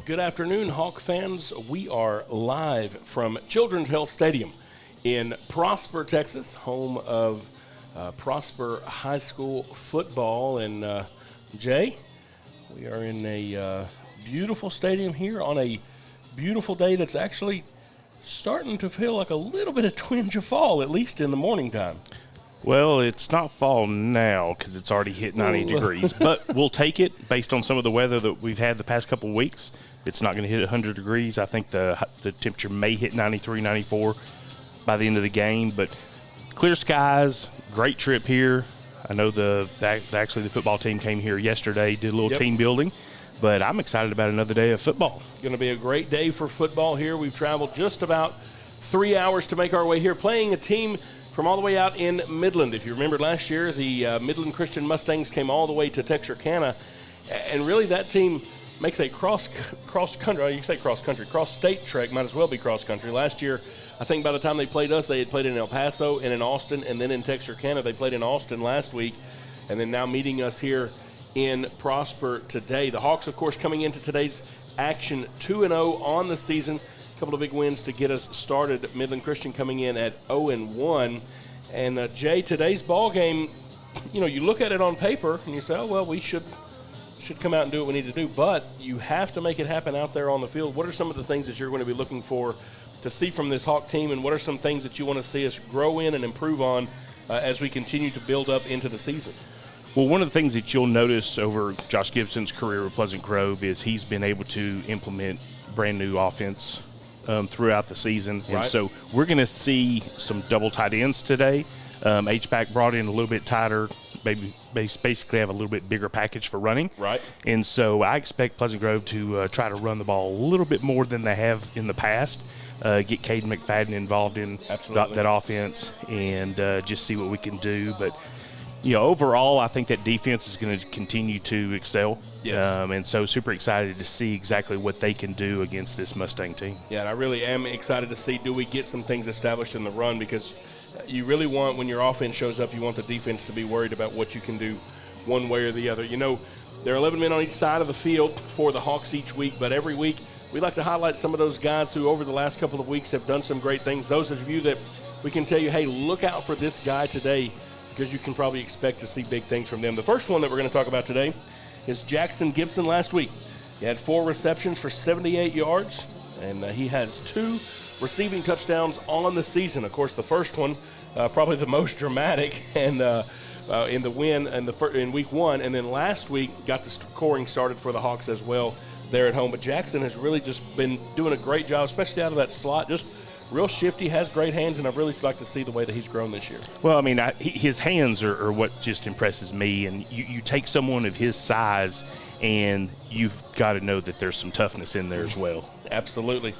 Good afternoon, Hawk fans. We are live from Children's Health Stadium in Prosper, Texas, home of Prosper High School football. And Jay, we are in a beautiful stadium here on a beautiful day that's actually starting to feel like a little bit of twinge of fall, at least in the morning time. Well, it's not fall now because it's already hit 90 degrees, but we'll take it based on some of the weather that we've had the past couple of weeks. It's not going to hit 100 degrees. I think the temperature may hit 93, 94 by the end of the game, but clear skies, great trip here. I know actually the football team came here yesterday, did a little team building, but I'm excited about another day of football. Going to be a great day for football here. We've traveled just about 3 hours to make our way here, playing a team from all the way out in Midland. If you remember last year, the Midland Christian Mustangs came all the way to Texarkana, and really that team makes a cross country. You say cross country, cross state trek, might as well be cross country. Last year, I think by the time they played us, they had played in El Paso and in Austin, and then in Texarkana. They played in Austin last week, and then now meeting us here in Prosper today. The Hawks, of course, coming into today's action 2-0 on the season. A couple of big wins to get us started. Midland Christian coming in at 0-1. And Jay, today's ball game, you know, you look at it on paper and you say, oh, well, we should come out and do what we need to do, but you have to make it happen out there on the field. What are some of the things that you're going to be looking for to see from this Hawk team, and what are some things that you want to see us grow in and improve on as we continue to build up into the season? Well, one of the things that you'll notice over Josh Gibson's career with Pleasant Grove is he's been able to implement brand new offense throughout the season. Right. And so we're going to see some double tight ends today. H-back brought in a little bit tighter, maybe basically have a little bit bigger package for running. Right. And so I expect Pleasant Grove to try to run the ball a little bit more than they have in the past, get Caden McFadden involved in that offense, and just see what we can do. But, you know, overall, I think that defense is going to continue to excel. Yes. And so super excited to see exactly what they can do against this Mustang team. Yeah, and I really am excited to see, do we get some things established in the run, because you really want, when your offense shows up, you want the defense to be worried about what you can do one way or the other. You know, there are 11 men on each side of the field for the Hawks each week, but every week we like to highlight some of those guys who over the last couple of weeks have done some great things. Those of you that we can tell you, hey, look out for this guy today, because you can probably expect to see big things from them. The first one that we're going to talk about today is Jackson Gibson. Last week, he had 4 receptions for 78 yards, and he has 2 receiving touchdowns on the season. Of course, the first one, probably the most dramatic, and in the win in week 1, and then last week got the scoring started for the Hawks as well there at home. But Jackson has really just been doing a great job, especially out of that slot. Just real shifty, has great hands, and I've really liked to see the way that he's grown this year. Well, I mean, his hands are what just impresses me. And you take someone of his size, and you've got to know that there's some toughness in there as well. Absolutely.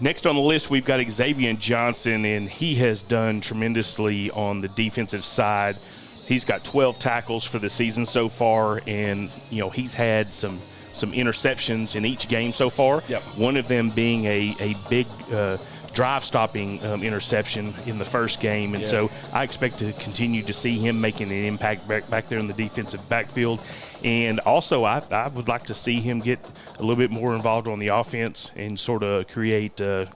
Next on the list, we've got Xavier Johnson, and he has done tremendously on the defensive side. He's got 12 tackles for the season so far, and, you know, he's had some interceptions in each game so far. Yep. One of them being a big drive-stopping interception in the first game. And so I expect to continue to see him making an impact back there in the defensive backfield. And also I would like to see him get a little bit more involved on the offense and sort of create, a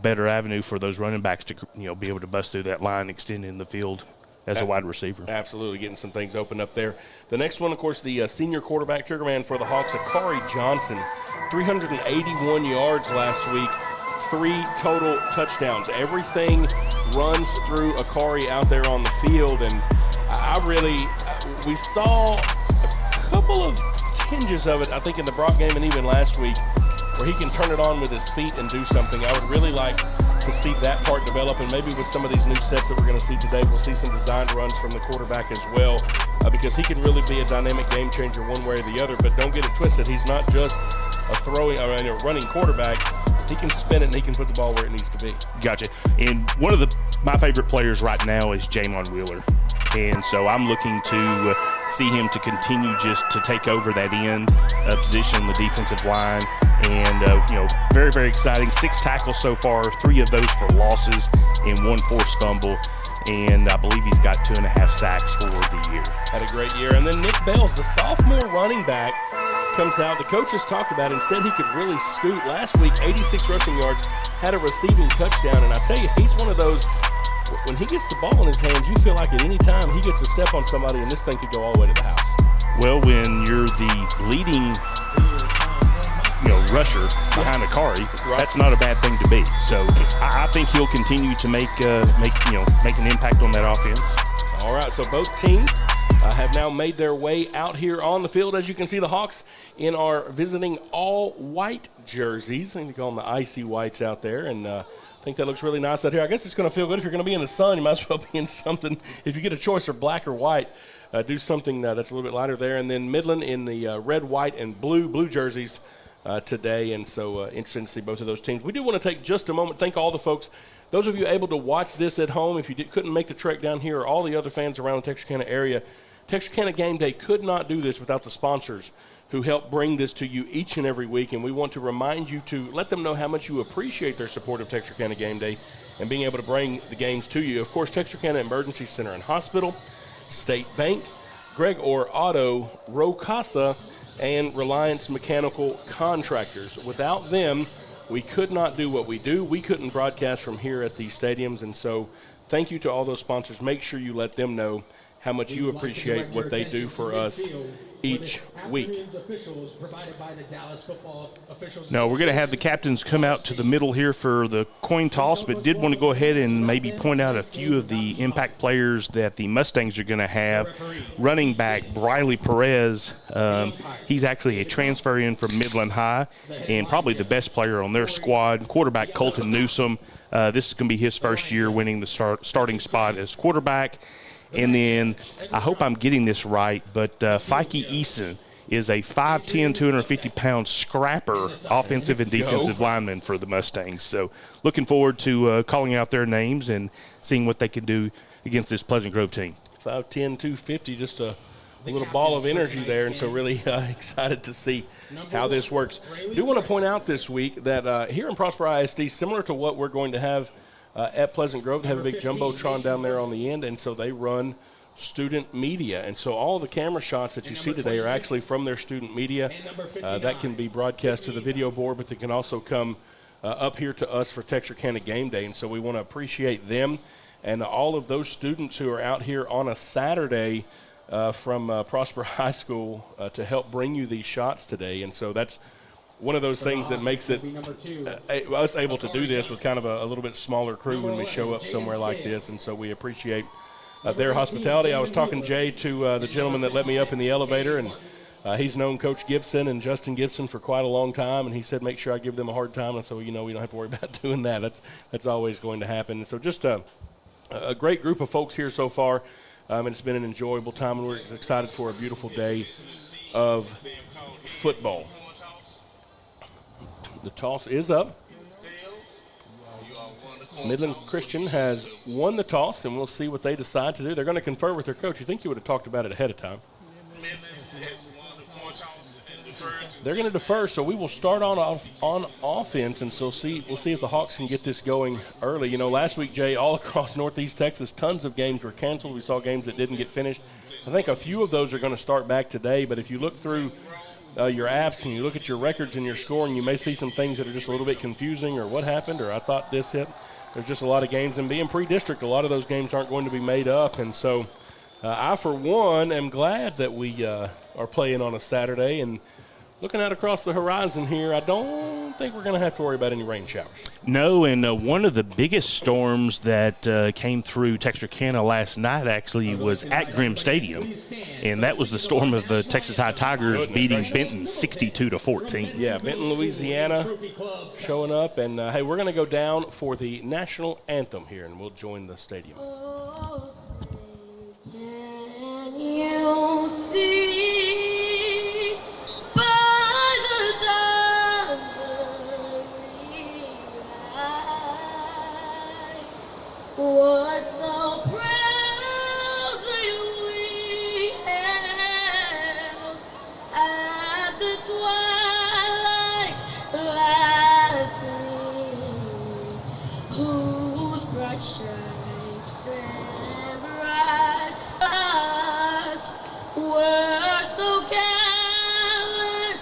better avenue for those running backs to, be able to bust through that line, extend in the field as a wide receiver. Absolutely, getting some things opened up there. The next one, of course, the senior quarterback, triggerman for the Hawks, Akari Johnson, 381 yards last week. 3 total touchdowns. Everything runs through Akari out there on the field, and we saw a couple of tinges of it, I think, in the Brock game and even last week, where he can turn it on with his feet and do something. I would really like to see that part develop, and maybe with some of these new sets that we're going to see today, we'll see some designed runs from the quarterback as well, because he can really be a dynamic game changer one way or the other. But don't get it twisted, he's not just a running quarterback. He can spin it, and he can put the ball where it needs to be. Gotcha. And one of my favorite players right now is Jamon Wheeler. And so I'm looking to see him to continue just to take over that end position on the defensive line. And, very, very exciting. 6 tackles so far, 3 of those for losses and 1 forced fumble. And I believe he's got 2.5 sacks for the year. Had a great year. And then Nick Bells, the sophomore running back, comes out. The coaches talked about him, said he could really scoot. Last week, 86 rushing yards, had a receiving touchdown. And I tell you, he's one of those, when he gets the ball in his hands, you feel like at any time he gets a step on somebody and this thing could go all the way to the house. Well, when you're the leading rusher behind Akari, that's not a bad thing to be. So I think he'll continue to make an impact on that offense. All right, so both teams have now made their way out here on the field. As you can see, the Hawks in our visiting all-white jerseys. I think they call them the icy whites out there, and I think that looks really nice out here. I guess it's going to feel good if you're going to be in the sun. You might as well be in something. If you get a choice of black or white, do something that's a little bit lighter there. And then Midland in the red, white, and blue jerseys today, and so interesting to see both of those teams. We do want to take just a moment, thank all the folks, those of you able to watch this at home. If you couldn't make the trek down here, or all the other fans around the Texarkana area, Texarkana Game Day could not do this without the sponsors who help bring this to you each and every week, and we want to remind you to let them know how much you appreciate their support of Texarkana Game Day and being able to bring the games to you. Of course, Texarkana Emergency Center and Hospital, State Bank, Greg Orr Auto, Rocasa, and Reliance Mechanical Contractors. Without them, we could not do what we do. We couldn't broadcast from here at these stadiums, and so thank you to all those sponsors. Make sure you let them know how much you appreciate what they do for us each week. No, we're going to have the captains come out to the middle here for the coin toss, but did want to go ahead and maybe point out a few of the impact players that the Mustangs are going to have. Running back Briley Perez, he's actually a transfer in from Midland High and probably the best player on their squad. Quarterback Colton Newsom, this is going to be his first year winning the starting spot as quarterback. And then, I hope I'm getting this right, but Fikey Eason is a 5'10", 250-pound scrapper, offensive and defensive lineman for the Mustangs. So looking forward to calling out their names and seeing what they can do against this Pleasant Grove team. 5'10", 250, just a little ball of energy there, and so really excited to see how this works. I do want to point out this week that here in Prosper ISD, similar to what we're going to have at Pleasant Grove, they have a big jumbotron down there on the end, and so they run student media. And so all the camera shots that you see today are actually from their student media. That can be broadcast to the video board, but they can also come up here to us for Texarkana Game Day. And so we want to appreciate them and all of those students who are out here on a Saturday from Prosper High School to help bring you these shots today. And so that's one of those things that makes it us able to do this with kind of a little bit smaller crew when we show up somewhere like this, and so we appreciate their hospitality. I was talking, Jay, to the gentleman that let me up in the elevator, and he's known Coach Gibson and Justin Gibson for quite a long time, and he said make sure I give them a hard time, and so we don't have to worry about doing that. That's always going to happen. So just a great group of folks here so far, and it's been an enjoyable time, and we're excited for a beautiful day of football. The toss is up. Midland Christian has won the toss, and we'll see what they decide to do. They're going to confer with their coach. You think you would have talked about it ahead of time. They're going to defer, so we will start on offense, and so we'll see if the Hawks can get this going early. Last week, Jay, all across Northeast Texas, tons of games were canceled. We saw games that didn't get finished. I think a few of those are going to start back today, but if you look through your apps and you look at your records and your scoring, you may see some things that are just a little bit confusing, or what happened, or I thought this hit. There's just a lot of games, and being pre-district, a lot of those games aren't going to be made up, and so I, for one, am glad that we are playing on a Saturday, and looking out across the horizon here, I don't think we're going to have to worry about any rain showers. No, and one of the biggest storms that came through Texarkana last night actually was at Grimm Stadium, and that was the storm of the Texas High Tigers beating Benton 62-14. Yeah, Benton, Louisiana showing up, and hey, we're going to go down for the national anthem here, and we'll join the stadium. Oh, can you see by the dawn's early light what so proudly we hailed at the twilight's last gleam, whose bright stripes and bright arch were so gallant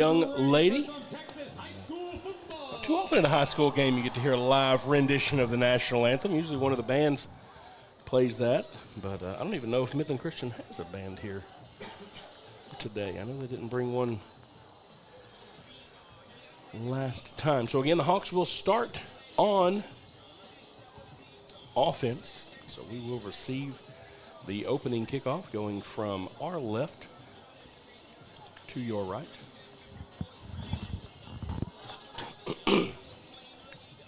young lady. Not too often at a high school game you get to hear a live rendition of the national anthem. Usually one of the bands plays that, but I don't even know if Midland Christian has a band here today. I know they didn't bring one last time. So again, the Hawks will start on offense. So we will receive the opening kickoff going from our left to your right.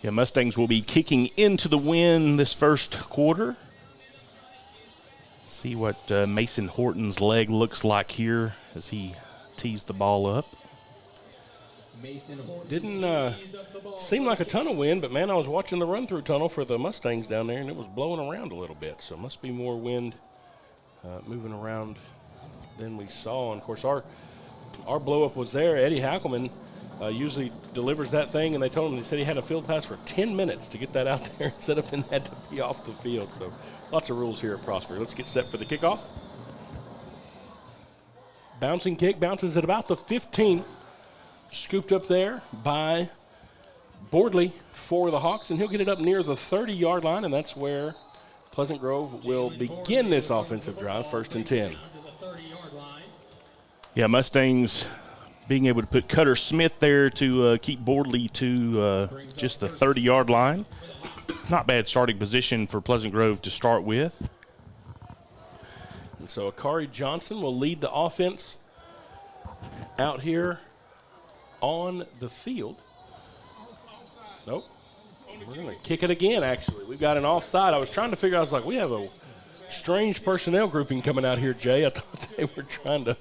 Yeah, Mustangs will be kicking into the wind this first quarter. See what Mason Horton's leg looks like here as he tees the ball up. Didn't seem like a ton of wind, but, man, I was watching the run-through tunnel for the Mustangs down there, and it was blowing around a little bit. So it must be more wind moving around than we saw. And, of course, our blow-up was there. Eddie Hackelman usually delivers that thing, and they told him, they said he had a field pass for 10 minutes to get that out there instead of had to be off the field. So lots of rules here at Prosper. Let's get set for the kickoff. Bouncing kick, bounces at about the 15. Scooped up there by Boardley for the Hawks, and he'll get it up near the 30-yard line, and that's where Pleasant Grove will begin this offensive drive, 1st and 10. Yeah, Mustangs being able to put Cutter Smith there to keep Boardley to just the 30-yard line. Not bad starting position for Pleasant Grove to start with. And so Akari Johnson will lead the offense out here on the field. Nope. We're going to kick it again, actually. We've got an offside. I was trying to figure out, I was like, we have a strange personnel grouping coming out here, Jay. I thought they were trying to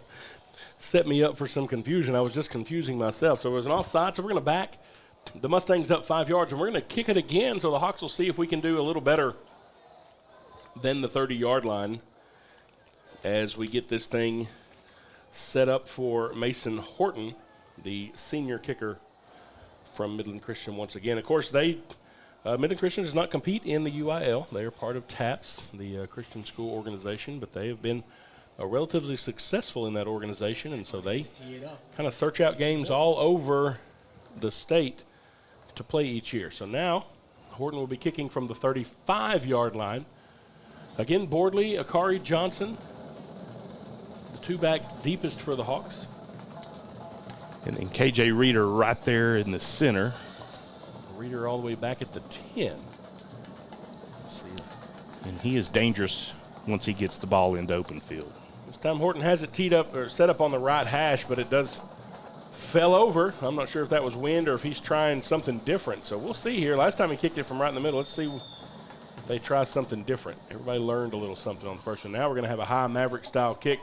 set me up for some confusion. I was just confusing myself. So it was an offside, so we're going to back the Mustangs up 5 yards, and we're going to kick it again so the Hawks will see if we can do a little better than the 30-yard line as we get this thing set up for Mason Horton, the senior kicker from Midland Christian once again. Of course, Midland Christian does not compete in the UIL. They are part of TAPS, the Christian school organization, but they have been relatively successful in that organization, and so they kind of search out games all over the state to play each year. So now Horton will be kicking from the 35-yard line. Again, Boardley, Akari Johnson, the two back deepest for the Hawks. And then KJ Reeder right there in the center. Reeder all the way back at the 10. Let's see. And he is dangerous once he gets the ball into open field. This time Horton has it teed up or set up on the right hash, but it does fell over. I'm not sure if that was wind or if he's trying something different. So we'll see here. Last time he kicked it from right in the middle. Let's see if they try something different. Everybody learned a little something on the first one. Now we're going to have a high Maverick-style kick.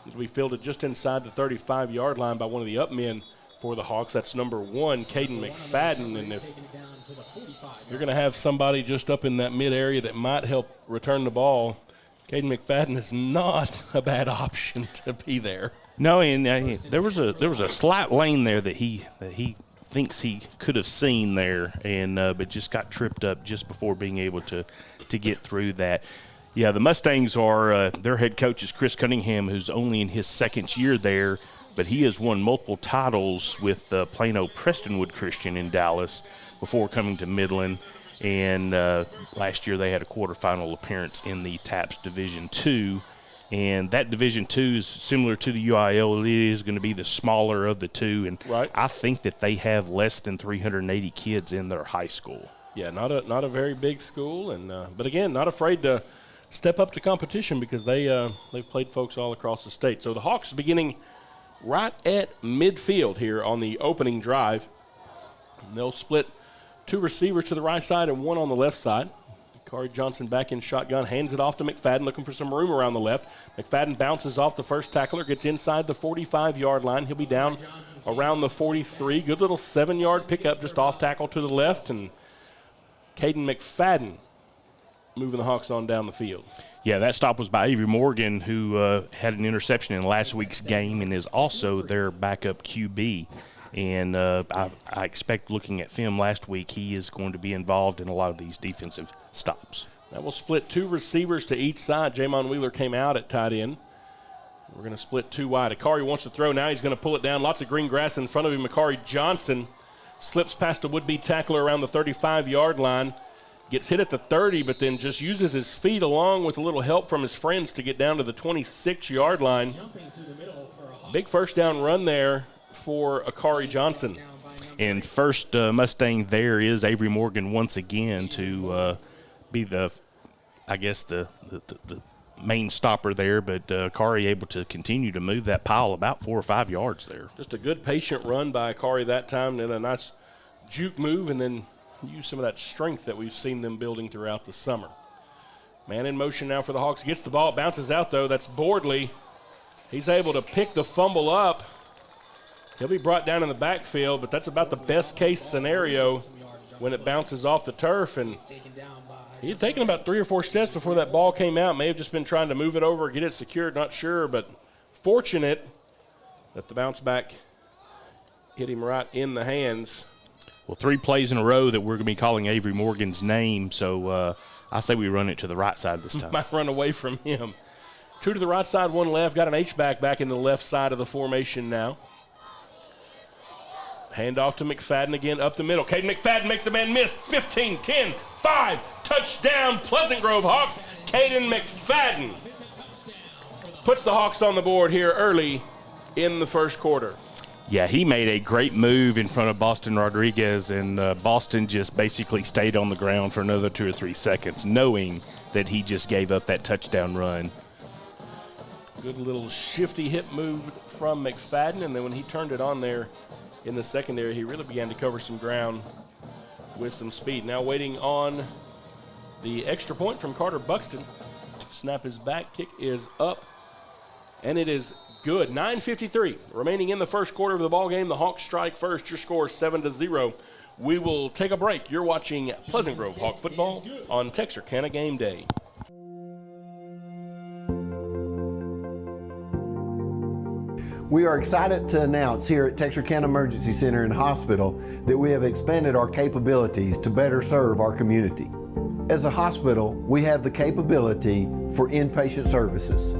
It'll be fielded just inside the 35-yard line by one of the up men for the Hawks. That's number 1, Caden McFadden. And if you're going to have somebody just up in that mid area that might help return the ball, Caden McFadden is not a bad option to be there. No, and there was a slight lane there that he thinks he could have seen there, and but just got tripped up just before being able to get through that. Yeah, the Mustangs are their head coach is Chris Cunningham, who's only in his second year there, but he has won multiple titles with Plano Prestonwood Christian in Dallas before coming to Midland. And last year they had a quarterfinal appearance in the TAPS Division II. And that Division II is similar to the UIL. It is going to be the smaller of the two. And right. I think that they have less than 380 kids in their high school. Yeah, not a very big school. And but, again, not afraid to step up to competition because they've played folks all across the state. So the Hawks beginning right at midfield here on the opening drive. And they'll split 2 receivers to the right side and 1 on the left side. Akari Johnson back in shotgun, hands it off to McFadden, looking for some room around the left. McFadden bounces off the first tackler, gets inside the 45-yard line. He'll be down around the 43. Good little 7-yard pickup just off tackle to the left. And Caden McFadden moving the Hawks on down the field. Yeah, that stop was by Avery Morgan, who had an interception in last week's game and is also their backup QB. And I expect, looking at film last week, he is going to be involved in a lot of these defensive stops. That will split 2 receivers to each side. Jamon Wheeler came out at tight end. We're going to split 2 wide. Akari wants to throw. Now he's going to pull it down. Lots of green grass in front of him. Akari Johnson slips past a would-be tackler around the 35-yard line. Gets hit at the 30, but then just uses his feet along with a little help from his friends to get down to the 26-yard line. Big first down run there for Akari Johnson. And first Mustang there is Avery Morgan once again to be the main stopper there, but Akari able to continue to move that pile about 4 or 5 yards there. Just a good patient run by Akari that time, then a nice juke move, and then use some of that strength that we've seen them building throughout the summer. Man in motion now for the Hawks. Gets the ball, bounces out though. That's Boardley. He's able to pick the fumble up. He'll be brought down in the backfield, but that's about the best case scenario when it bounces off the turf. And he had taken about 3 or 4 steps before that ball came out. May have just been trying to move it over, get it secured, not sure, but fortunate that the bounce back hit him right in the hands. Well, 3 plays in a row that we're going to be calling Avery Morgan's name, so I say we run it to the right side this time. Might run away from him. 2 to the right side, 1 left. Got an H-back back in the left side of the formation now. Hand off to McFadden again up the middle. Caden McFadden makes a man miss. 15, 10, 5. Touchdown, Pleasant Grove Hawks. Caden McFadden puts the Hawks on the board here early in the first quarter. Yeah, he made a great move in front of Boston Rodriguez, and Boston just basically stayed on the ground for another 2 or 3 seconds, knowing that he just gave up that touchdown run. Good little shifty hip move from McFadden, and then when he turned it on there in the secondary, he really began to cover some ground with some speed. Now waiting on the extra point from Carter Buxton. Snap is back, kick is up, and it is good. 9:53 remaining in the first quarter of the ball game. The Hawks strike first. Your score 7-0. We will take a break. You're watching Pleasant Grove Hawk football on Texarkana Game Day. We are excited to announce here at Texarkana Emergency Center and Hospital that we have expanded our capabilities to better serve our community. As a hospital, we have the capability for inpatient services.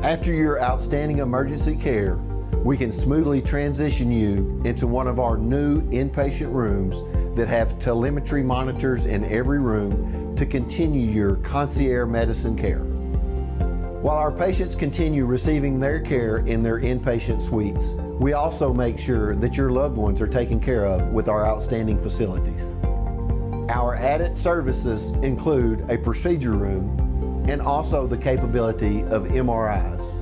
After your outstanding emergency care, we can smoothly transition you into one of our new inpatient rooms that have telemetry monitors in every room to continue your concierge medicine care. While our patients continue receiving their care in their inpatient suites, we also make sure that your loved ones are taken care of with our outstanding facilities. Our added services include a procedure room and also the capability of MRIs.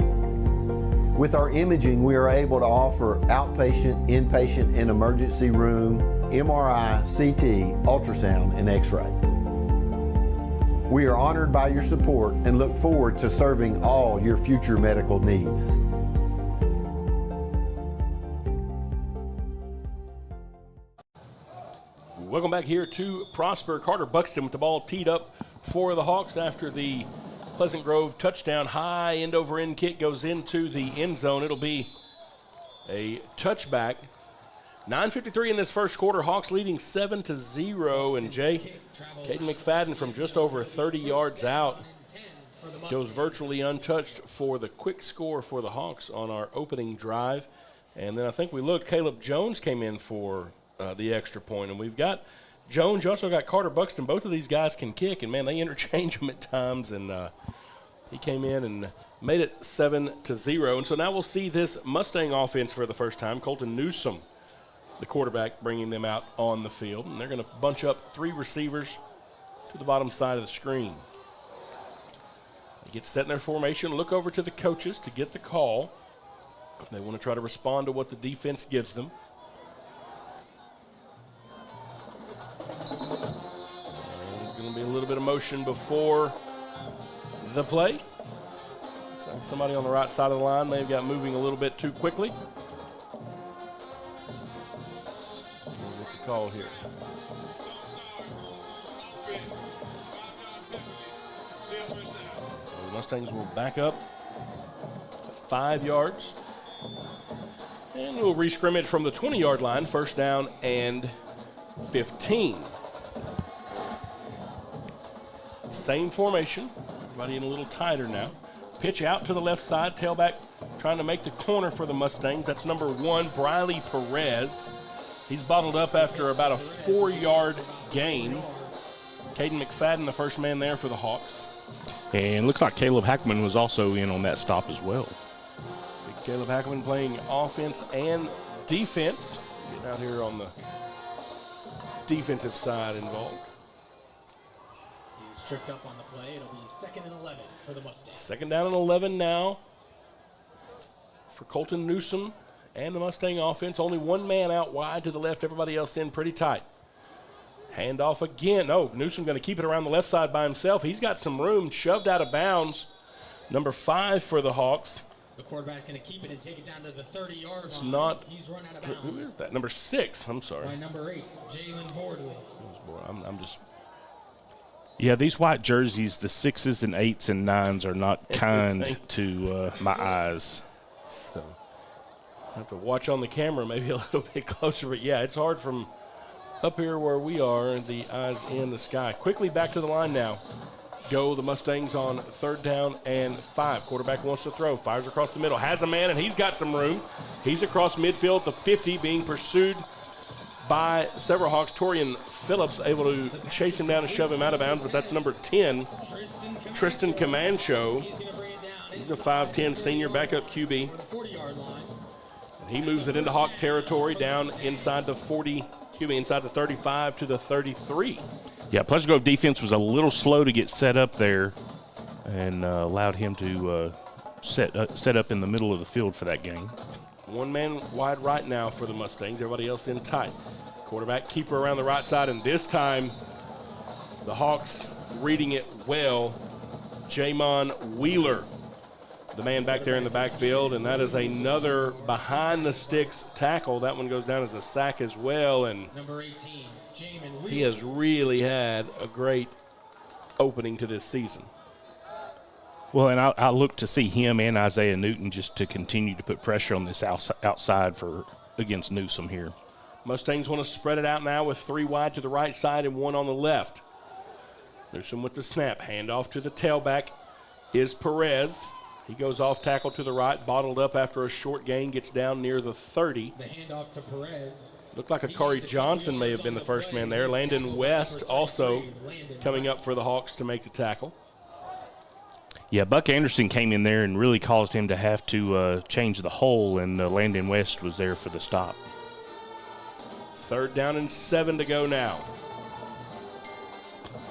With our imaging, we are able to offer outpatient, inpatient, and emergency room, MRI, CT, ultrasound, and X-ray. We are honored by your support and look forward to serving all your future medical needs. Welcome back here to Prosper. Carter Buxton with the ball teed up for the Hawks after the Pleasant Grove touchdown. High end-over-end kick goes into the end zone. It'll be a touchback. 9:53 in this first quarter. Hawks leading 7-0. And Jay, Caden McFadden from just over 30 yards out goes virtually untouched for the quick score for the Hawks on our opening drive. And then I think we looked, Caleb Jones came in for the extra point. And we've got Jones, you also got Carter Buxton. Both of these guys can kick, and, man, they interchange them at times. And he came in and made it 7-0. And so now we'll see this Mustang offense for the first time. Colton Newsom, the quarterback, bringing them out on the field. And they're going to bunch up 3 receivers to the bottom side of the screen. They get set in their formation, look over to the coaches to get the call. They want to try to respond to what the defense gives them. There's going to be a little bit of motion before the play. So somebody on the right side of the line may have got moving a little bit too quickly. We'll get the call here. So the Mustangs will back up 5 yards. And we'll re-scrimmage from the 20-yard line, first down and 15. Same formation, everybody in a little tighter now. Pitch out to the left side, tailback trying to make the corner for the Mustangs. That's number 1, Briley Perez. He's bottled up after about a 4-yard gain. Caden McFadden, the first man there for the Hawks. And looks like Caleb Hackman was also in on that stop as well. Big Caleb Hackman playing offense and defense. Getting out here on the defensive side involved. He's tripped up on the play. It'll be 2nd and 11 for the Mustangs. 2nd down and 11 now for Colton Newsom and the Mustang offense. Only one man out wide to the left, everybody else in pretty tight. Handoff again. Oh, Newsom going to keep it around the left side by himself. He's got some room, shoved out of bounds. Number 5 for the Hawks. The quarterback's going to keep it and take it down to the 30-yard line. Not. He's run out of bounds. Who is that? Number 6. I'm sorry. By number 8, Jalen Bordwell. I'm just. Yeah, these white jerseys, the 6s and 8s and 9s are not kind to my eyes. So I have to watch on the camera maybe a little bit closer. But, yeah, it's hard from up here where we are, the eyes in the sky. Quickly back to the line now. Go the Mustangs on 3rd down and 5. Quarterback wants to throw. Fires across the middle. Has a man, and he's got some room. He's across midfield at the 50, being pursued by several Hawks. Torian Phillips able to chase him down and shove him out of bounds, but that's number 10, Tristan Camacho. He's a 5'10 senior backup QB. And he moves it into Hawk territory down inside the 40, inside the 35 to the 33. Yeah, Pleasant Grove defense was a little slow to get set up there and allowed him to set up in the middle of the field for that game. One man wide right now for the Mustangs. Everybody else in tight. Quarterback keeper around the right side, and this time the Hawks reading it well. Jamon Wheeler, the man back there in the backfield, and that is another behind-the-sticks tackle. That one goes down as a sack as well, and number 18, Jamon Wheeler. He has really had a great opening to this season. Well, and I look to see him and Isaiah Newton just to continue to put pressure on this outside against Newsom here. Mustangs want to spread it out now with 3 wide to the right side and 1 on the left. Newsom with the snap. Handoff to the tailback is Perez. He goes off tackle to the right, bottled up after a short gain, gets down near the 30. The handoff to Perez. Looked like Akari Johnson may have been the first man there. Landon West also coming up for the Hawks to make the tackle. Yeah, Buck Anderson came in there and really caused him to have to change the hole, and Landon West was there for the stop. 3rd down and 7 to go now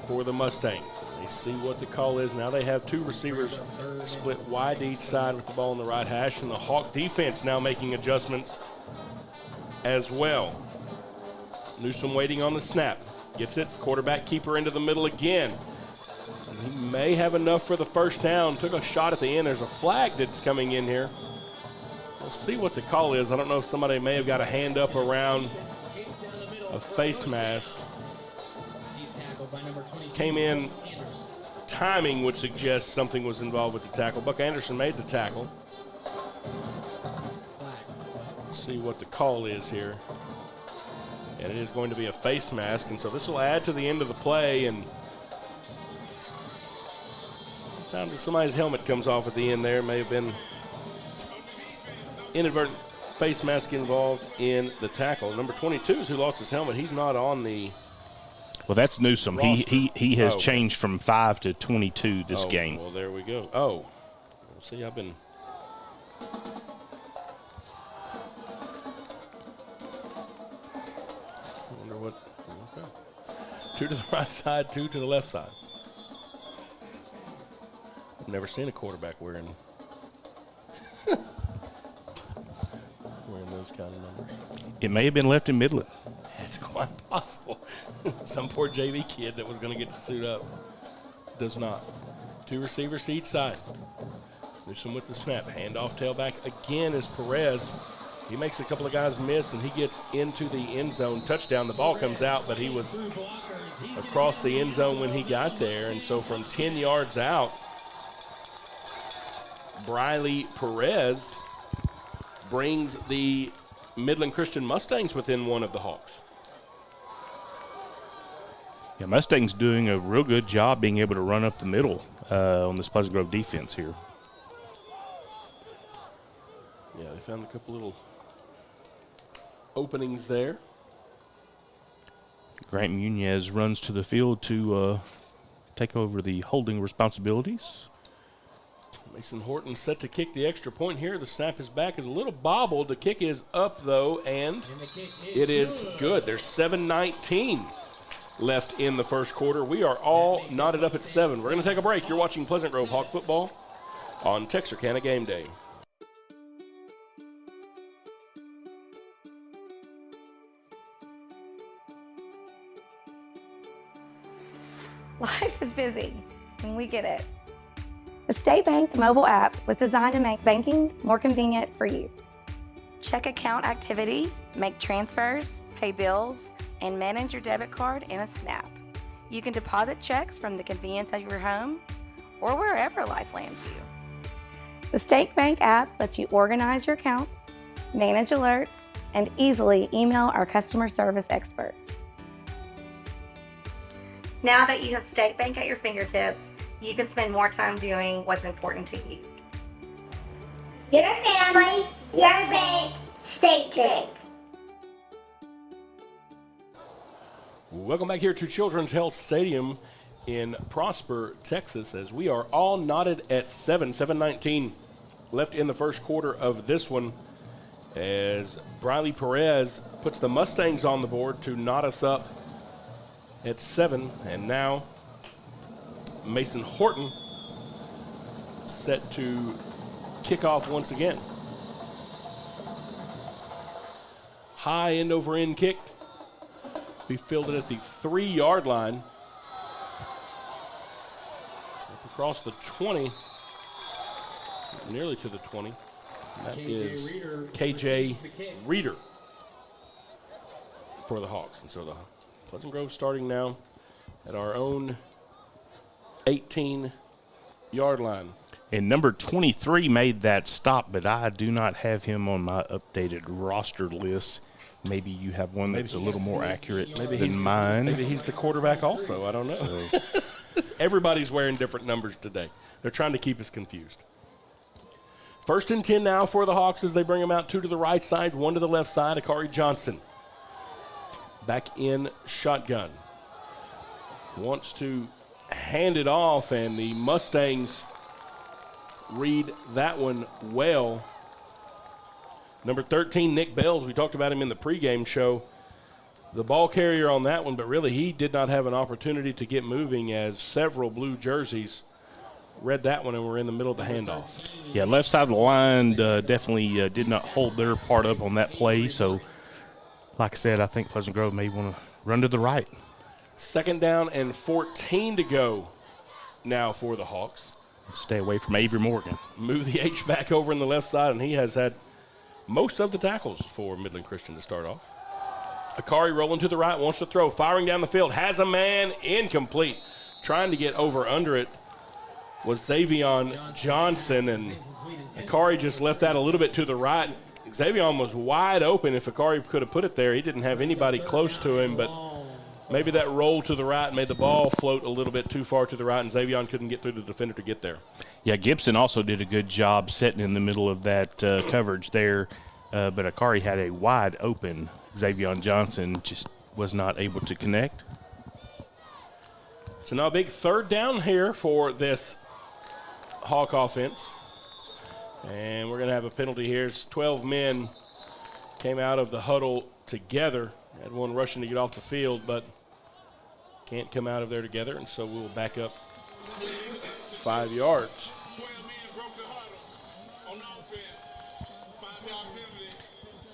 for the Mustangs. They see what the call is. Now they have 2 receivers split wide to each side with the ball in the right hash, and the Hawk defense now making adjustments as well. Newsom waiting on the snap. Gets it. Quarterback keeper into the middle again. He may have enough for the first down. Took a shot at the end. There's a flag that's coming in here. We'll see what the call is. I don't know if somebody may have got a hand up around a face mask. Came in. Timing would suggest something was involved with the tackle. Buck Anderson made the tackle. Let's see what the call is here. And it is going to be a face mask. And so this will add to the end of the play. And time that somebody's helmet comes off at the end there. May have been inadvertent face mask involved in the tackle. Number 22 is who lost his helmet. He's not on the Well, that's Newsom. roster. He has changed from 5 to 22 this game. Well, there we go. Oh, well, see, I've been. I wonder what. Okay. 2 to the right side, 2 to the left side. I've never seen a quarterback wearing those kind of numbers. It may have been left in Midland. It's quite possible. Some poor JV kid that was going to get to suit up does not. 2 receivers to each side. Newsom with the snap. Handoff tailback again is Perez. He makes a couple of guys miss, and he gets into the end zone. Touchdown. The ball comes out, but he was across the end zone when he got there. And so from 10 yards out, Briley Perez brings the Midland Christian Mustangs within 1 of the Hawks. Yeah, Mustangs doing a real good job being able to run up the middle on this Pleasant Grove defense here. Yeah, they found a couple little openings there. Grant Nunez runs to the field to take over the holding responsibilities. Mason Horton set to kick the extra point here. The snap is back. Is a little bobbled. The kick is up, though, and the kick it is good. There's 7:19 left in the first quarter. We are all knotted up at 7. We're going to take a break. You're watching Pleasant Grove Hawk football on Texarkana Game Day. Life is busy, and we get it. The State Bank mobile app was designed to make banking more convenient for you. Check account activity, make transfers, pay bills, and manage your debit card in a snap. You can deposit checks from the convenience of your home or wherever life lands you. The State Bank app lets you organize your accounts, manage alerts, and easily email our customer service experts. Now that you have State Bank at your fingertips, you can spend more time doing what's important to you. Your family, your bank, State Bank. Welcome back here to Children's Health Stadium in Prosper, Texas, as we are all knotted at 7:19 left in the first quarter of this one, as Briley Perez puts the Mustangs on the board to knot us up at 7. And now Mason Horton set to kick off once again. High end over end kick. Be fielded at the 3-yard line. Up across the 20. Nearly to the 20. And that is KJ Reeder for the Hawks. And so the Pleasant Grove starting now at our own 18-yard line. And number 23 made that stop, but I do not have him on my updated roster list. Maybe you have one that's a little more accurate than mine. Maybe he's the quarterback also. I don't know. So. Everybody's wearing different numbers today. They're trying to keep us confused. 1st and 10 now for the Hawks as they bring them out. 2 to the right side, 1 to the left side. Akari Johnson back in shotgun. Wants to hand it off, and the Mustangs read that one well. Number 13, Nick Bells, we talked about him in the pregame show. The ball carrier on that one, but really he did not have an opportunity to get moving as several blue jerseys read that one and were in the middle of the handoff. Yeah, left side of the line definitely did not hold their part up on that play. So, like I said, I think Pleasant Grove may want to run to the right. 2nd down and 14 to go now for the Hawks. Stay away from Avery Morgan. Move the H back over in the left side, and he has had most of the tackles for Midland Christian to start off. Akari rolling to the right, wants to throw, firing down the field, has a man, incomplete. Trying to get over under it was Xavion Johnson, and Akari just left that a little bit to the right. Xavion was wide open. If Akari could have put it there, he didn't have anybody close to him, but maybe that roll to the right made the ball float a little bit too far to the right, and Xavion couldn't get through the defender to get there. Yeah, Gibson also did a good job setting in the middle of that coverage there, but Akari had a wide open. Xavion Johnson just was not able to connect. So now a big 3rd down here for this Hawk offense. And we're going to have a penalty here. 12 men came out of the huddle together. Had one rushing to get off the field, but can't come out of there together, and so we'll back up 5 yards.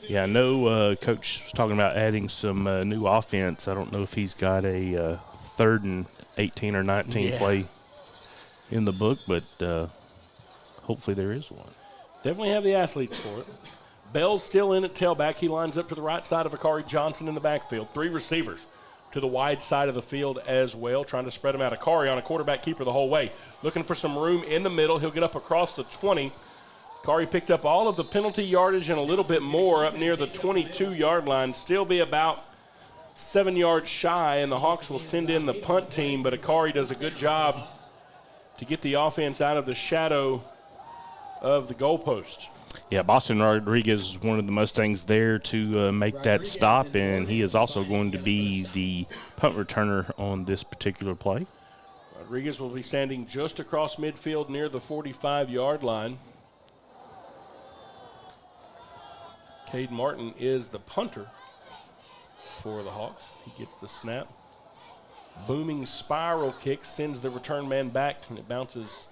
Yeah, I know Coach was talking about adding some new offense. I don't know if he's got a 3rd and 18 or 19 play in the book, but hopefully there is one. Definitely have the athletes for it. Bell's still in at tailback. He lines up to the right side of Akari Johnson in the backfield. 3 receivers to the wide side of the field as well, trying to spread them out. Akari on a quarterback keeper the whole way. Looking for some room in the middle. He'll get up across the 20. Akari picked up all of the penalty yardage and a little bit more up near the 22-yard line. Still be about 7 yards shy, and the Hawks will send in the punt team, but Akari does a good job to get the offense out of the shadow of the goalpost. Yeah, Boston Rodriguez is one of the Mustangs there to make that stop, and he is also going to be the punt returner on this particular play. Rodriguez will be standing just across midfield near the 45-yard line. Cade Martin is the punter for the Hawks. He gets the snap. Booming spiral kick sends the return man back, and it bounces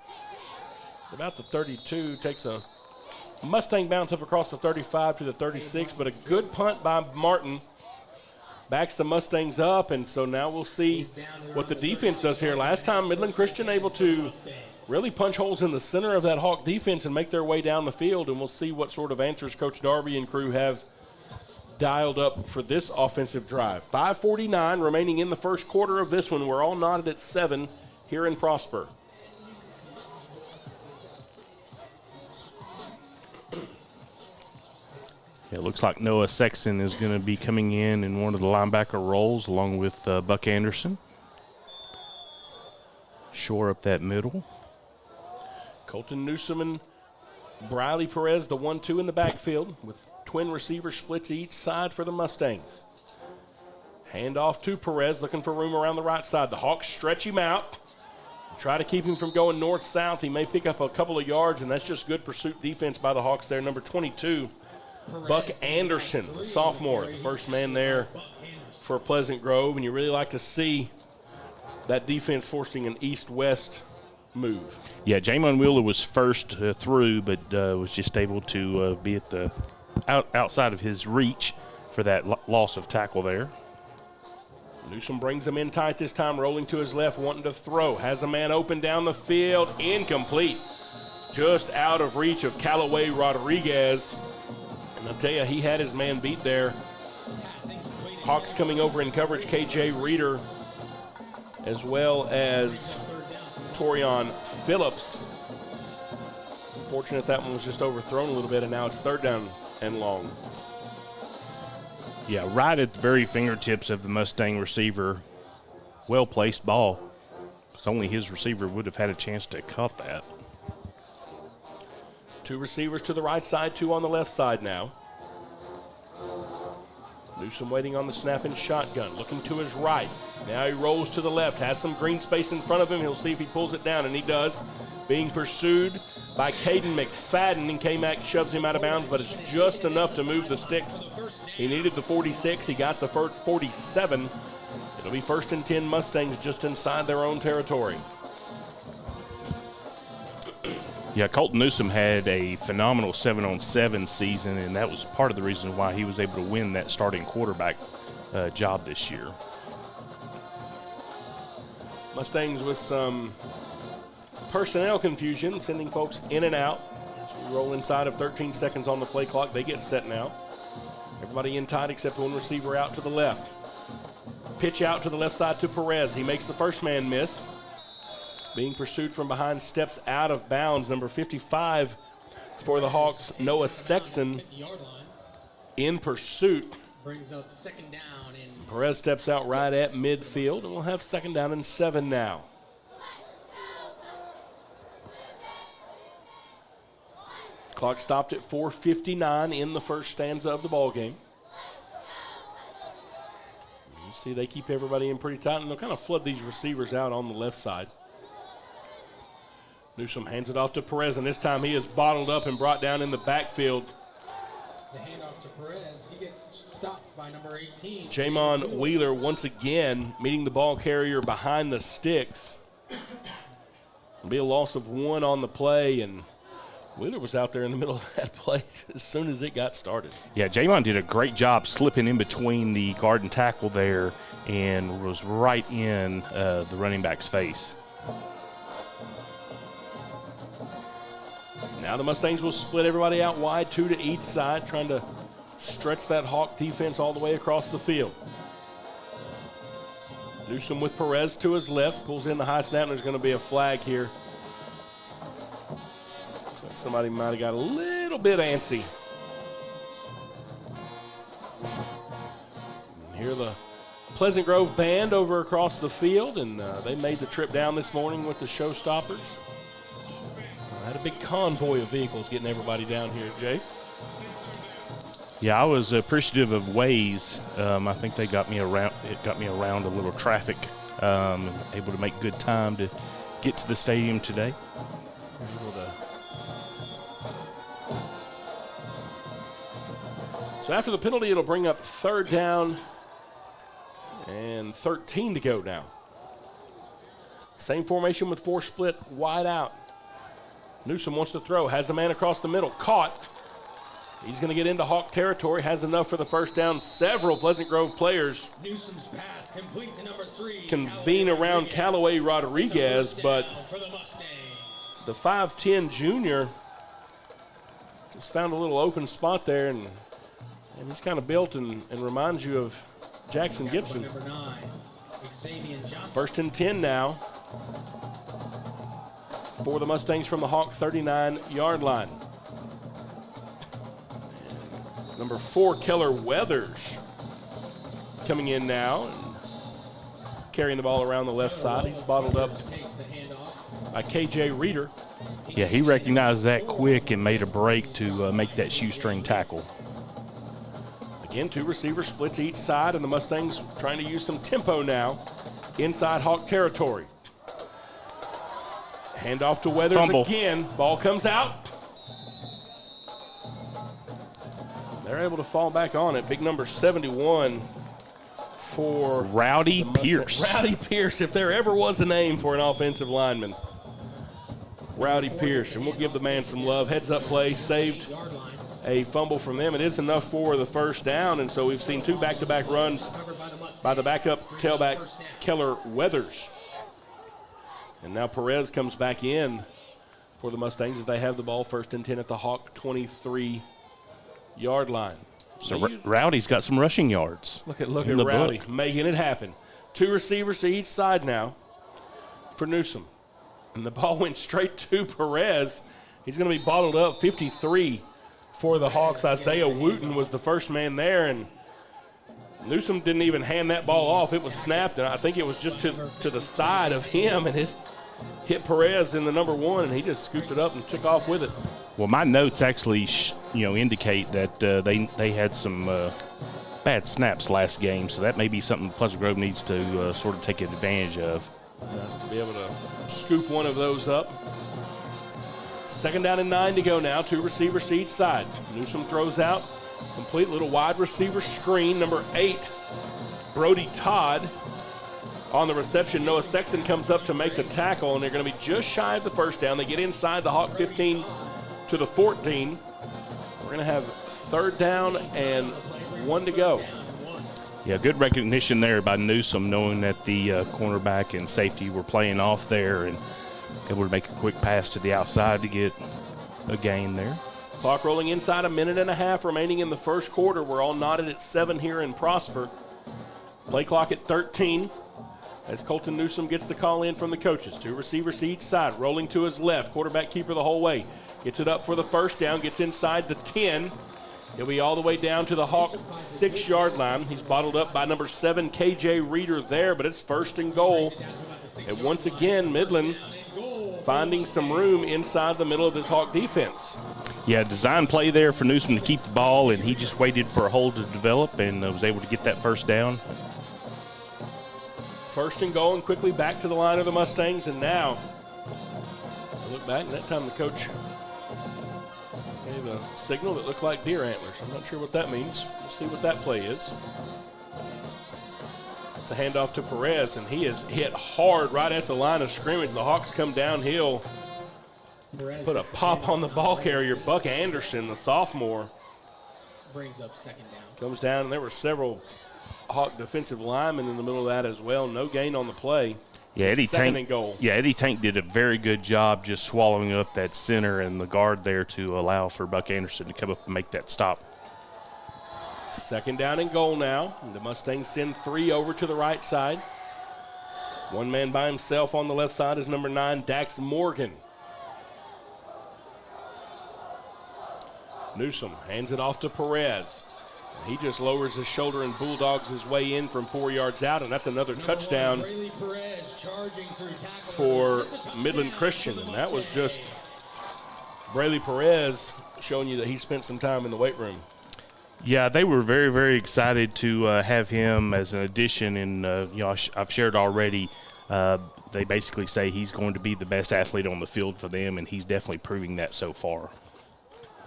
about the 32, takes a Mustang bounce up across the 35 to the 36, but a good punt by Martin backs the Mustangs up, and so now we'll see what the defense does here. Last time, Midland Christian able to really punch holes in the center of that Hawk defense and make their way down the field, and we'll see what sort of answers Coach Darby and crew have dialed up for this offensive drive. 5:49 remaining in the first quarter of this one. We're all knotted at 7 here in Prosper. It looks like Noah Sexton is going to be coming in one of the linebacker roles along with Buck Anderson. Shore up that middle. Colton Newsom and Briley Perez, the 1-2 in the backfield with twin receiver splits each side for the Mustangs. Hand off to Perez, looking for room around the right side. The Hawks stretch him out. Try to keep him from going north-south. He may pick up a couple of yards, and that's just good pursuit defense by the Hawks there. Number 22, Buck Anderson, the sophomore, the first man there for Pleasant Grove, and you really like to see that defense forcing an east-west move. Yeah, Jamon Wheeler was first through, but was just able to be at the outside of his reach for that loss of tackle there. Newsom brings him in tight this time, rolling to his left, wanting to throw. Has a man open down the field, incomplete. Just out of reach of Callaway Rodriguez. And I'll tell you, he had his man beat there. Hawks coming over in coverage, KJ Reeder, as well as Torian Phillips. Unfortunate that one was just overthrown a little bit, and now it's third down and long. Yeah, right at the very fingertips of the Mustang receiver. Well-placed ball. Because only his receiver would have had a chance to cut that. Two receivers to the right side, two on the left side now. Newsom waiting on the snap and shotgun, looking to his right. Now he rolls to the left, has some green space in front of him. He'll see if he pulls it down, and he does. Being pursued by Caden McFadden, and K-Mac shoves him out of bounds, but it's just enough to move the sticks. He needed the 46. He got the 47. It'll be 1st and 10 Mustangs just inside their own territory. Yeah, Colton Newsom had a phenomenal 7-on-7 season, and that was part of the reason why he was able to win that starting quarterback job this year. Mustangs with some personnel confusion, sending folks in and out. As we roll inside of 13 seconds on the play clock, they get set now. Everybody in tight except one receiver out to the left. Pitch out to the left side to Perez. He makes the first man miss. Being pursued from behind, steps out of bounds. Number 55 for the Hawks, Noah Sexton, in pursuit. Brings up 2nd down. Perez steps out right at midfield, and we'll have 2nd down and 7 now. Clock stopped at 4:59 in the first stanza of the ball game. You see they keep everybody in pretty tight, and they'll kind of flood these receivers out on the left side. Newsom hands it off to Perez, and this time he is bottled up and brought down in the backfield. The handoff to Perez. He gets stopped by number 18. Jamon Wheeler once again meeting the ball carrier behind the sticks. It'll be a loss of 1 on the play, and Wheeler was out there in the middle of that play as soon as it got started. Yeah, Jamon did a great job slipping in between the guard and tackle there and was right in the running back's face. Now the Mustangs will split everybody out wide, 2 to each side, trying to stretch that Hawk defense all the way across the field. Newsom with Perez to his left, pulls in the high snap, and there's going to be a flag here. Looks like somebody might have got a little bit antsy. And here the Pleasant Grove band over across the field, and they made the trip down this morning with the Showstoppers. Had a big convoy of vehicles getting everybody down here, Jay. Yeah, I was appreciative of Waze. I think they got me around. It got me around a little traffic. Able to make good time to get to the stadium today. So after the penalty, it'll bring up 3rd down and 13 to go now. Same formation with 4 split, wide out. Newsom wants to throw, has a man across the middle, caught. He's going to get into Hawk territory, has enough for the first down. Several Pleasant Grove players Newsom's pass complete to number 3. convene around Callaway Rodriguez, but the 5'10 junior just found a little open spot there, and he's kind of built and reminds you of Jackson Gibson. Number 9, Xavier Johnson. 1st and 10 now for the Mustangs from the Hawk 39-yard line. Number 4, Keller Weathers, coming in now and carrying the ball around the left side. He's bottled up by KJ Reeder. Yeah, he recognized that quick and made a break to make that shoestring tackle. Again, 2 receivers split to each side, and the Mustangs trying to use some tempo now inside Hawk territory. Handoff to Weathers Fumble. again. Ball comes out. They're able to fall back on it. Big number 71 for Rowdy Pierce. Rowdy Pierce, if there ever was a name for an offensive lineman. Rowdy Pierce, and we'll give the man some love. Heads up play, saved a fumble from them. It is enough for the first down, and so we've seen 2 back-to-back runs by the backup tailback Keller Weathers. And now Perez comes back in for the Mustangs as they have the ball 1st and 10 at the Hawk 23-yard line. So Rowdy's got some rushing yards. Look at Rowdy making it happen. 2 receivers to each side now for Newsom. And the ball went straight to Perez. He's going to be bottled up. 53 for the Hawks. Isaiah Wooten was the first man there, and Newsom didn't even hand that ball off. It was snapped, and I think it was just to the side of him, and it hit Perez in the number 1, and he just scooped it up and took off with it. Well, my notes actually, indicate that they had some bad snaps last game, so that may be something Pleasant Grove needs to sort of take advantage of. Nice to be able to scoop one of those up. 2nd down and 9 to go now. 2 receivers to each side. Newsom throws out. Complete little wide receiver screen. Number 8, Brody Todd on the reception. Noah Sexton comes up to make the tackle, and they're going to be just shy of the first down. They get inside the Hawk 15 to the 14. We're going to have 3rd down and 1 to go. Yeah, good recognition there by Newsom, knowing that the cornerback and safety were playing off there and able to make a quick pass to the outside to get a gain there. Clock rolling inside, 1.5 minutes remaining in the first quarter. We're all knotted at 7 here in Prosper. Play clock at 13 as Colton Newsom gets the call in from the coaches. 2 receivers to each side, rolling to his left. Quarterback keeper the whole way. Gets it up for the first down, gets inside the 10. He'll be all the way down to the Hawk 6-yard line. He's bottled up by number 7, KJ Reeder there, but it's 1st and goal. And once again, Midland finding some room inside the middle of this Hawk defense. Yeah, design play there for Newsom to keep the ball, and he just waited for a hole to develop and was able to get that first down. 1st and goal, and quickly back to the line of the Mustangs. And now, look back, and that time the coach gave a signal that looked like deer antlers. I'm not sure what that means. We'll see what that play is. It's a handoff to Perez, and he is hit hard right at the line of scrimmage. The Hawks come downhill, put a pop on the ball carrier. Buck Anderson, the sophomore, Brings up 2nd down. comes down, and there were several Hawk defensive linemen in the middle of that as well. No gain on the play. Yeah, Eddie 2nd Tank. and goal. Yeah, Eddie Tank did a very good job just swallowing up that center and the guard there to allow for Buck Anderson to come up and make that stop. 2nd down and goal now. The Mustangs send 3 over to the right side. One man by himself on the left side is number 9, Dax Morgan. Newsom hands it off to Perez. He just lowers his shoulder and bulldogs his way in from 4 yards out, and that's another touchdown for Midland Christian. And that was just Brayley Perez showing you that he spent some time in the weight room. Yeah, they were very, very excited to have him as an addition, and I've shared already. They basically say he's going to be the best athlete on the field for them, and he's definitely proving that so far.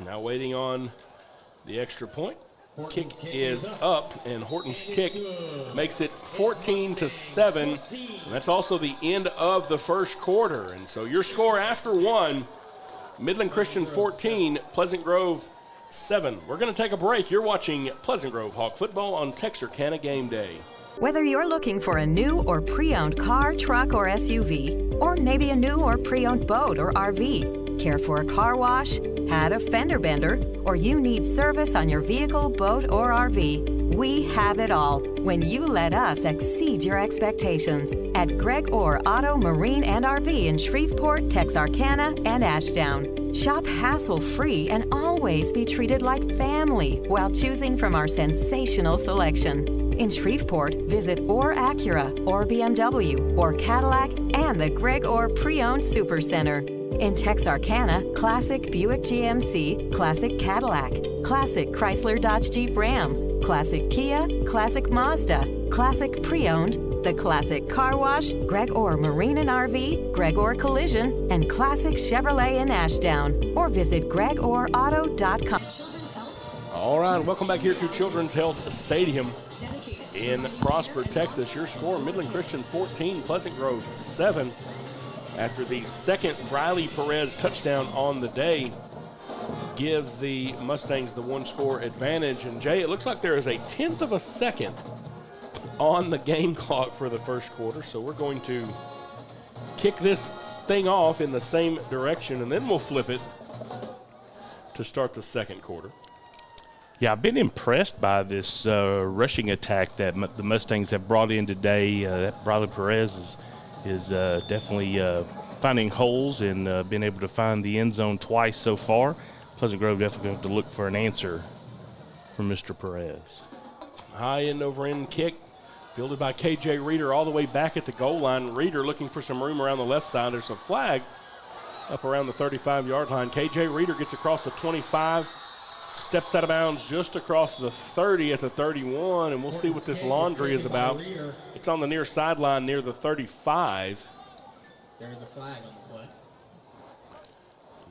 Now waiting on the extra point. Kick is up, and Horton's kick makes it 14-7. And that's also the end of the first quarter. And so your score after one, Midland Christian 14, Pleasant Grove 7. We're going to take a break. You're watching Pleasant Grove Hawk football on Texarkana Game Day. Whether you're looking for a new or pre-owned car, truck, or SUV, or maybe a new or pre-owned boat or RV, care for a car wash, had a fender bender, or you need service on your vehicle, boat, or RV, we have it all when you let us exceed your expectations at Greg Orr Auto, Marine, and RV in Shreveport, Texarkana, and Ashdown. Shop hassle-free and always be treated like family while choosing from our sensational selection. In Shreveport, visit Orr Acura, Orr BMW, Orr Cadillac, and the Greg Orr Pre-Owned Super Center. In Texarkana, Classic Buick GMC, Classic Cadillac, Classic Chrysler Dodge Jeep Ram, Classic Kia, Classic Mazda, Classic Pre-Owned, the Classic Car Wash, Greg Orr Marine and RV, Greg Orr Collision, and Classic Chevrolet in Ashdown. Or visit gregorrauto.com. All right, welcome back here to Children's Health Stadium in Prosper, Texas. Your score, Midland Christian 14, Pleasant Grove 7. After the second Briley Perez touchdown on the day gives the Mustangs the one-score advantage. And, Jay, it looks like there is a tenth of a second on the game clock for the first quarter. So we're going to kick this thing off in the same direction, and then we'll flip it to start the second quarter. Yeah, I've been impressed by this rushing attack that the Mustangs have brought in today. That Briley Perez is definitely finding holes and been able to find the end zone twice so far. Pleasant Grove definitely going to have to look for an answer from Mr. Perez. High end over end kick, fielded by K.J. Reeder all the way back at the goal line. Reeder looking for some room around the left side. There's a flag up around the 35-yard line. K.J. Reeder gets across the 25, steps out of bounds just across the 30 at the 31, and we'll see what this laundry is about. It's on the near sideline near the 35. There's a flag on the play.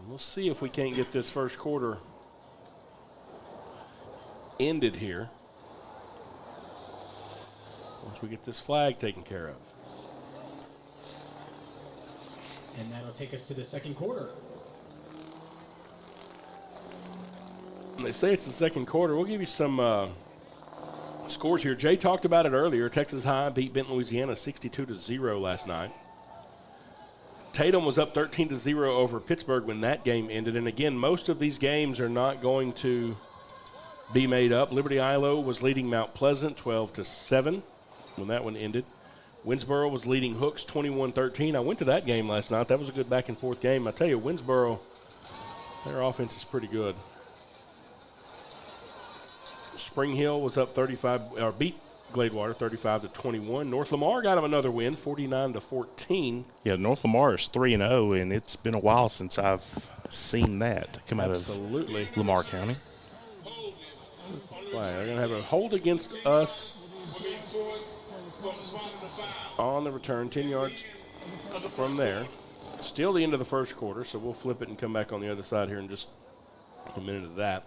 We'll see if we can't get this first quarter ended here once we get this flag taken care of. And that'll take us to the second quarter. They say it's the second quarter. We'll give you some scores here. Jay talked about it earlier. Texas High beat Benton, Louisiana 62-0 last night. Tatum was up 13-0 over Pittsburgh when that game ended. And again, most of these games are not going to be made up. Liberty Ilo was leading Mount Pleasant 12-7 when that one ended. Winsboro was leading Hooks 21-13. I went to that game last night. That was a good back and forth game. I tell you, Winsboro, their offense is pretty good. Spring Hill was up 35, beat Gladewater 35-21. North Lamar got them another win, 49-14. Yeah, North Lamar is 3-0, and it's been a while since I've seen that come out of Lamar County. They're going to have a hold against us on the return, 10 yards from there. Still the end of the first quarter, so we'll flip it and come back on the other side here in just a minute of that.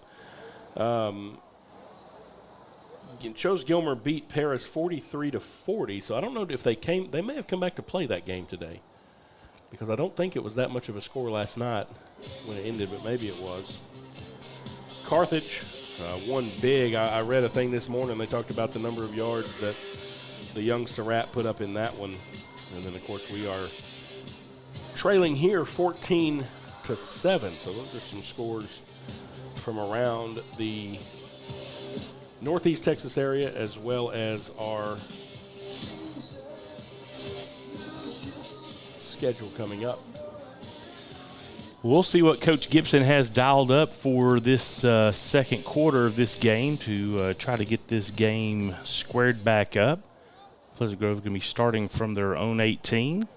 Chose Gilmer beat Paris 43-40, so I don't know if they may have come back to play that game today, because I don't think it was that much of a score last night when it ended, but maybe it was. Carthage won big. I read a thing this morning. They talked about the number of yards that the young Surratt put up in that one. And then, of course, we are trailing here 14-7. So those are some scores from around the Northeast Texas area as well as our schedule coming up. We'll see what Coach Gibson has dialed up for this second quarter of this game to try to get this game squared back up. Pleasant Grove is going to be starting from their own 18.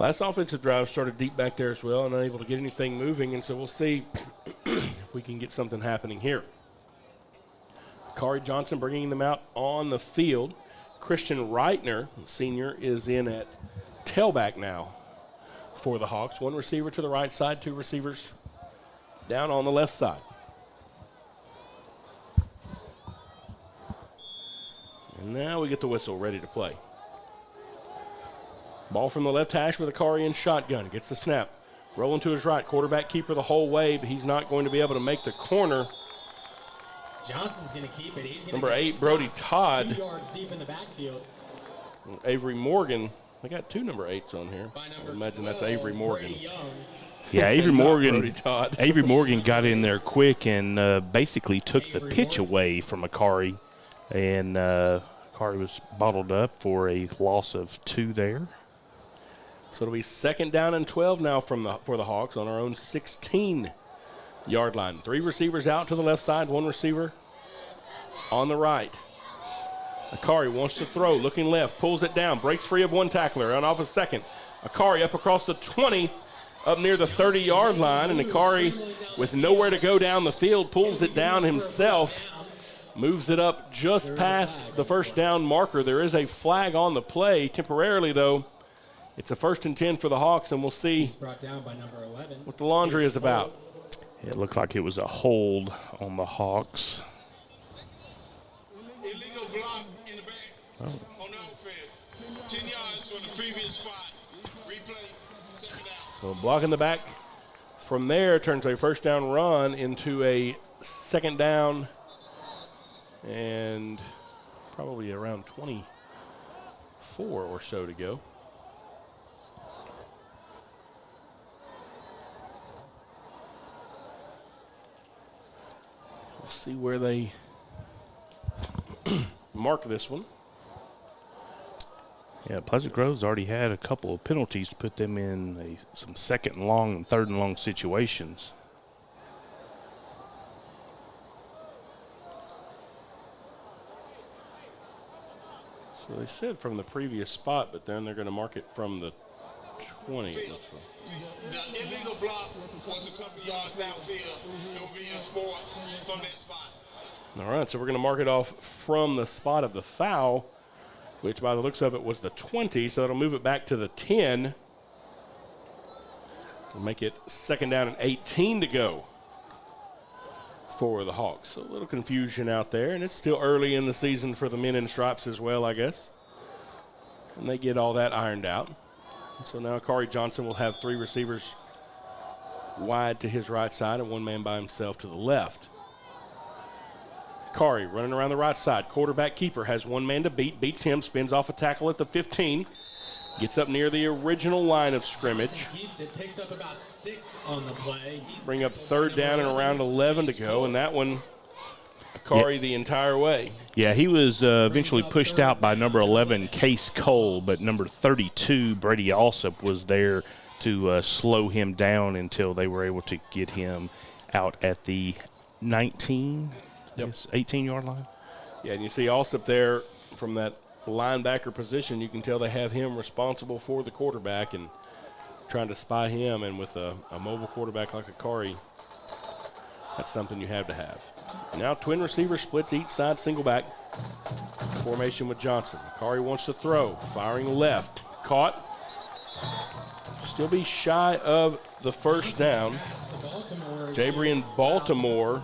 Last offensive drive started deep back there as well and unable to get anything moving, and so we'll see if we can get something happening here. Kari Johnson bringing them out on the field. Christian Reitner, senior, is in at tailback now for the Hawks. One receiver to the right side, two receivers down on the left side. And now we get the whistle ready to play. Ball from the left hash with Akari in shotgun. Gets the snap. Rolling to his right. Quarterback keeper the whole way, but he's not going to be able to make the corner. Johnson's going to keep it. He's Number 8, Brody Todd. 2 yards deep in the backfield. Avery Morgan. I got 2 number 8s on here. I imagine that's Avery Morgan. Yeah, Avery Morgan. Brody Todd. Avery Morgan got in there quick and basically took the pitch away from Akari, and Akari was bottled up for a loss of 2 there. So it'll be 2nd down and 12 now for the Hawks on our own 16-yard line. 3 receivers out to the left side, 1 receiver on the right. Akari wants to throw, looking left, pulls it down, breaks free of 1 tackler, on off a second. Akari up across the 20, up near the 30-yard line, and Akari, with nowhere to go down the field, pulls it down himself, moves it up just past the first down marker. There is a flag on the play. Temporarily, though, it's a 1st and 10 for the Hawks, and we'll see brought down by number 11. What the laundry is about. It looked like it was a hold on the Hawks. Illegal block in the back on the offense. 10 yards from the previous spot. Replay, 2nd down. So block in the back from there turns a 1st down run into a 2nd down and probably around 24 or so to go. We'll see where they mark this one. Yeah, Pleasant Grove's already had a couple of penalties to put them in some 2nd and long and 3rd and long situations. So they said from the previous spot, but then they're going to mark it from the 20. It looks like. The illegal block was a couple yards downfield. It will be a sport from that spot. All right, so we're going to mark it off from the spot of the foul, which by the looks of it was the 20, so it'll move it back to the 10. We'll make it 2nd down and 18 to go for the Hawks. So a little confusion out there, and it's still early in the season for the men in stripes as well, I guess. And they get all that ironed out. And so now Akari Johnson will have 3 receivers wide to his right side and 1 man by himself to the left. Akari running around the right side. Quarterback keeper has 1 man to beat, beats him, spins off a tackle at the 15, gets up near the original line of scrimmage. Keeps it, picks up about 6 on the play. Bring up 3rd down and around 11 to go, and that one, Akari the entire way. Yeah, he was eventually pushed out by number 11, Case Cole, but number 32, Brady Alsop, was there to slow him down until they were able to get him out at the 19, Yep. yes, 18-yard line. Yeah, and you see Alsop there from that linebacker position. You can tell they have him responsible for the quarterback and trying to spy him, and with a mobile quarterback like Akari, that's something you have to have. Now twin receiver splits each side, single back formation with Johnson. Akari wants to throw, firing left, caught. Still be shy of the 1st down. Jabrian Baltimore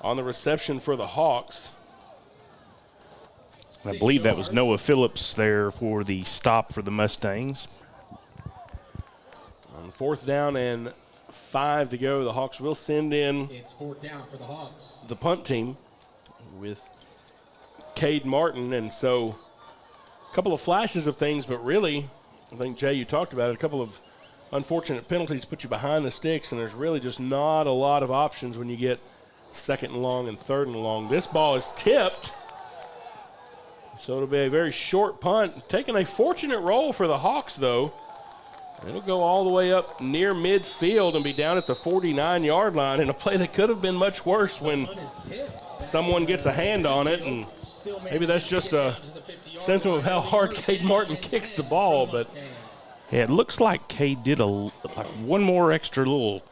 on the reception for the Hawks. I believe that was Noah Phillips there for the stop for the Mustangs. On 4th down and 5 to go, the Hawks will send in It's 4th down for the Hawks. the punt team with Cade Martin. And so a couple of flashes of things, but really, I think, Jay, you talked about it, a couple of unfortunate penalties put you behind the sticks, and there's really just not a lot of options when you get 2nd and long and 3rd and long. This ball is tipped, so it'll be a very short punt. Taking a fortunate roll for the Hawks, though. It'll go all the way up near midfield and be down at the 49-yard line in a play that could have been much worse when someone gets a hand on it, and maybe that's just a symptom of how hard Cade Martin kicks the ball, but Yeah, it looks like Cade did one more extra little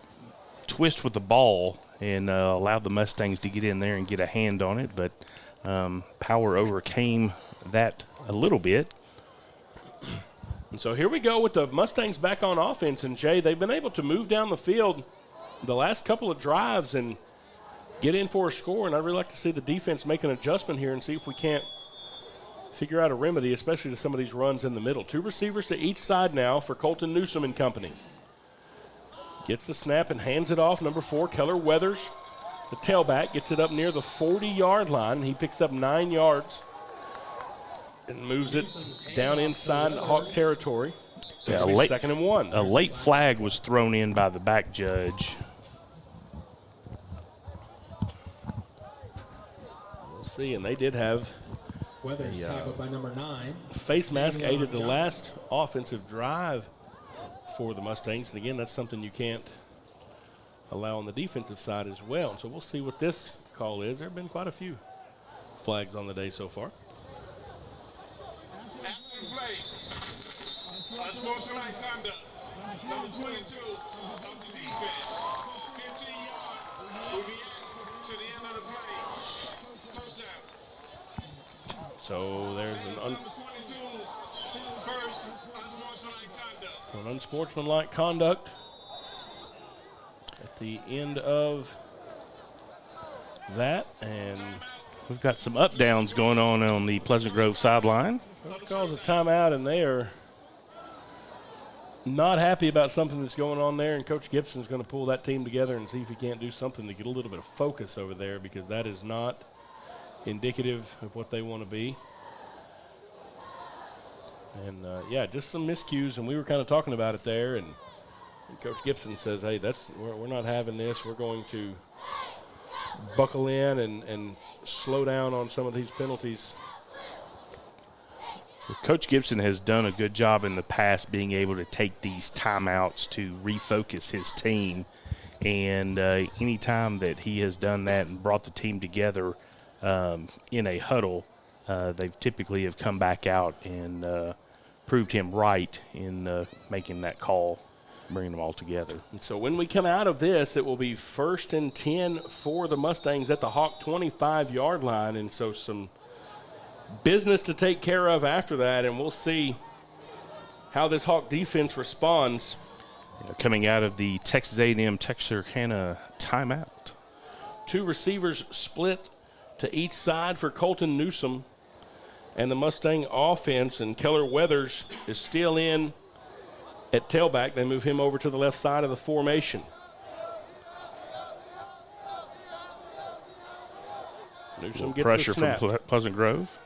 twist with the ball and allowed the Mustangs to get in there and get a hand on it, but power overcame that a little bit. And so here we go with the Mustangs back on offense. And, Jay, they've been able to move down the field the last couple of drives and get in for a score. And I'd really like to see the defense make an adjustment here and see if we can't figure out a remedy, especially to some of these runs in the middle. 2 receivers to each side now for Colton Newsom and company. Gets the snap and hands it off. Number 4, Keller Weathers, the tailback, gets it up near the 40-yard line. He picks up 9 yards. And moves it down inside Hawk territory. Yeah, 2nd and 1. A late flag was thrown in by the back judge. We'll see, and they did have Weathers tackled by number 9. Face mask aided the last offensive drive for the Mustangs. And again, that's something you can't allow on the defensive side as well. So we'll see what this call is. There have been quite a few flags on the day so far. Play. Unsportsmanlike conduct. Number 22 of the defense. 15 yards. We'll be to the end of the play. Touchdown. So there's Number 22 first. Unsportsmanlike conduct. an unsportsmanlike conduct at the end of that. And we've got some up downs going on the Pleasant Grove sideline. Coach calls a timeout, and they are not happy about something that's going on there, and Coach Gibson's going to pull that team together and see if he can't do something to get a little bit of focus over there, because that is not indicative of what they want to be. And, yeah, just some miscues, and we were kind of talking about it there, and Coach Gibson says, hey, we're not having this. We're going to buckle in and slow down on some of these penalties. Coach Gibson has done a good job in the past being able to take these timeouts to refocus his team. And any time that he has done that and brought the team together in a huddle, they've typically have come back out and proved him right in making that call, bringing them all together. And so when we come out of this, it will be 1st and 10 for the Mustangs at the Hawk 25-yard line. And so some business to take care of after that, and we'll see how this Hawk defense responds. Coming out of the Texas A&M Texarkana timeout. 2 receivers split to each side for Colton Newsom and the Mustang offense, and Keller Weathers is still in at tailback. They move him over to the left side of the formation. Newsom gets pressure the snap. from Pleasant Grove.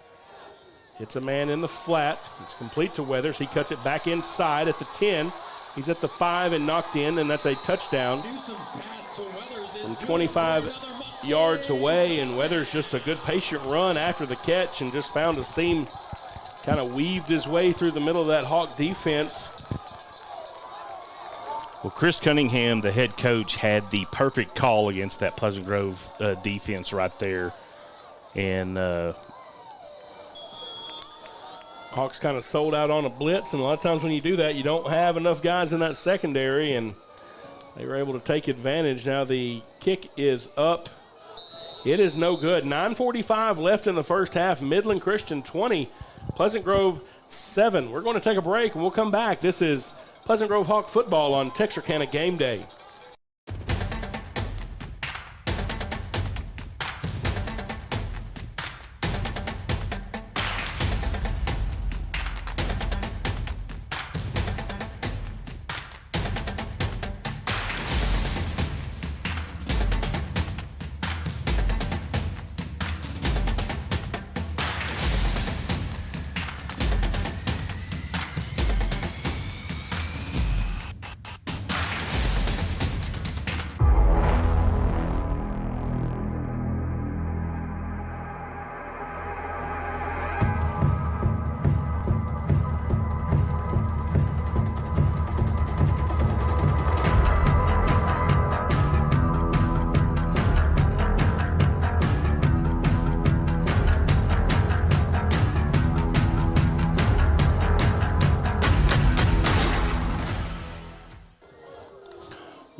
Hits a man in the flat. It's complete to Weathers. He cuts it back inside at the 10. He's at the 5 and knocked in, and that's a touchdown from 25 yards away. And Weathers just a good patient run after the catch and just found a seam, kind of weaved his way through the middle of that Hawk defense. Well, Chris Cunningham, the head coach, had the perfect call against that Pleasant Grove defense right there. And Hawks kind of sold out on a blitz, and a lot of times when you do that, you don't have enough guys in that secondary, and they were able to take advantage. Now the kick is up. It is no good. 9:45 left in the first half. Midland Christian 20, Pleasant Grove 7. We're going to take a break, and we'll come back. This is Pleasant Grove Hawk football on Texarkana Game Day.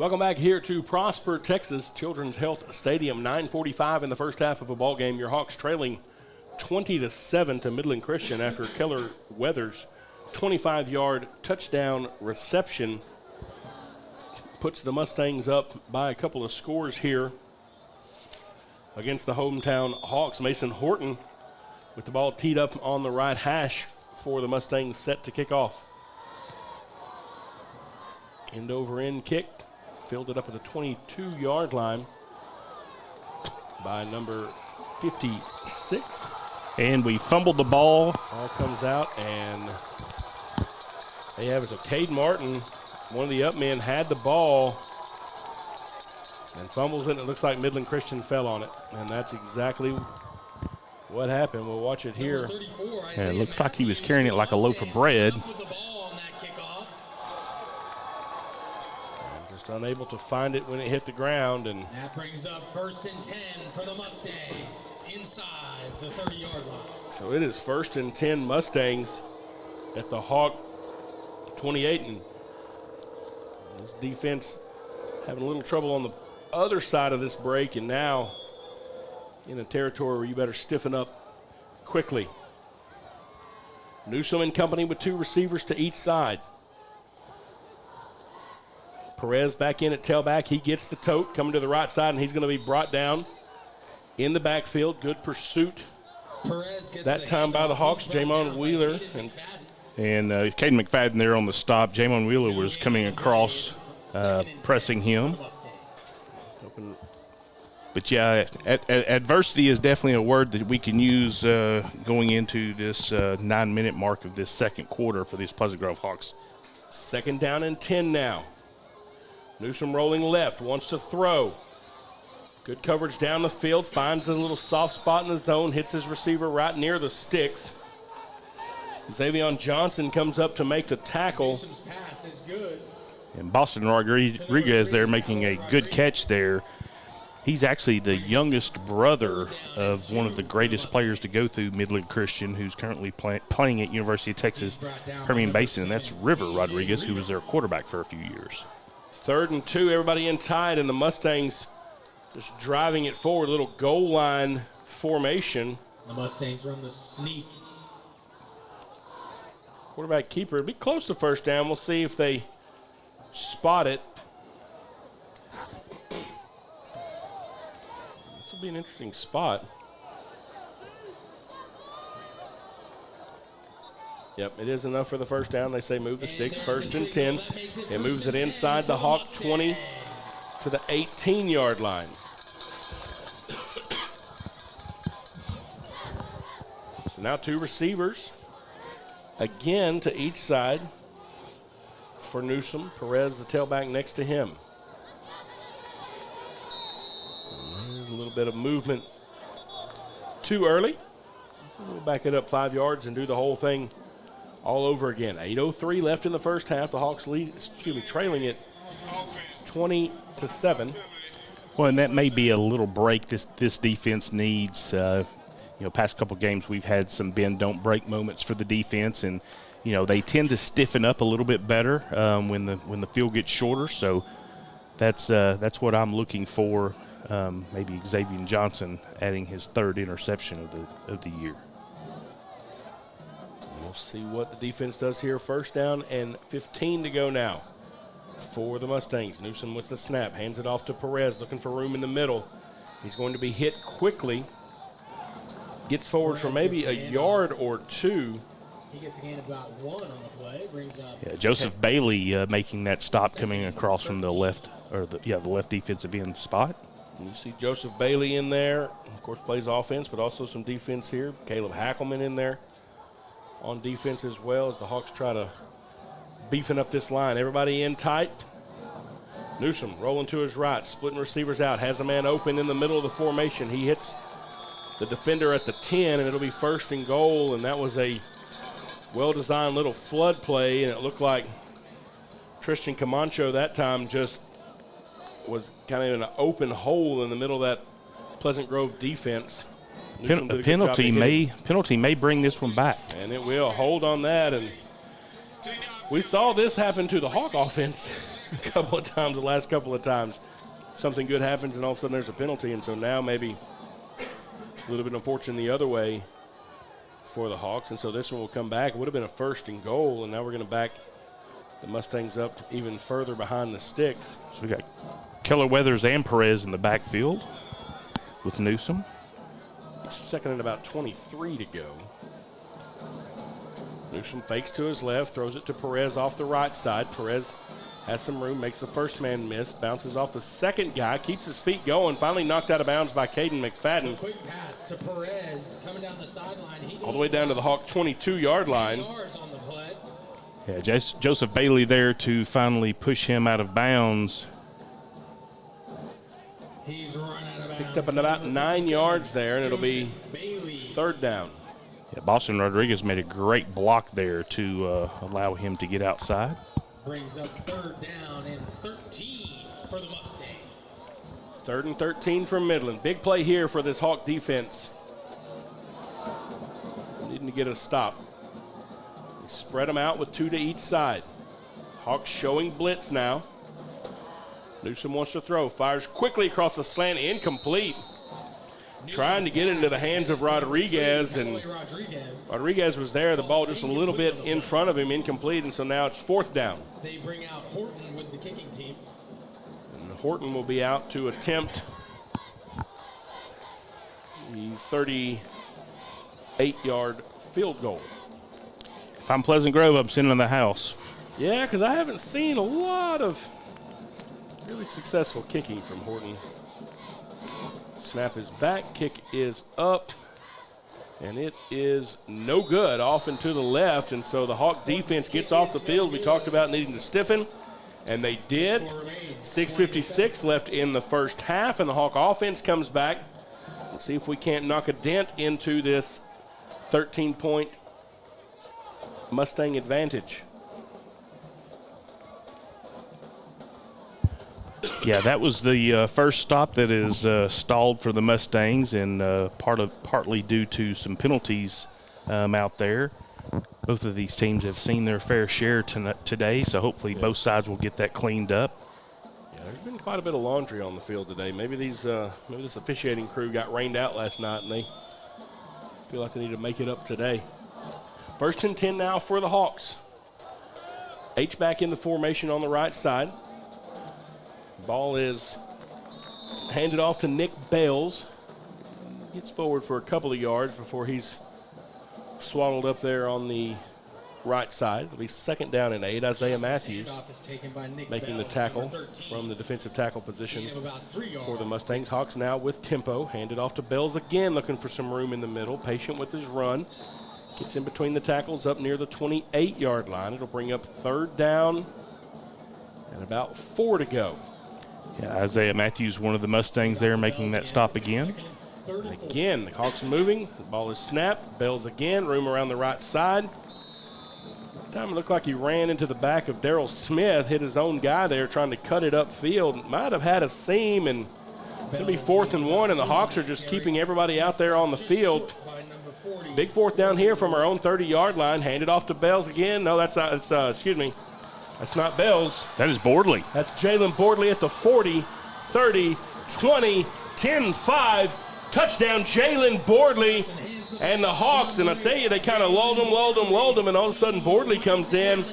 Welcome back here to Prosper, Texas, Children's Health Stadium. 9:45 in the first half of a ball game. Your Hawks trailing 20-7 to Midland Christian after Keller Weathers' 25-yard touchdown reception puts the Mustangs up by a couple of scores here against the hometown Hawks. Mason Horton with the ball teed up on the right hash for the Mustangs, set to kick off. End over end kick, filled it up at the 22-yard line by number 56. And we fumbled the ball. Ball comes out, and they have it. So Cade Martin, one of the up men, had the ball and fumbles it, and it looks like Midland Christian fell on it. And that's exactly what happened. We'll watch it here. And it looks like he was carrying it like a loaf of bread. Just unable to find it when it hit the ground. And that brings up 1st and 10 for the Mustangs inside the 30-yard line. So it is 1st and 10 Mustangs at the Hawk 28. And this defense having a little trouble on the other side of this break, and now in a territory where you better stiffen up quickly. Newsom and company with 2 receivers to each side. Perez back in at tailback. He gets the tote coming to the right side, and he's going to be brought down in the backfield. Good pursuit that time by the Hawks. Jamon Wheeler and Caden McFadden there on the stop. Jamon Wheeler was coming across, pressing him. But yeah, adversity is definitely a word that we can use going into this 9-minute mark of this second quarter for these Pleasant Grove Hawks. 2nd down and 10 now. Newsom rolling left, wants to throw. Good coverage down the field, finds a little soft spot in the zone, hits his receiver right near the sticks. Xavion Johnson comes up to make the tackle. And Boston Rodriguez there making a good catch there. He's actually the youngest brother of one of the greatest players to go through Midland Christian, who's currently playing at University of Texas Permian Basin, and that's River Rodriguez, who was their quarterback for a few years. 3rd and 2, everybody in tight, and the Mustangs just driving it forward. Little goal line formation. The Mustangs run the sneak. Quarterback keeper. It'll be close to 1st down. We'll see if they spot it. This will be an interesting spot. Yep, it is enough for the 1st down. They say move the sticks. 1st and 10. It moves it inside the Hawk 20 to the 18-yard line. So now 2 receivers. Again to each side for Newsom. Perez, the tailback, next to him. And there's a little bit of movement too early. We'll back it up 5 yards and do the whole thing all over again. 8:03 left in the first half. The Hawks trailing it 20-7. Well, and that may be a little break this defense needs. Past couple games we've had some bend don't break moments for the defense, and they tend to stiffen up a little bit better when the field gets shorter. So that's what I'm looking for. Maybe Xavier Johnson adding his 3rd interception of the year. We'll see what the defense does here. 1st down and 15 to go now for the Mustangs. Newsom with the snap, hands it off to Perez, looking for room in the middle. He's going to be hit quickly. Gets forward for maybe a yard or 2. He gets gained about 1 on the play. Brings up Joseph Bailey making that stop coming across from the left, or the left defensive end spot. And you see Joseph Bailey in there. Of course, plays offense, but also some defense here. Caleb Hackelman in there on defense as well as the Hawks try to beefing up this line. Everybody in tight. Newsom rolling to his right, splitting receivers out, has a man open in the middle of the formation. He hits the defender at the 10, and it'll be 1st and goal, and that was a well-designed little flood play, and it looked like Tristan Camacho that time just was kind of in an open hole in the middle of that Pleasant Grove defense. A penalty may bring this one back. And it will. Hold on that. And we saw this happen to the Hawk offense a couple of times, the last couple of times, something good happens and all of a sudden there's a penalty. And so now maybe a little bit unfortunate the other way for the Hawks. And so this one will come back. It would have been a 1st and goal, and now we're going to back the Mustangs up even further behind the sticks. So we got Keller Weathers and Perez in the backfield with Newsom. He's second and about 23 to go. Newsom fakes to his left, throws it to Perez off the right side. Perez has some room, makes the first man miss, bounces off the second guy, keeps his feet going, finally knocked out of bounds by Caden McFadden. Quick pass to Perez coming down the sideline. All the way down to the Hawk 22-yard line. Yards on the play. Yeah, Joseph Bailey there to finally push him out of bounds. He's run out of bounds. Picked up in about 9 yards there, and it'll be 3rd down. Yeah, Boston Rodriguez made a great block there to allow him to get outside. Brings up 3rd down and 13 for the Mustangs. It's 3rd and 13 from Midland. Big play here for this Hawk defense. Needing to get a stop. They spread them out with 2 to each side. Hawks showing blitz now. Newsom wants to throw. Fires quickly across the slant. Incomplete. Trying to get it into the hands of Rodriguez, and Rodriguez was there. The ball just a little bit in front of him, incomplete, and so now it's 4th down. They bring out Horton with the kicking team. And Horton will be out to attempt the 38-yard field goal. If I'm Pleasant Grove, I'm sitting in the house. Yeah, because I haven't seen a lot of really successful kicking from Horton. Snap is back, kick is up, and it is no good, off and to the left, and so the Hawk defense gets off the field. We talked about needing to stiffen, and they did. 6:56 left in the first half, and the Hawk offense comes back. Let's see if we can't knock a dent into this 13-point Mustang advantage. Yeah, that was the first stop that is stalled for the Mustangs, and partly due to some penalties out there. Both of these teams have seen their fair share today, so hopefully both sides will get that cleaned up. Yeah, there's been quite a bit of laundry on the field today. Maybe this officiating crew got rained out last night, and they feel like they need to make it up today. 1st and 10 now for the Hawks. H-back in the formation on the right side. Ball is handed off to Nick Bales. Gets forward for a couple of yards before he's swaddled up there on the right side. It'll be 2nd down and 8. Isaiah Matthews making the tackle from the defensive tackle position for the Mustangs. Hawks now with tempo. Handed off to Bales again, looking for some room in the middle. Patient with his run. Gets in between the tackles up near the 28-yard line. It'll bring up 3rd down and about 4 to go. Yeah, Isaiah Matthews, one of the Mustangs there, making that stop again. And again, the Hawks moving. The ball is snapped. Bells again. Room around the right side. That time it looked like he ran into the back of Darrell Smith, hit his own guy there trying to cut it upfield. Might have had a seam, and it's going to be 4th and 1, and the Hawks are just keeping everybody out there on the field. Big 4th down here from our own 30-yard line. Handed off to Bells again. No, that's not, excuse me. That's not Bells. That is Boardley. That's Jalen Boardley at the 40, 30, 20, 10, 5. Touchdown, Jalen Boardley and the Hawks. And I tell you, they kind of lulled him, and all of a sudden Boardley comes in.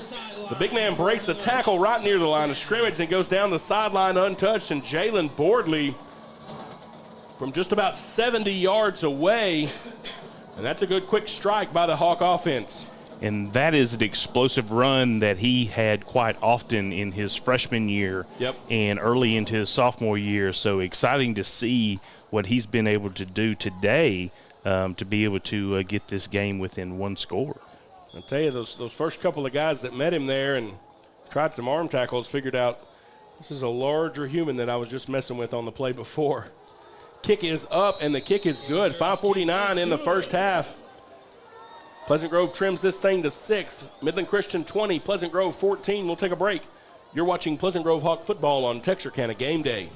The big man breaks the tackle right near the line of scrimmage and goes down the sideline untouched. And Jalen Boardley from just about 70 yards away. And that's a good quick strike by the Hawk offense. And that is an explosive run that he had quite often in his freshman year and early into his sophomore year. So exciting to see what he's been able to do today to be able to get this game within 1 score. I'll tell you, those first couple of guys that met him there and tried some arm tackles figured out this is a larger human than I was just messing with on the play before. Kick is up, and the kick is good. 5:49 in the first half. Pleasant Grove trims this thing to 6. Midland Christian 20, Pleasant Grove 14. We'll take a break. You're watching Pleasant Grove Hawk football on Texarkana Game Day.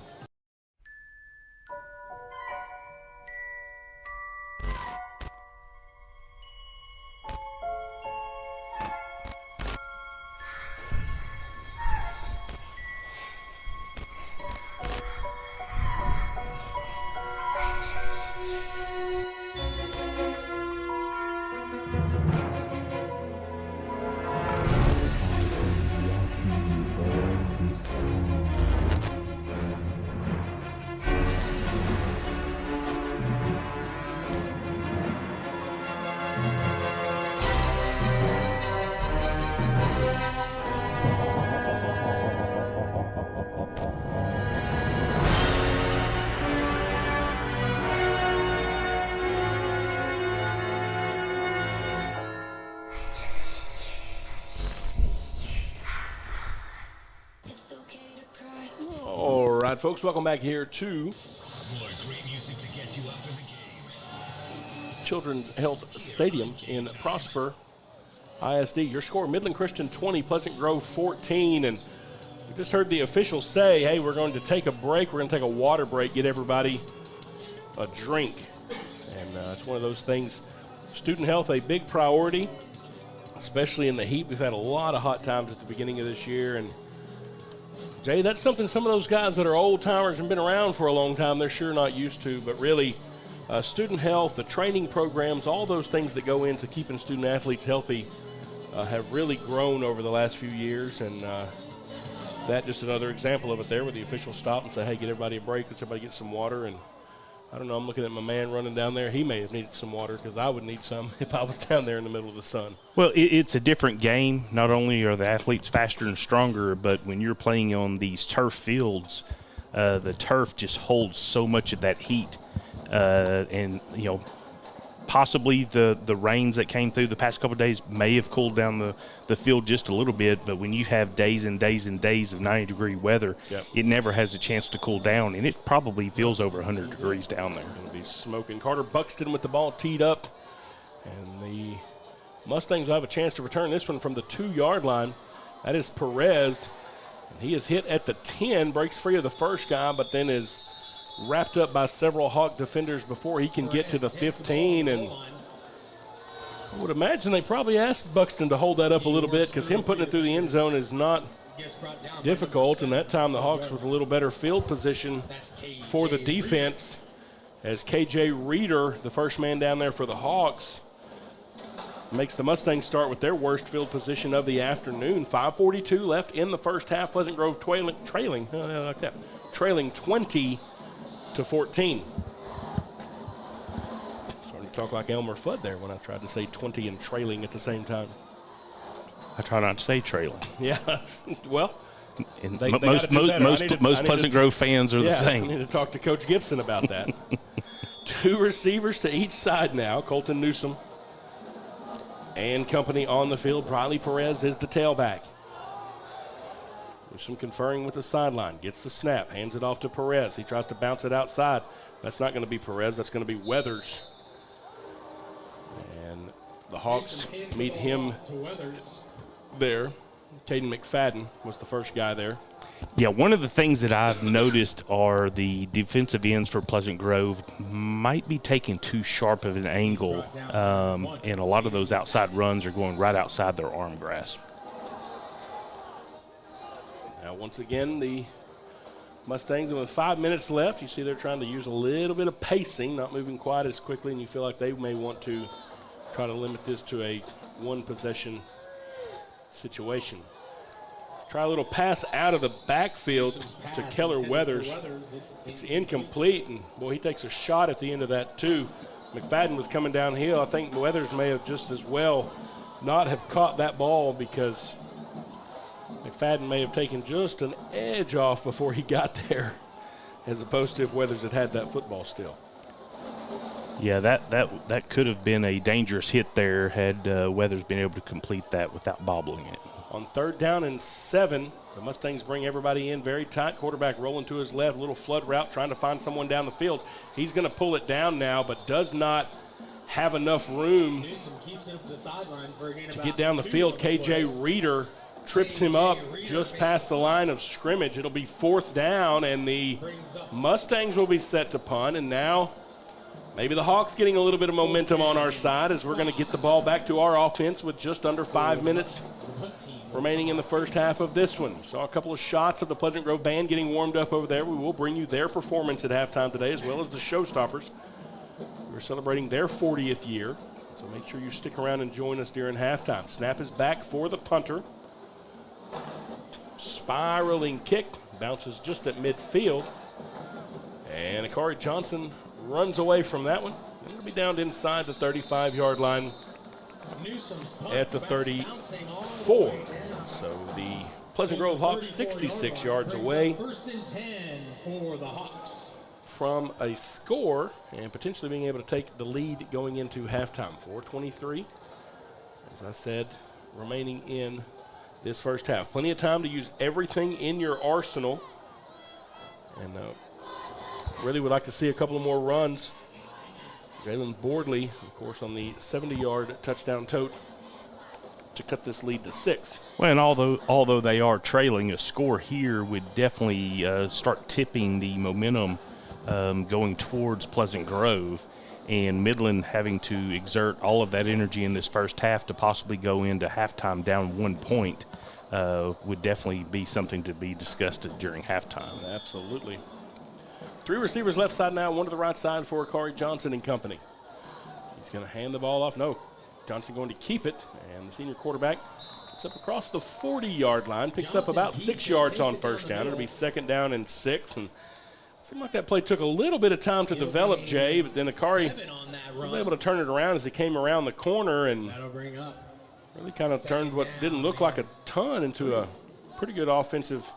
right, folks, welcome back here to More great music to get you up for the game. Children's Health Stadium in Prosper ISD. Your score, Midland Christian 20, Pleasant Grove 14. And we just heard the officials say, hey, we're going to take a break. We're going to take a water break, get everybody a drink. And it's one of those things. Student health, a big priority, especially in the heat. We've had a lot of hot times at the beginning of this year. And, Jay, that's something some of those guys that are old-timers and been around for a long time, they're sure not used to. But really, student health, the training programs, all those things that go into keeping student-athletes healthy have really grown over the last few years. And that just another example of it there where the officials stop and say, hey, get everybody a break. Let's everybody get some water. And I don't know, I'm looking at my man running down there. He may have needed some water because I would need some if I was down there in the middle of the sun. Well, it's a different game. Not only are the athletes faster and stronger, but when you're playing on these turf fields, the turf just holds so much of that heat. And, you know, possibly the rains that came through the past couple of days may have cooled down the field just a little bit, but when you have days and days and days of 90-degree weather, it never has a chance to cool down, and it probably feels over 100 degrees down there. It'll be smoking. Carter Buxton with the ball teed up, and the Mustangs will have a chance to return this one from the 2-yard line. That is Perez, and he is hit at the 10, breaks free of the first guy, but then is wrapped up by several Hawk defenders before he can get to the 15. And I would imagine they probably asked Buxton to hold that up a little bit because him putting it through the end zone is not difficult. And that time the Hawks with a little better field position for the defense as KJ Reeder, the first man down there for the Hawks, makes the Mustangs start with their worst field position of the afternoon. 5:42 left in the first half. Pleasant Grove trailing 20-14. Starting to talk like Elmer Fudd there when I tried to say 20 and trailing at the same time. I try not to say trailing. Yeah, well, most Pleasant Grove fans are the same. I need to talk to Coach Gibson about that. 2 receivers to each side now. Colton Newsom and company on the field. Briley Perez is the tailback. Newsom conferring with the sideline. Gets the snap. Hands it off to Perez. He tries to bounce it outside. That's not going to be Perez. That's going to be Weathers. And the Hawks meet him there. Caden McFadden was the first guy there. Yeah, one of the things that I've noticed are the defensive ends for Pleasant Grove might be taking too sharp of an angle, and a lot of those outside runs are going right outside their arm grasp. Now, once again, the Mustangs, and with 5 minutes left, you see they're trying to use a little bit of pacing, not moving quite as quickly, and you feel like they may want to try to limit this to a one-possession situation. Try a little pass out of the backfield to Keller Weathers. It's incomplete, and, boy, he takes a shot at the end of that, too. McFadden was coming downhill. I think Weathers may have just as well not have caught that ball because McFadden may have taken just an edge off before he got there, as opposed to if Weathers had had that football still. Yeah, that could have been a dangerous hit there had Weathers been able to complete that without bobbling it. On 3rd down and 7, the Mustangs bring everybody in very tight. Quarterback rolling to his left, little flood route, trying to find someone down the field. He's going to pull it down now, but does not have enough room to get down the field. KJ Reeder trips him up just past the line of scrimmage. It'll be 4th down, and the Mustangs will be set to punt. And now maybe the Hawks getting a little bit of momentum on our side as we're going to get the ball back to our offense with just under 5 minutes remaining in the first half of this one. Saw a couple of shots of the Pleasant Grove band getting warmed up over there. We will bring you their performance at halftime today, as well as the Showstoppers. We're celebrating their 40th year, so make sure you stick around and join us during halftime. Snap is back for the punter. Spiraling kick, bounces just at midfield. And Akari Johnson runs away from that one. It'll be down inside the 35-yard line at the 34. So the Pleasant Grove Hawks 66 yards away from a score and potentially being able to take the lead going into halftime. 4:23, as I said, remaining in this first half. Plenty of time to use everything in your arsenal. And really would like to see a couple of more runs. Jalen Boardley, of course, on the 70-yard touchdown tote to cut this lead to 6. Well, and although they are trailing, a score here would definitely start tipping the momentum going towards Pleasant Grove, and Midland having to exert all of that energy in this first half to possibly go into halftime down 1 point would definitely be something to be discussed during halftime. Absolutely. 3 receivers left side now, 1 to the right side for Corey Johnson and company. He's going to hand the ball off. No, Johnson going to keep it, and the senior quarterback gets up across the 40-yard line, picks up about 6 yards on first down. It'll be 2nd down and 6, and it seemed like that play took a little bit of time to develop, Jay, but then Akari was able to turn it around as he came around the corner and really kind of turned what didn't look like a ton into a pretty good offensive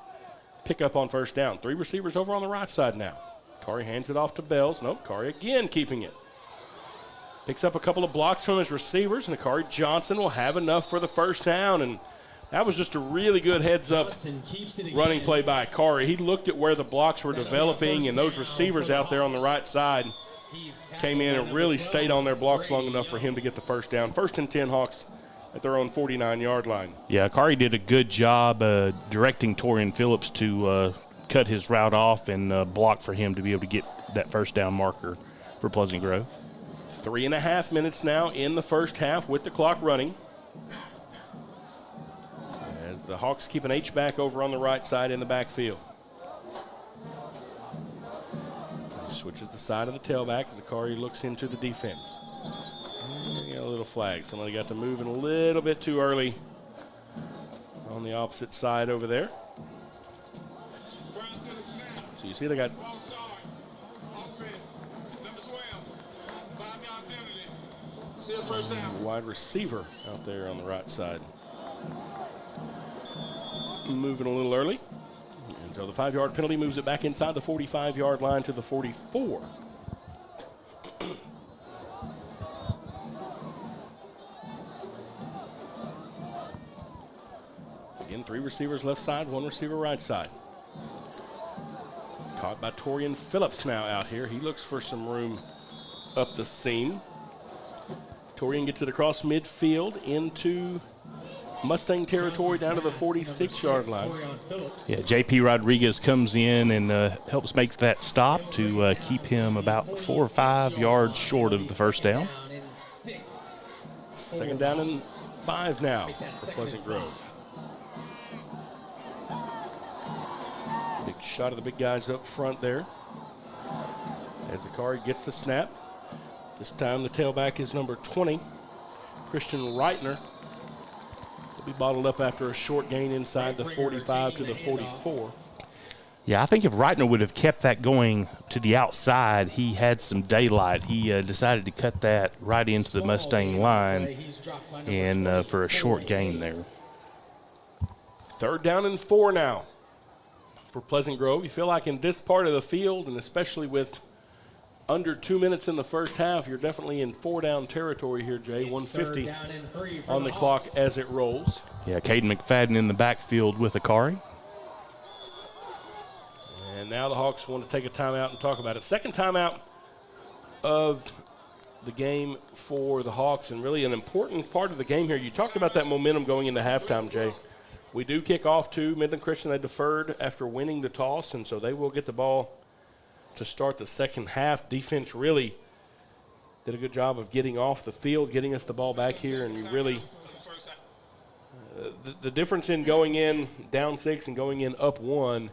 pickup on first down. 3 receivers over on the right side now. Akari hands it off to Bells. Nope, Akari again keeping it. Picks up a couple of blocks from his receivers, and Akari Johnson will have enough for the first down. And that was just a really good heads-up running play by Akari. He looked at where the blocks were developing, and those receivers out there on the right side came in and really stayed on their blocks long enough for him to get the first down. 1st and 10 Hawks at their own 49-yard line. Yeah, Akari did a good job directing Torian Phillips to cut his route off and block for him to be able to get that first down marker for Pleasant Grove. 3.5 minutes now in the first half with the clock running. As the Hawks keep an H-back over on the right side in the backfield. He switches the side of the tailback as Akari looks into the defense. And a little flag. Somebody got to moving a little bit too early on the opposite side over there. So you see they got a wide receiver out there on the right side. Moving a little early. And so the 5-yard penalty moves it back inside the 45-yard line to the 44. Again, 3 receivers left side, 1 receiver right side. Caught by Torian Phillips now out here. He looks for some room up the seam. Torian gets it across midfield into Mustang territory down to the 46-yard line. Yeah, J.P. Rodriguez comes in and helps make that stop to keep him about 4 or 5 yards short of the first down. 2nd down and 5 now for Pleasant Grove. Big shot of the big guys up front there. As Akari gets the snap. This time the tailback is number 20, Christian Reitner. He'll be bottled up after a short gain inside the 45 to the 44. Yeah, I think if Reitner would have kept that going to the outside, he had some daylight. He decided to cut that right into the Mustang line and for a short gain there. 3rd down and 4 now for Pleasant Grove. You feel like in this part of the field, and especially with under 2 minutes in the first half, you're definitely in 4-down territory here, Jay. 150 on the clock as it rolls. Yeah, Caden McFadden in the backfield with Akari. And now the Hawks want to take a timeout and talk about it. 2nd timeout of the game for the Hawks, and really an important part of the game here. You talked about that momentum going into halftime, Jay. We do kick off to Midland Christian. They deferred after winning the toss, and so they will get the ball to start the second half. Defense really did a good job of getting off the field, getting us the ball back here, and you really the difference in going in down 6 and going in up 1,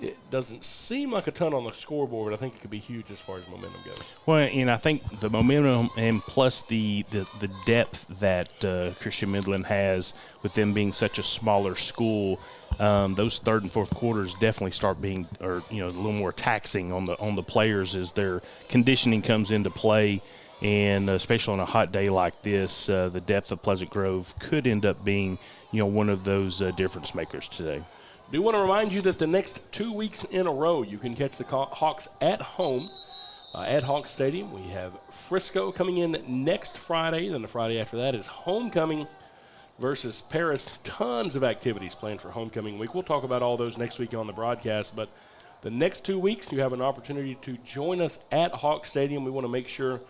it doesn't seem like a ton on the scoreboard, but I think it could be huge as far as momentum goes. Well, and I think the momentum and plus the depth that Christian Midland has with them being such a smaller school, those 3rd and 4th quarters definitely start being, a little more taxing on the players as their conditioning comes into play, and especially on a hot day like this, the depth of Pleasant Grove could end up being, one of those difference makers today. Do want to remind you that the next 2 weeks in a row, you can catch the Hawks at home at Hawks Stadium. We have Frisco coming in next Friday. Then the Friday after that is homecoming versus Paris. Tons of activities planned for homecoming week. We'll talk about all those next week on the broadcast, but The next 2 weeks, you have an opportunity to join us at Hawk Stadium. We want to make sure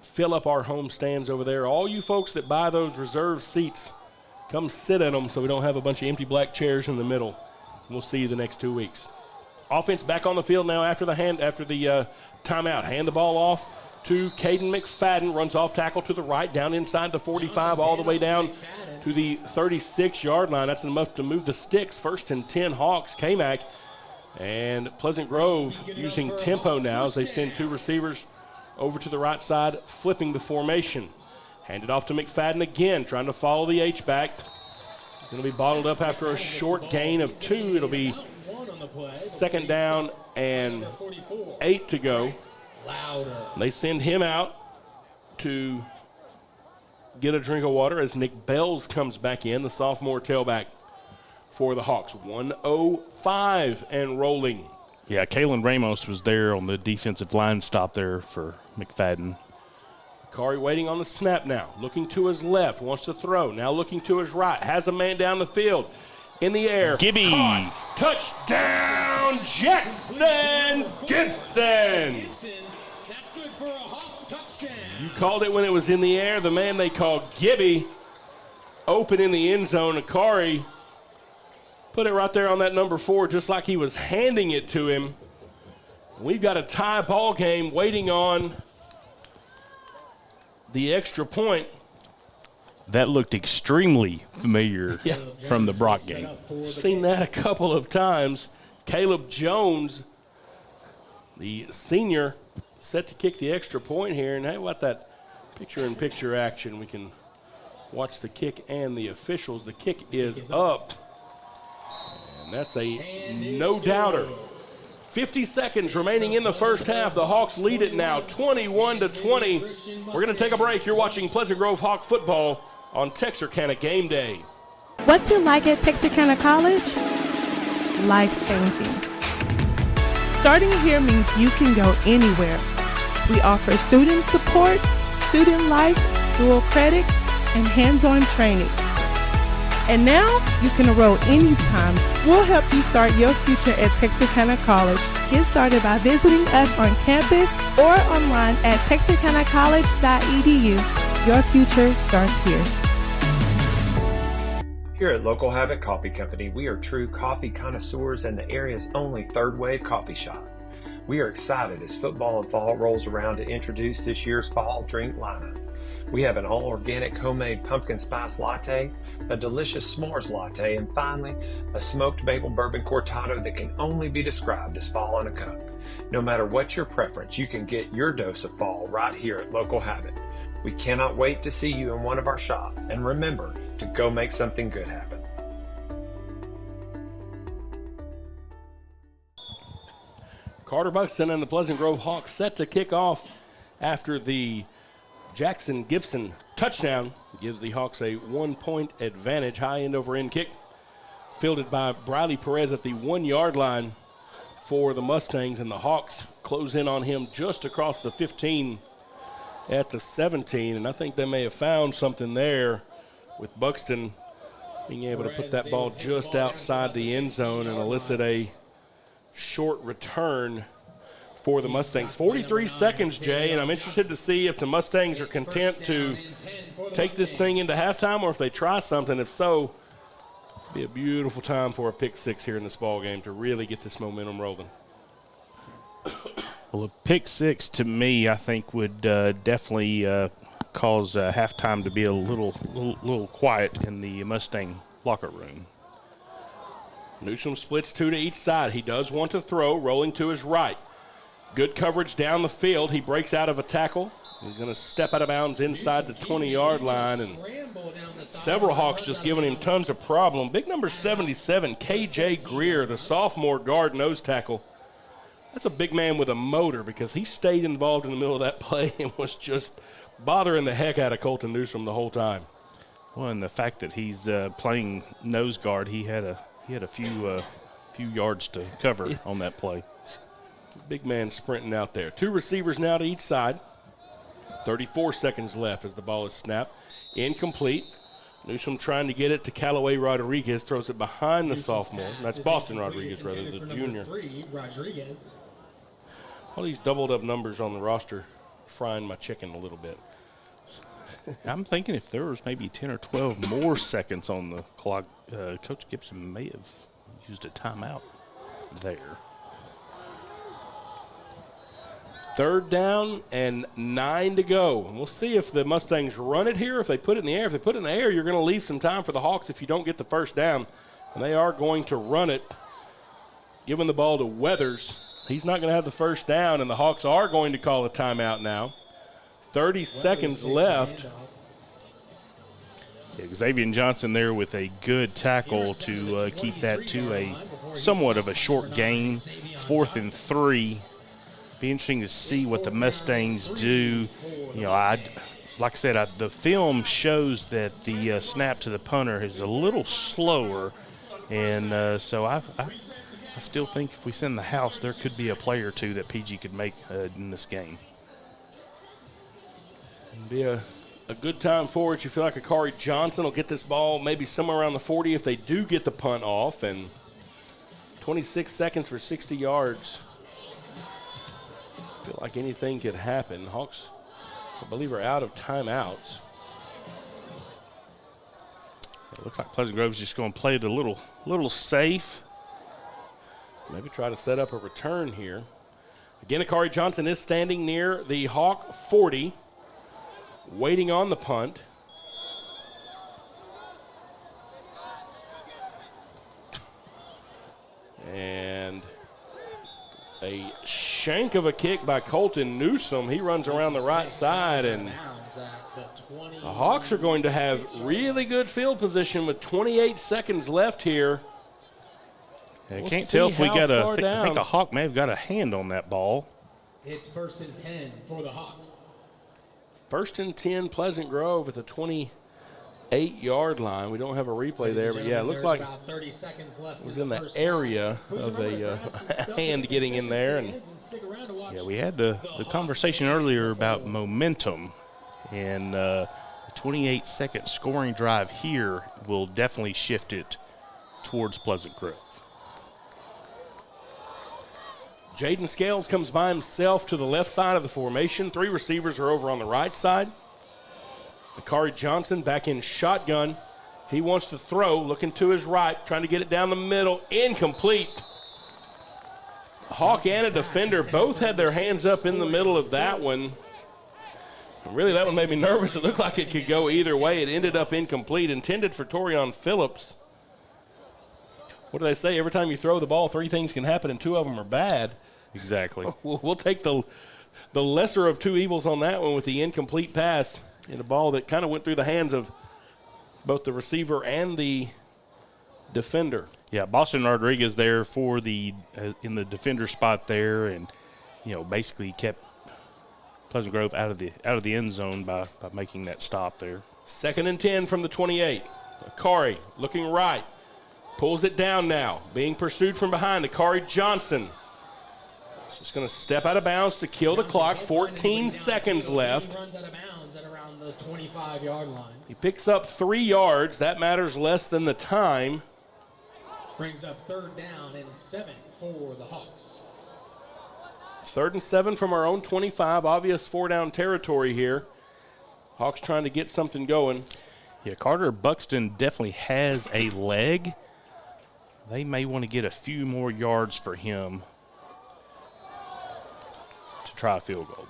fill up our home stands over there. All you folks that buy those reserved seats, come sit in them so we don't have a bunch of empty black chairs in the middle. We'll see you the next 2 weeks. Offense back on the field now after the timeout. Hand the ball off to Caden McFadden. Runs off tackle to the right, down inside the 45, all the way down to the 36-yard line. That's enough to move the sticks. 1st and 10 Hawks. K-Mac and Pleasant Grove using tempo now as they send 2 receivers over to the right side, flipping the formation. Hand it off to McFadden again, trying to follow the H-back. Going to be bottled up after a short gain of 2. It'll be 2nd down and 8 to go. They send him out to get a drink of water as Nick Bells comes back in, the sophomore tailback for the Hawks. 1:05 and rolling. Yeah, Kalen Ramos was there on the defensive line stop there for McFadden. Kari waiting on the snap now. Looking to his left, wants to throw. Now looking to his right, has a man down the field. In the air. Gibby. Caught. Touchdown, Jackson Gibson. You called it when it was in the air. The man they called Gibby, open in the end zone. Akari put it right there on that number 4, just like he was handing it to him. We've got a tie ball game waiting on the extra point. That looked extremely familiar from the Brock game. Seen that a couple of times. Caleb Jones, the senior, set to kick the extra point here. And how about that picture-in-picture action? We can watch the kick and the officials. The kick is up. And that's a no-doubter. 50 seconds remaining in the first half. The Hawks lead it now 21-20. We're going to take a break. You're watching Pleasant Grove Hawk football on Texarkana Game Day. What's it like at Texarkana College? Life-changing. Starting here means you can go anywhere. We offer student support, student life, dual credit, and hands-on training. And now you can enroll anytime. We'll help you start your future at Texarkana College. Get started by visiting us on campus or online at texarkanacollege.edu. Your future starts here. Here at Local Habit Coffee Company, we are true coffee connoisseurs and the area's only third wave coffee shop. We are excited as football and fall rolls around to introduce this year's fall drink lineup. We have an all-organic homemade pumpkin spice latte, a delicious s'mores latte, and finally, a smoked maple bourbon cortado that can only be described as fall in a cup. No matter what your preference, you can get your dose of fall right here at Local Habit. We cannot wait to see you in one of our shops, and remember to go make something good happen. Carter Buxton and the Pleasant Grove Hawks set to kick off after the Jackson Gibson touchdown. Gives the Hawks a 1-point advantage. High end over end kick fielded by Briley Perez at the 1-yard line for the Mustangs, and the Hawks close in on him just across the 15 at the 17, and I think they may have found something there with Buxton being able to put that ball just outside the end zone and elicit a short return for the Mustangs. 43 seconds, Jay, and I'm interested to see if the Mustangs are content to take this thing into halftime or if they try something. If so, it'd be a beautiful time for a pick six here in this ball game to really get this momentum rolling. Well, a pick six to me, I think, would definitely cause halftime to be a little quiet in the Mustang locker room. Newsom splits 2 to each side. He does want to throw, rolling to his right. Good coverage down the field. He breaks out of a tackle. He's going to step out of bounds inside the 20-yard line, and several Hawks just giving him tons of problem. Big number 77, K.J. Greer, the sophomore guard nose tackle. That's a big man with a motor because he stayed involved in the middle of that play and was just bothering the heck out of Colton Newsom the whole time. Well, and the fact that he's playing nose guard, he had a few yards to cover on that play. Big man sprinting out there. 2 receivers now to each side. 34 seconds left as the ball is snapped. Incomplete. Newsom trying to get it to Callaway Rodriguez, throws it behind the sophomore. That's Boston Rodriguez, rather, the junior. Rodriguez. All these doubled up numbers on the roster frying my chicken a little bit. I'm thinking if there was maybe 10 or 12 more seconds on the clock, Coach Gibson may have used a timeout there. 3rd down and 9 to go. We'll see if the Mustangs run it here, if they put it in the air. If they put it in the air, you're going to leave some time for the Hawks if you don't get the first down. And they are going to run it, giving the ball to Weathers. He's not going to have the first down, and the Hawks are going to call a timeout now. 30 seconds left. Yeah, Xavier Johnson there with a good tackle to keep that to a somewhat of a short gain. 4th and 3. Be interesting to see what the Mustangs do. You know, like I said, the film shows that the snap to the punter is a little slower, and so I still think if we send the house, there could be a play or two that PG could make in this game. It'd be a good time for it. You feel like Akari Johnson will get this ball maybe somewhere around the 40 if they do get the punt off, and 26 seconds for 60 yards. Feel like anything could happen. Hawks, I believe, are out of timeouts. It looks like Pleasant Grove's just going to play it a little safe. Maybe try to set up a return here. Again, Akari Johnson is standing near the Hawk 40, waiting on the punt. And a shank of a kick by Colton Newsom. He runs around the right side, and the Hawks are going to have really good field position with 28 seconds left here. I can't tell if we got I think a Hawk may have got a hand on that ball. It's 1st and 10 for the Hawks. 1st and 10, Pleasant Grove at the 28-yard line. We don't have a replay there, but yeah, it looked like it was in the area of a hand getting in there. And yeah, we had the conversation earlier about momentum, and a 28-second scoring drive here will definitely shift it towards Pleasant Grove. Jaden Scales comes by himself to the left side of the formation. 3 receivers are over on the right side. Akari Johnson back in shotgun. He wants to throw, looking to his right, trying to get it down the middle. Incomplete. Hawk and a defender both had their hands up in the middle of that one. Really, that one made me nervous. It looked like it could go either way. It ended up incomplete, intended for Torion Phillips. What do they say? Every time you throw the ball, 3 things can happen, and 2 of them are bad. Exactly. We'll take the lesser of 2 evils on that one with the incomplete pass in a ball that kind of went through the hands of both the receiver and the defender. Yeah, Boston Rodriguez there for in the defender spot there, and basically kept Pleasant Grove out of the end zone by making that stop there. 2nd and 10 from the 28. Akari looking right, pulls it down now, being pursued from behind. Akari Johnson just going to step out of bounds to kill the clock. 14 seconds left. He runs out of bounds at around the 25-yard line. He picks up 3 yards. That matters less than the time. Brings up 3rd down and 7 for the Hawks. 3rd and 7 from our own 25. Obvious 4-down territory here. Hawks trying to get something going. Yeah, Carter Buxton definitely has a leg. They may want to get a few more yards for him to try a field goal.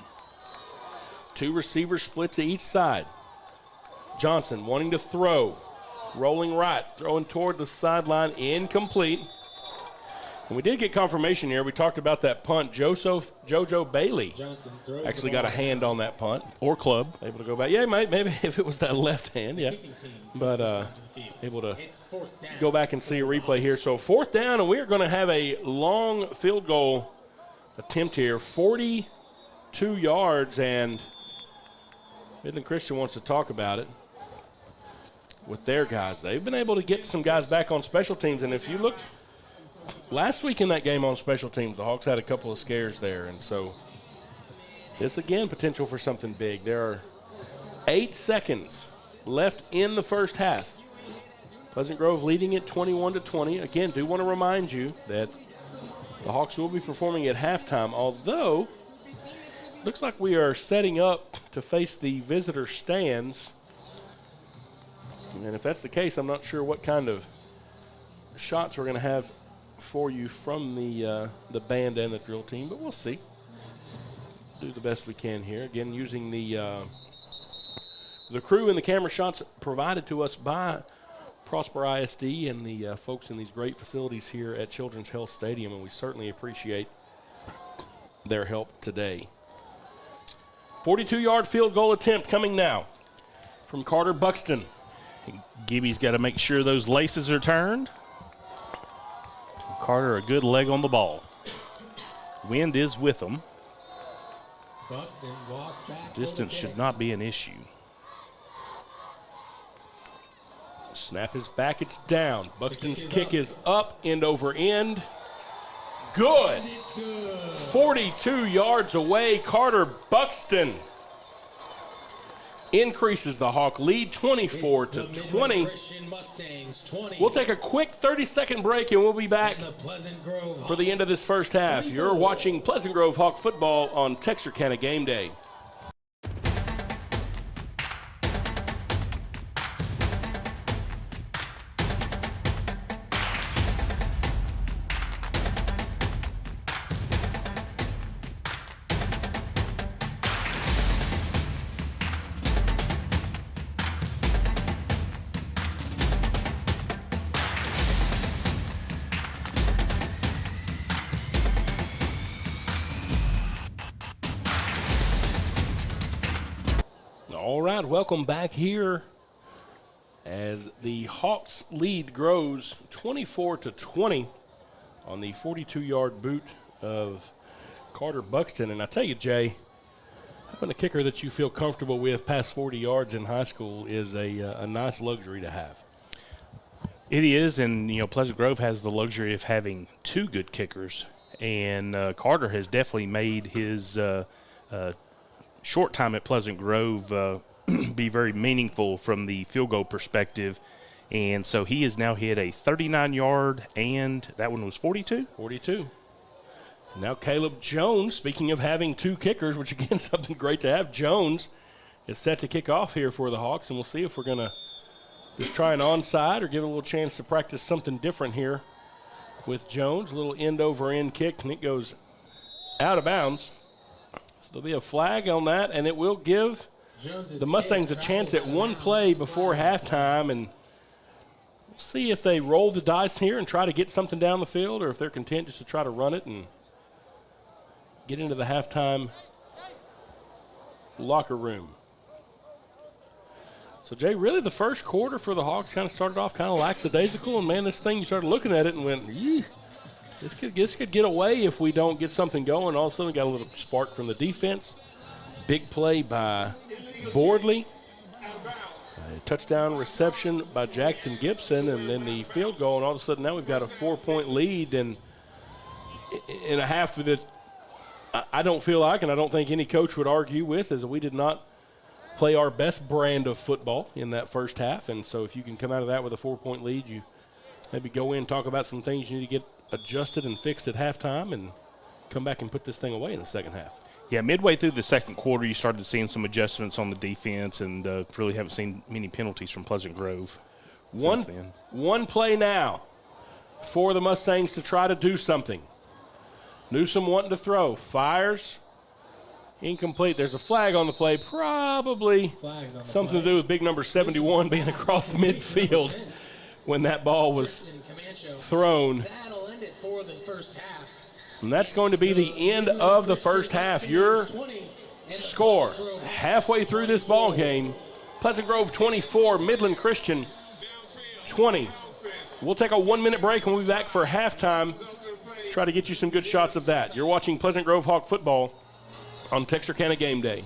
2 receivers split to each side. Johnson wanting to throw. Rolling right, throwing toward the sideline, incomplete. And we did get confirmation here. We talked about that punt. JoJo Bailey actually got a hand on that punt. Or club. Able to go back. Yeah, maybe if it was that left hand, yeah. But able to go back and see a replay here. So 4th down, and we're going to have a long field goal attempt here. 42 yards, and Midland Christian wants to talk about it with their guys. They've been able to get some guys back on special teams, and if you look last week in that game on special teams, the Hawks had a couple of scares there, and so this again potential for something big. There are 8 seconds left in the first half. Pleasant Grove leading it 21-20. Again, do want to remind you that the Hawks will be performing at halftime, although looks like we are setting up to face the visitor stands. And if that's the case, I'm not sure what kind of shots we're going to have for you from the band and the drill team, but we'll see. Do the best we can here. Again, using the crew and the camera shots provided to us by Prosper ISD and the folks in these great facilities here at Children's Health Stadium, and we certainly appreciate their help today. 42-yard field goal attempt coming now from Carter Buxton. Gibby's got to make sure those laces are turned. Carter, a good leg on the ball. Wind is with them. Buxton walks back. Distance should not be an issue. Snap is back, it's down. Buxton's kick is up, end over end. Good. 42 yards away, Carter Buxton increases the Hawk lead 24-20. We'll take a quick 30-second break and we'll be back for the end of this first half. You're watching Pleasant Grove Hawk football on Texarkana Game Day. All right, welcome back here as the Hawks lead grows 24-20 on the 42-yard boot of Carter Buxton. And I tell you, Jay, having a kicker that you feel comfortable with past 40 yards in high school is a nice luxury to have. It is, and Pleasant Grove has the luxury of having two good kickers, and Carter has definitely made his short time at Pleasant Grove be very meaningful from the field goal perspective. And so he has now hit a 39-yard, and that one was 42? 42. Now Caleb Jones, speaking of having two kickers, which again something great to have, Jones is set to kick off here for the Hawks, and we'll see if we're going to just try an onside or give it a little chance to practice something different here with Jones. A little end-over-end kick, and it goes out of bounds. So there'll be a flag on that, and it will give the Mustangs a chance at one play before halftime, and we'll see if they roll the dice here and try to get something down the field, or if they're content just to try to run it and get into the halftime locker room. So, Jay, really the first quarter for the Hawks kind of started off kind of lackadaisical, and, man, this thing, you started looking at it and went, this could get away if we don't get something going. All of a sudden, we got a little spark from the defense. Big play by Boardley. A touchdown reception by Jackson Gibson, and then the field goal. And all of a sudden, now we've got a 4-point lead, and in a half that I don't feel like, and I don't think any coach would argue with, is that we did not play our best brand of football in that first half. And so if you can come out of that with a 4-point lead, you maybe go in and talk about some things you need to get adjusted and fixed at halftime and come back and put this thing away in the second half. Yeah, midway through the second quarter, you started seeing some adjustments on the defense, and really haven't seen many penalties from Pleasant Grove since then. One play now for the Mustangs to try to do something. Newsom wanting to throw. Fires. Incomplete. There's a flag on the play. Probably something to do with big number 71 being across midfield when that ball was thrown. And that's going to be the end of the first half. Your score halfway through this ball game, Pleasant Grove 24, Midland Christian 20. We'll take a 1-minute break and we'll be back for halftime. Try to get you some good shots of that. You're watching Pleasant Grove Hawk football on Texarkana Game Day.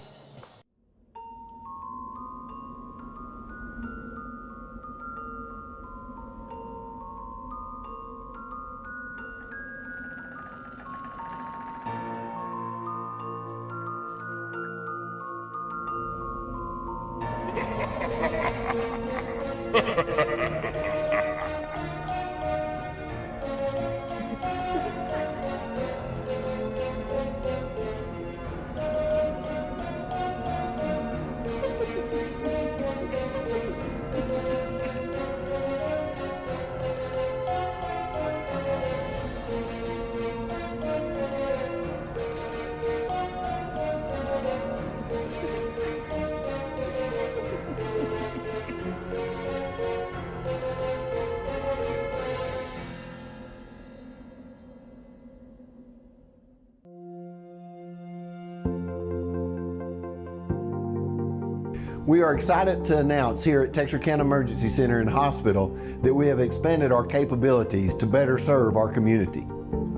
We are excited to announce here at Texarkana Emergency Center and Hospital that we have expanded our capabilities to better serve our community.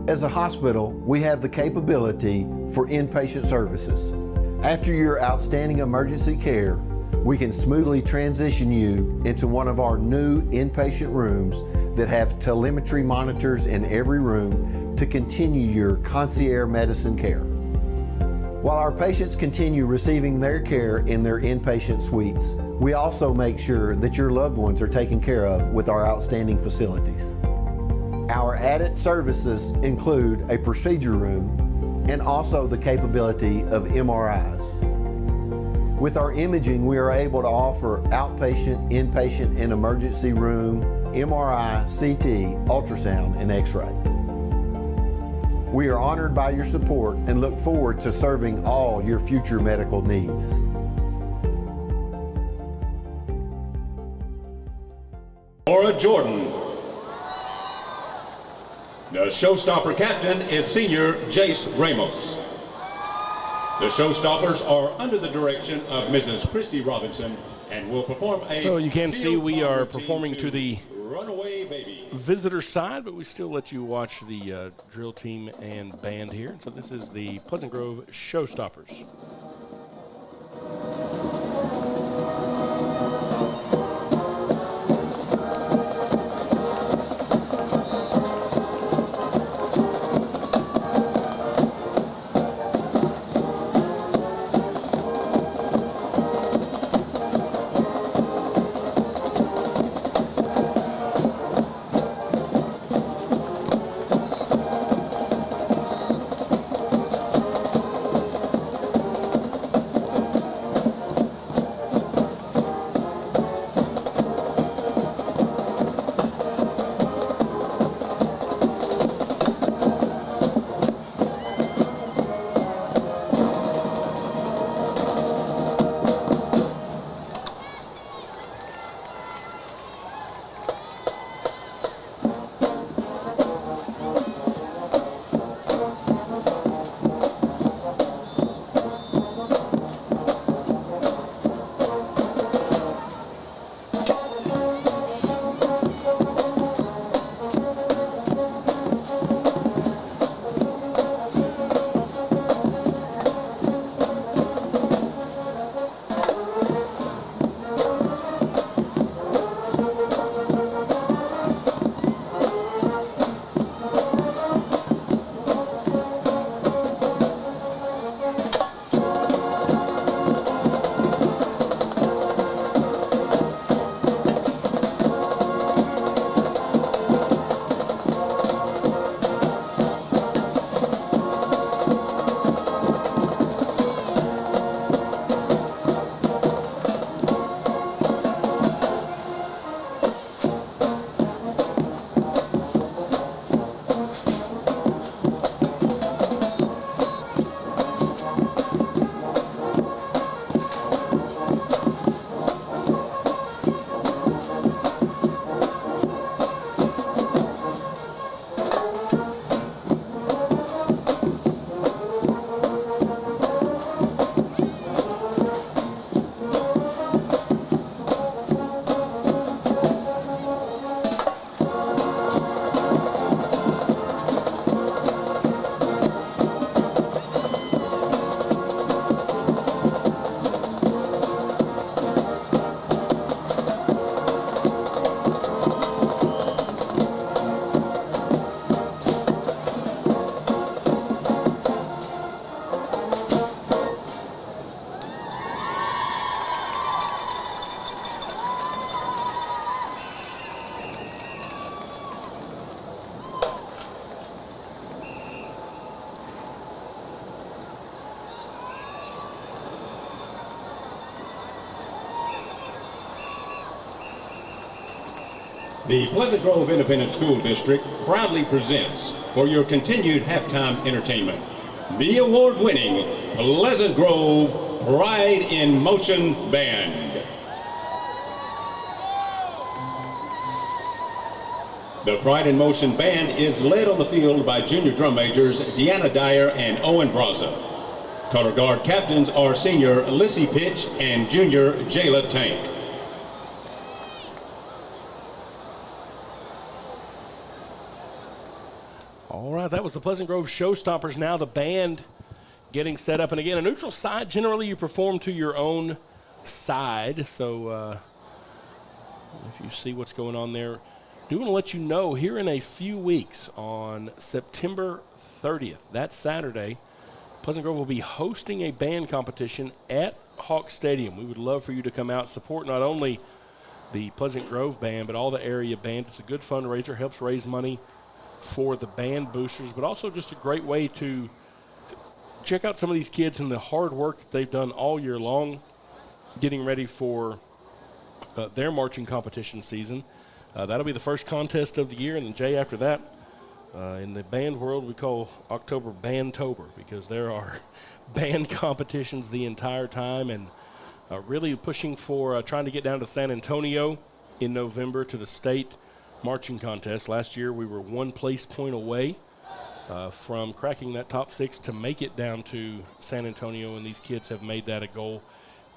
As a hospital, we have the capability for inpatient services. After your outstanding emergency care, we can smoothly transition you into one of our new inpatient rooms that have telemetry monitors in every room to continue your concierge medicine care. While our patients continue receiving their care in their inpatient suites, we also make sure that your loved ones are taken care of with our outstanding facilities. Our added services include a procedure room and also the capability of MRIs. With our imaging, we are able to offer outpatient, inpatient, and emergency room, MRI, CT, ultrasound, and X-ray. We are honored by your support and look forward to serving all your future medical needs. Laura Jordan. The showstopper captain is Senior Jace Ramos. The showstoppers are under the direction of Mrs. Christy Robinson and will perform a... So you can see we are performing to the Runaway Baby visitor side, but we still let you watch the drill team and band here. So this is the Pleasant Grove Showstoppers. The Pleasant Grove Independent School District proudly presents, for your continued halftime entertainment, the award-winning Pleasant Grove Pride in Motion Band. The Pride in Motion Band is led on the field by junior drum majors Deanna Dyer and Owen Braza. Color guard captains are senior Lissy Pitch and junior Jayla Tank. All right, that was the Pleasant Grove Showstoppers. Now the band getting set up. And again, a neutral side, generally you perform to your own side. So if you see what's going on there, do want to let you know here in a few weeks on September 30th, that Saturday, Pleasant Grove will be hosting a band competition at Hawk Stadium. We would love for you to come out, support not only the Pleasant Grove band, but all the area bands. It's a good fundraiser, helps raise money for the band boosters, but also just a great way to check out some of these kids and the hard work that they've done all year long getting ready for their marching competition season. That'll be the first contest of the year, and then Jay, after that, in the band world, we call October Bandtober, because there are band competitions the entire time, and really pushing for trying to get down to San Antonio in November to the state marching contest. Last year, we were 1 place point away from cracking that top 6 to make it down to San Antonio, and these kids have made that a goal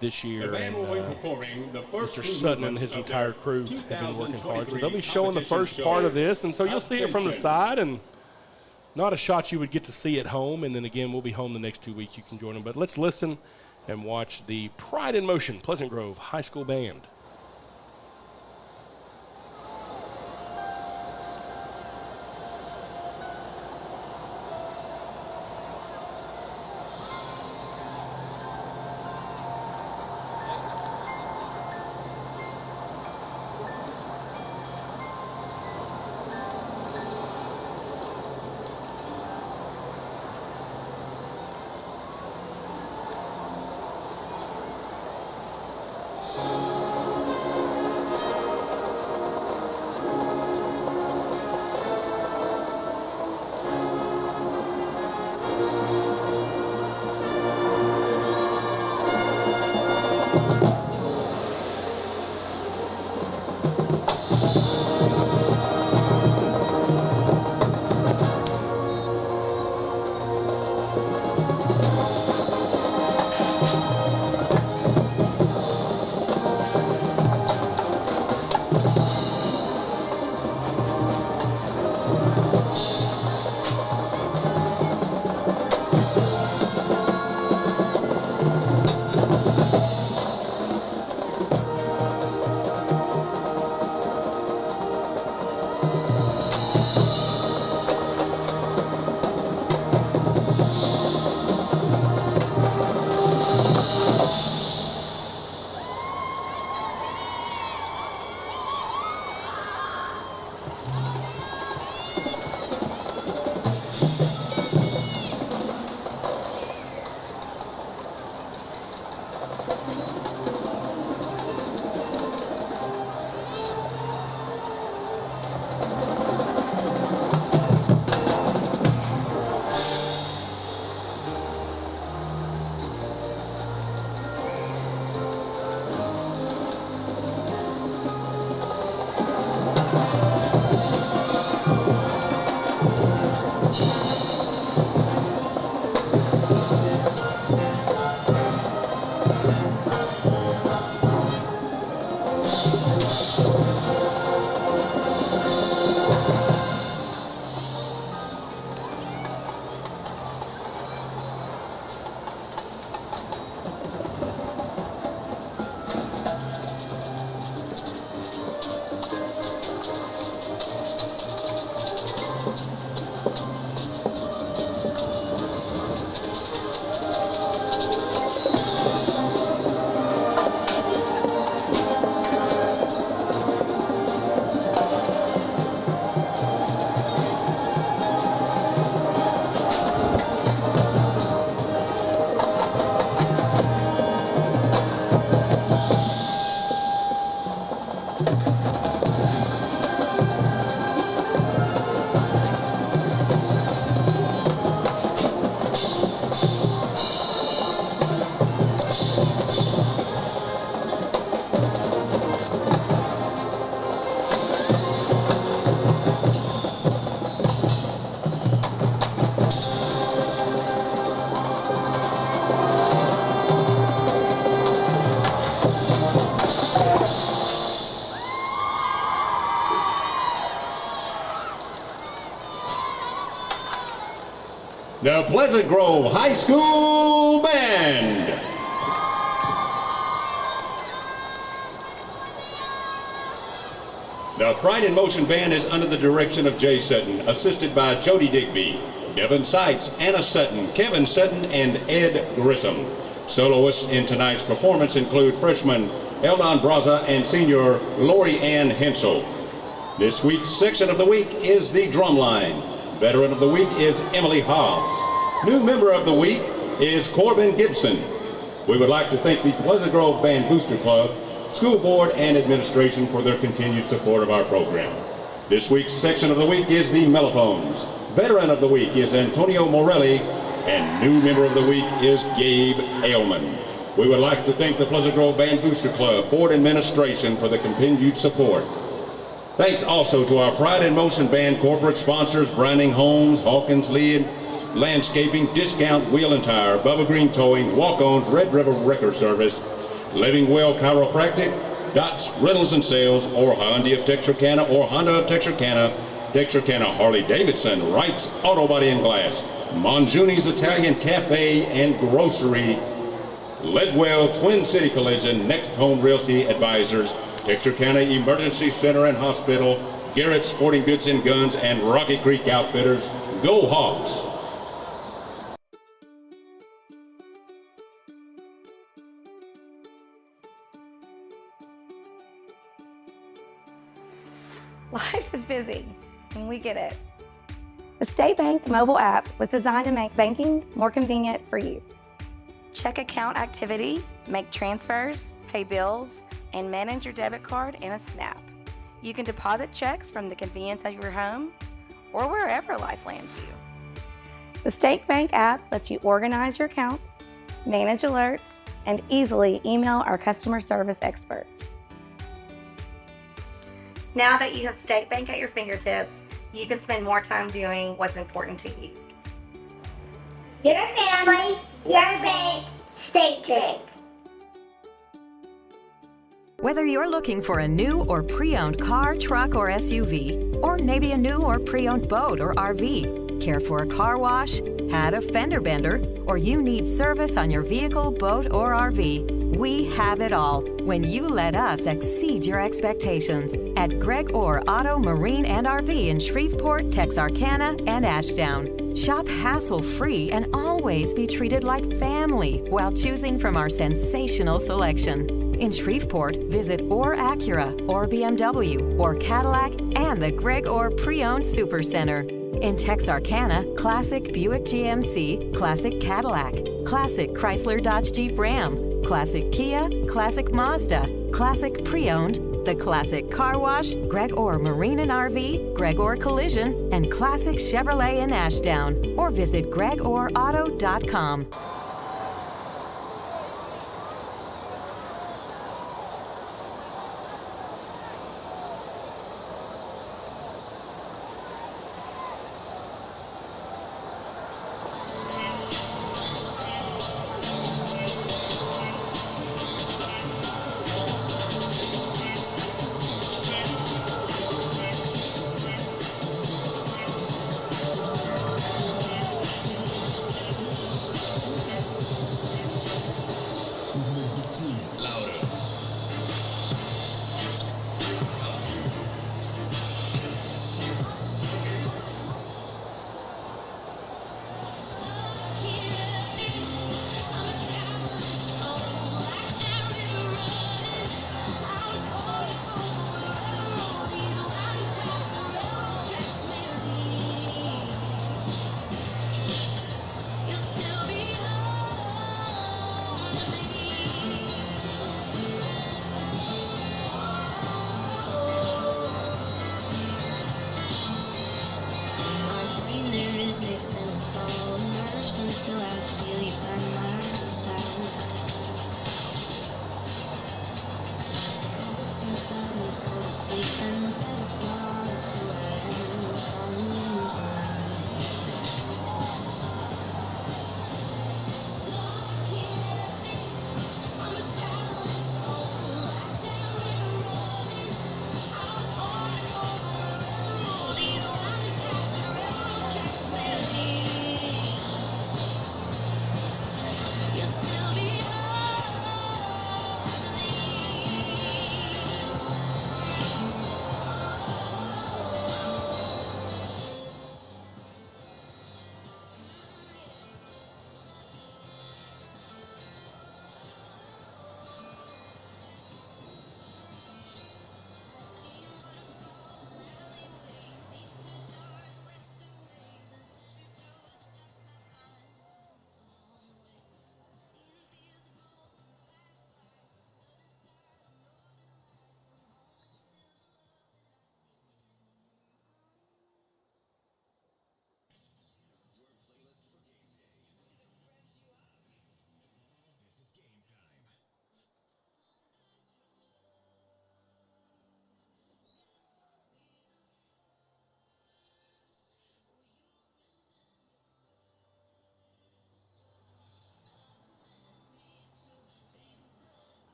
this year. And Mr. Sutton and his entire crew have been working hard. So they'll be showing the first part of this, and so you'll see it from the side, and not a shot you would get to see at home. And then again, we'll be home the next 2 weeks. You can join them. But let's listen and watch the Pride in Motion Pleasant Grove High School Band. the Pleasant Grove High School Band. The Pride in Motion Band is under the direction of Jay Sutton, assisted by Jody Digby, Devin Seitz, Anna Sutton, Kevin Sutton, and Ed Grissom. Soloists in tonight's performance include freshman Eldon Braza and senior Lori Ann Hensel. This week's section of the week is the drumline. Veteran of the week is Emily Hobbs. New member of the week is Corbin Gibson. We would like to thank the Pleasant Grove Band Booster Club, school board, and administration for their continued support of our program. This week's section of the week is the mellophones. Veteran of the week is Antonio Morelli, and new member of the week is Gabe Ailman. We would like to thank the Pleasant Grove Band Booster Club board administration for the continued support. Thanks also to our Pride in Motion Band corporate sponsors, Branding Homes, Hawkins Lee Landscaping, Discount Wheel and Tire, Bubba Green Towing, Walk-Ons, Red River Record Service, Living Well Chiropractic, Dots Rentals and Sales, or Hyundai of Texarkana, or Honda of Texarkana, Texarkana Harley Davidson, Wright's Auto Body and Glass, Monjuni's Italian Cafe and Grocery, Ledwell Twin City Collision, Next Home Realty Advisors, Texarkana Emergency Center and Hospital, Garrett Sporting Goods and Guns, and Rocky Creek Outfitters. Go Hawks! Life is busy, and we get it. The State Bank mobile app was designed to make banking more convenient for you. Check account activity, make transfers, pay bills, and manage your debit card in a snap. You can deposit checks from the convenience of your home or wherever life lands you. The State Bank app lets you organize your accounts, manage alerts, and easily email our customer service experts. Now that you have State Bank at your fingertips, you can spend more time doing what's important to you. Your family, your bank, State Bank. Whether you're looking for a new or pre-owned car, truck, or SUV, or maybe a new or pre-owned boat or RV, care for a car wash, had a fender bender, or you need service on your vehicle, boat, or RV, we have it all when you let us exceed your expectations at Greg Orr Auto, Marine, and RV in Shreveport, Texarkana, and Ashdown. Shop hassle-free and always be treated like family while choosing from our sensational selection. In Shreveport, visit Orr Acura, Orr BMW, Orr Cadillac, and the Greg Orr Pre-Owned Super Center. In Texarkana, Classic Buick GMC, Classic Cadillac, Classic Chrysler Dodge Jeep Ram, Classic Kia, Classic Mazda, Classic Pre-Owned, the Classic Car Wash, Greg Orr Marine and RV, Greg Orr Collision, and Classic Chevrolet in Ashdown. Or visit gregorrauto.com.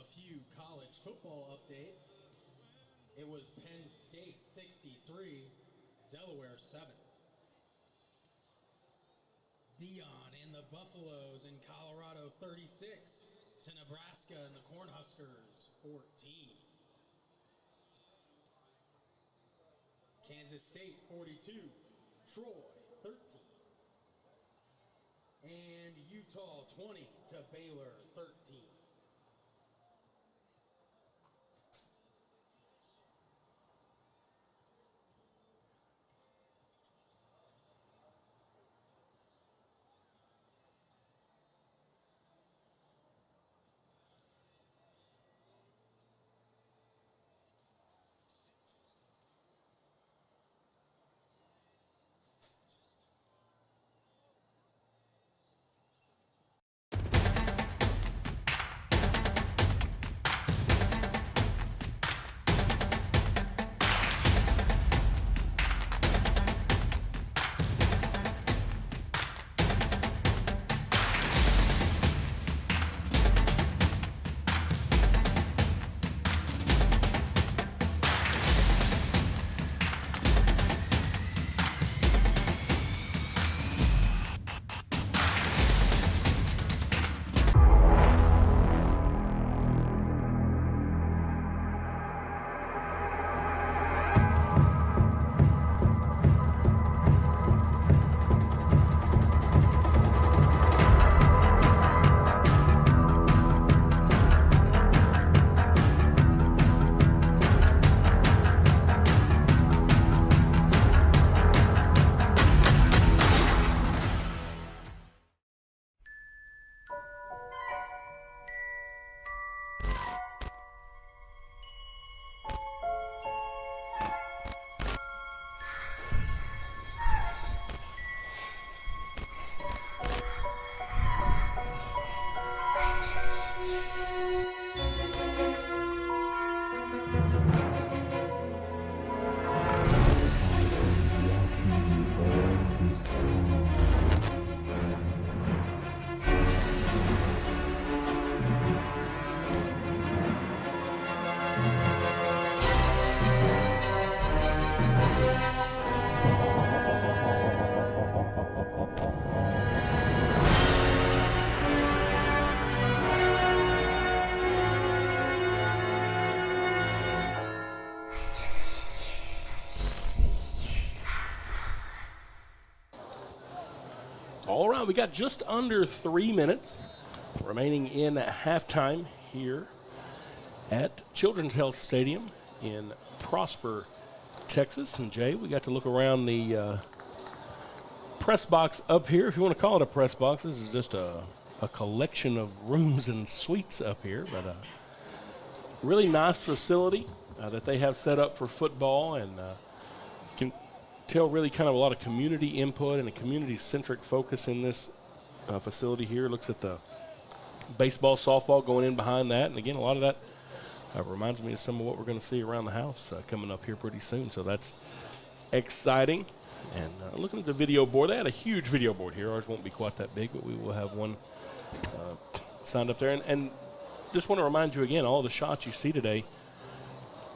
a few college football updates. It was Penn State 63, Delaware 7. Dion and the Buffaloes in Colorado 36 to Nebraska and the Cornhuskers 14. Kansas State 42, Troy 13. And Utah 20 to Baylor 13. All right, we got just under 3 minutes remaining in halftime here at Children's Health Stadium in Prosper, Texas. And Jay, we got to look around the press box up here, if you want to call it a press box. This is just a collection of rooms and suites up here, but a really nice facility that they have set up for football, and can tell really kind of a lot of community input and a community-centric focus in this facility here. Looks at the baseball, softball going in behind that, and again, a lot of that reminds me of some of what we're going to see around the house coming up here pretty soon, so that's exciting. And looking at the video board, they had a huge video board here. Ours won't be quite that big, but we will have one signed up there. And just want to remind you again, all the shots you see today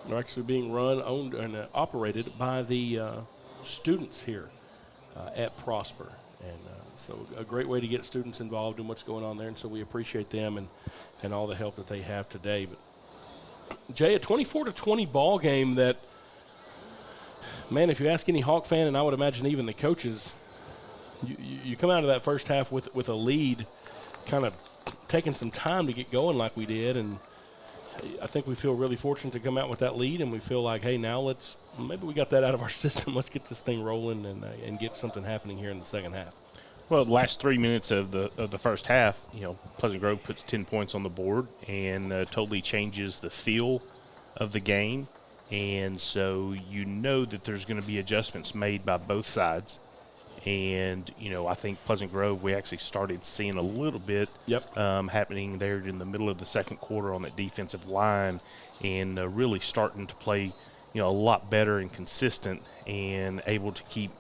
are actually being run, owned, and operated by the students here at Prosper. And so a great way to get students involved in what's going on there. And so we appreciate them and all the help that they have today. But Jay, a 24-20 ball game that, man, if you ask any Hawk fan, and I would imagine even the coaches, you come out of that first half with a lead, kind of taking some time to get going like we did, and I think we feel really fortunate to come out with that lead, and we feel like, hey, now maybe we got that out of our system. Let's get this thing rolling and get something happening here in the second half. Well, the last 3 minutes of the first half, Pleasant Grove puts 10 points on the board and totally changes the feel of the game. And so you know that there's going to be adjustments made by both sides. And, I think Pleasant Grove, we actually started seeing a little bit happening there in the middle of the second quarter on that defensive line, and really starting to play, a lot better and consistent, and able to keep,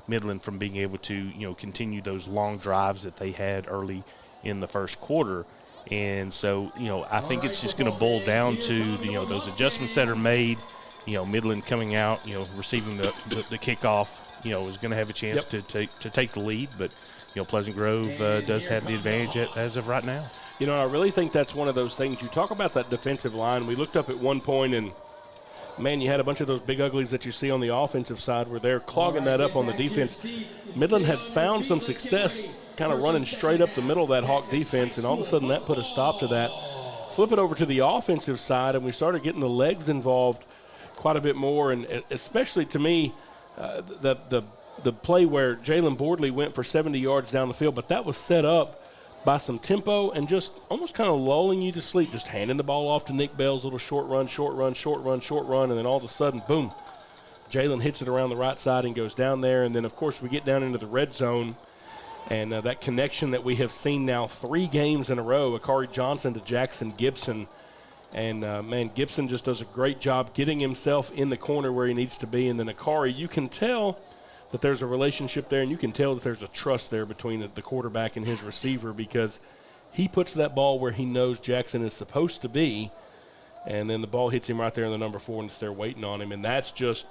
Midland from being able to, continue those long drives that they had early in the first quarter. And so, I think it's just going to boil down to, those adjustments that are made. Midland coming out, receiving the kickoff, is going to have a chance to take the lead. But, Pleasant Grove does have the advantage as of right now. I really think that's one of those things. You talk about that defensive line. We looked up at one point, and, man, you had a bunch of those big uglies that you see on the offensive side where they're clogging that up on the defense. Midland had found some success kind of running straight up the middle of that Hawk defense, and all of a sudden that put a stop to that. Flip it over to the offensive side, and we started getting the legs involved quite a bit more, and especially to me, the play where Jalen Boardley went for 70 yards down the field, but that was set up by some tempo and just almost kind of lulling you to sleep, just handing the ball off to Nick Bell's little short run, and then all of a sudden, boom, Jalen hits it around the right side and goes down there. And then, of course, we get down into the red zone, and that connection that we have seen now 3 games in a row, Akari Johnson to Jackson Gibson. And, man, Gibson just does a great job getting himself in the corner where he needs to be. And then Akari, you can tell that there's a relationship there, and you can tell that there's a trust there between the quarterback and his receiver, because he puts that ball where he knows Jackson is supposed to be, and then the ball hits him right there in the number 4, and it's there waiting on him. And that's just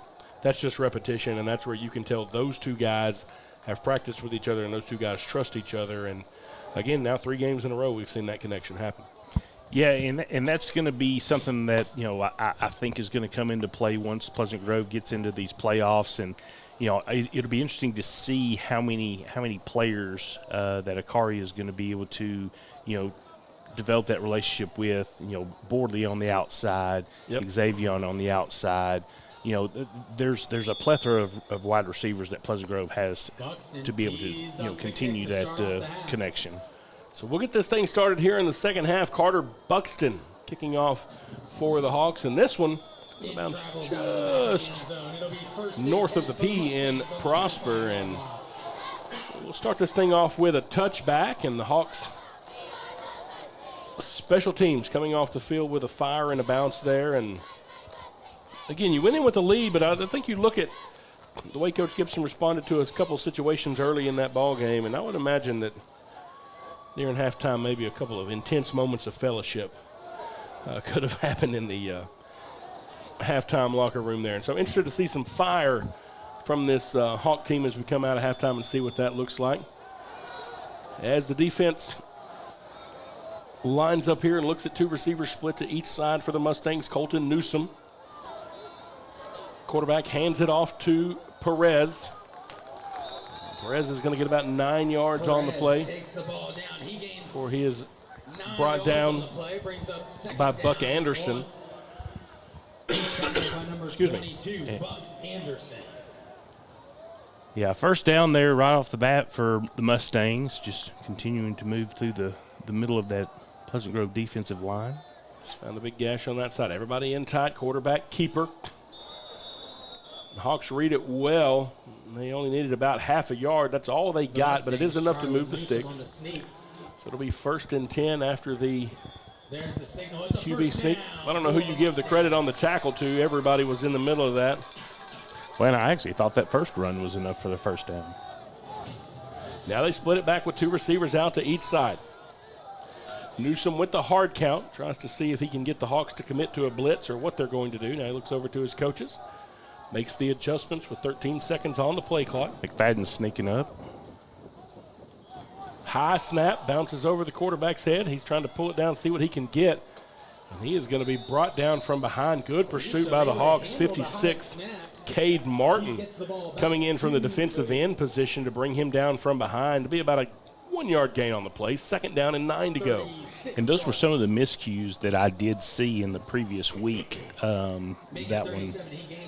repetition, and that's where you can tell those two guys have practiced with each other, and those two guys trust each other. And, again, now 3 games in a row we've seen that connection happen. Yeah, and that's going to be something that, I think is going to come into play once Pleasant Grove gets into these playoffs. And, it'll be interesting to see how many players that Akari is going to be able to, develop that relationship with, Boardley on the outside, Xavier on the outside. There's a plethora of wide receivers that Pleasant Grove has to be able to, continue that connection. So we'll get this thing started here in the second half. Carter Buxton kicking off for the Hawks. And this one is going to bounce just north of the P in Prosper. And we'll start this thing off with a touchback. And the Hawks special teams coming off the field with a fire and a bounce there. And, again, you went in with the lead, but I think you look at the way Coach Gibson responded to a couple of situations early in that ball game, and I would imagine that nearing halftime, maybe a couple of intense moments of fellowship could have happened in the halftime locker room there. And so I'm interested to see some fire from this Hawk team as we come out of halftime and see what that looks like. As the defense lines up here and looks at 2 receivers split to each side for the Mustangs, Colton Newsom. Quarterback hands it off to Perez. Perez is going to get about 9 yards on the play before he is brought down by Buck Anderson. Excuse me. Yeah, first down there right off the bat for the Mustangs, just continuing to move through the middle of that Pleasant Grove defensive line. Just found a big gash on that side. Everybody in tight, quarterback keeper. The Hawks read it well. They only needed about half a yard. That's all they got, but it is enough to move the sticks. So it'll be 1st and 10 after the QB sneak. I don't know who you give the credit on the tackle to. Everybody was in the middle of that. Well, I actually thought that first run was enough for the first down. Now they split it back with 2 receivers out to each side. Newsom with the hard count, tries to see if he can get the Hawks to commit to a blitz or what they're going to do. Now he looks over to his coaches. Makes the adjustments with 13 seconds on the play clock. McFadden's sneaking up. High snap, bounces over the quarterback's head. He's trying to pull it down, see what he can get. And he is going to be brought down from behind. Good pursuit by the Hawks. 56, Cade Martin coming in from the defensive end position to bring him down from behind. To be about a 1-yard gain on the play. 2nd down and 9 to go. And those were some of the miscues that I did see in the previous week. That one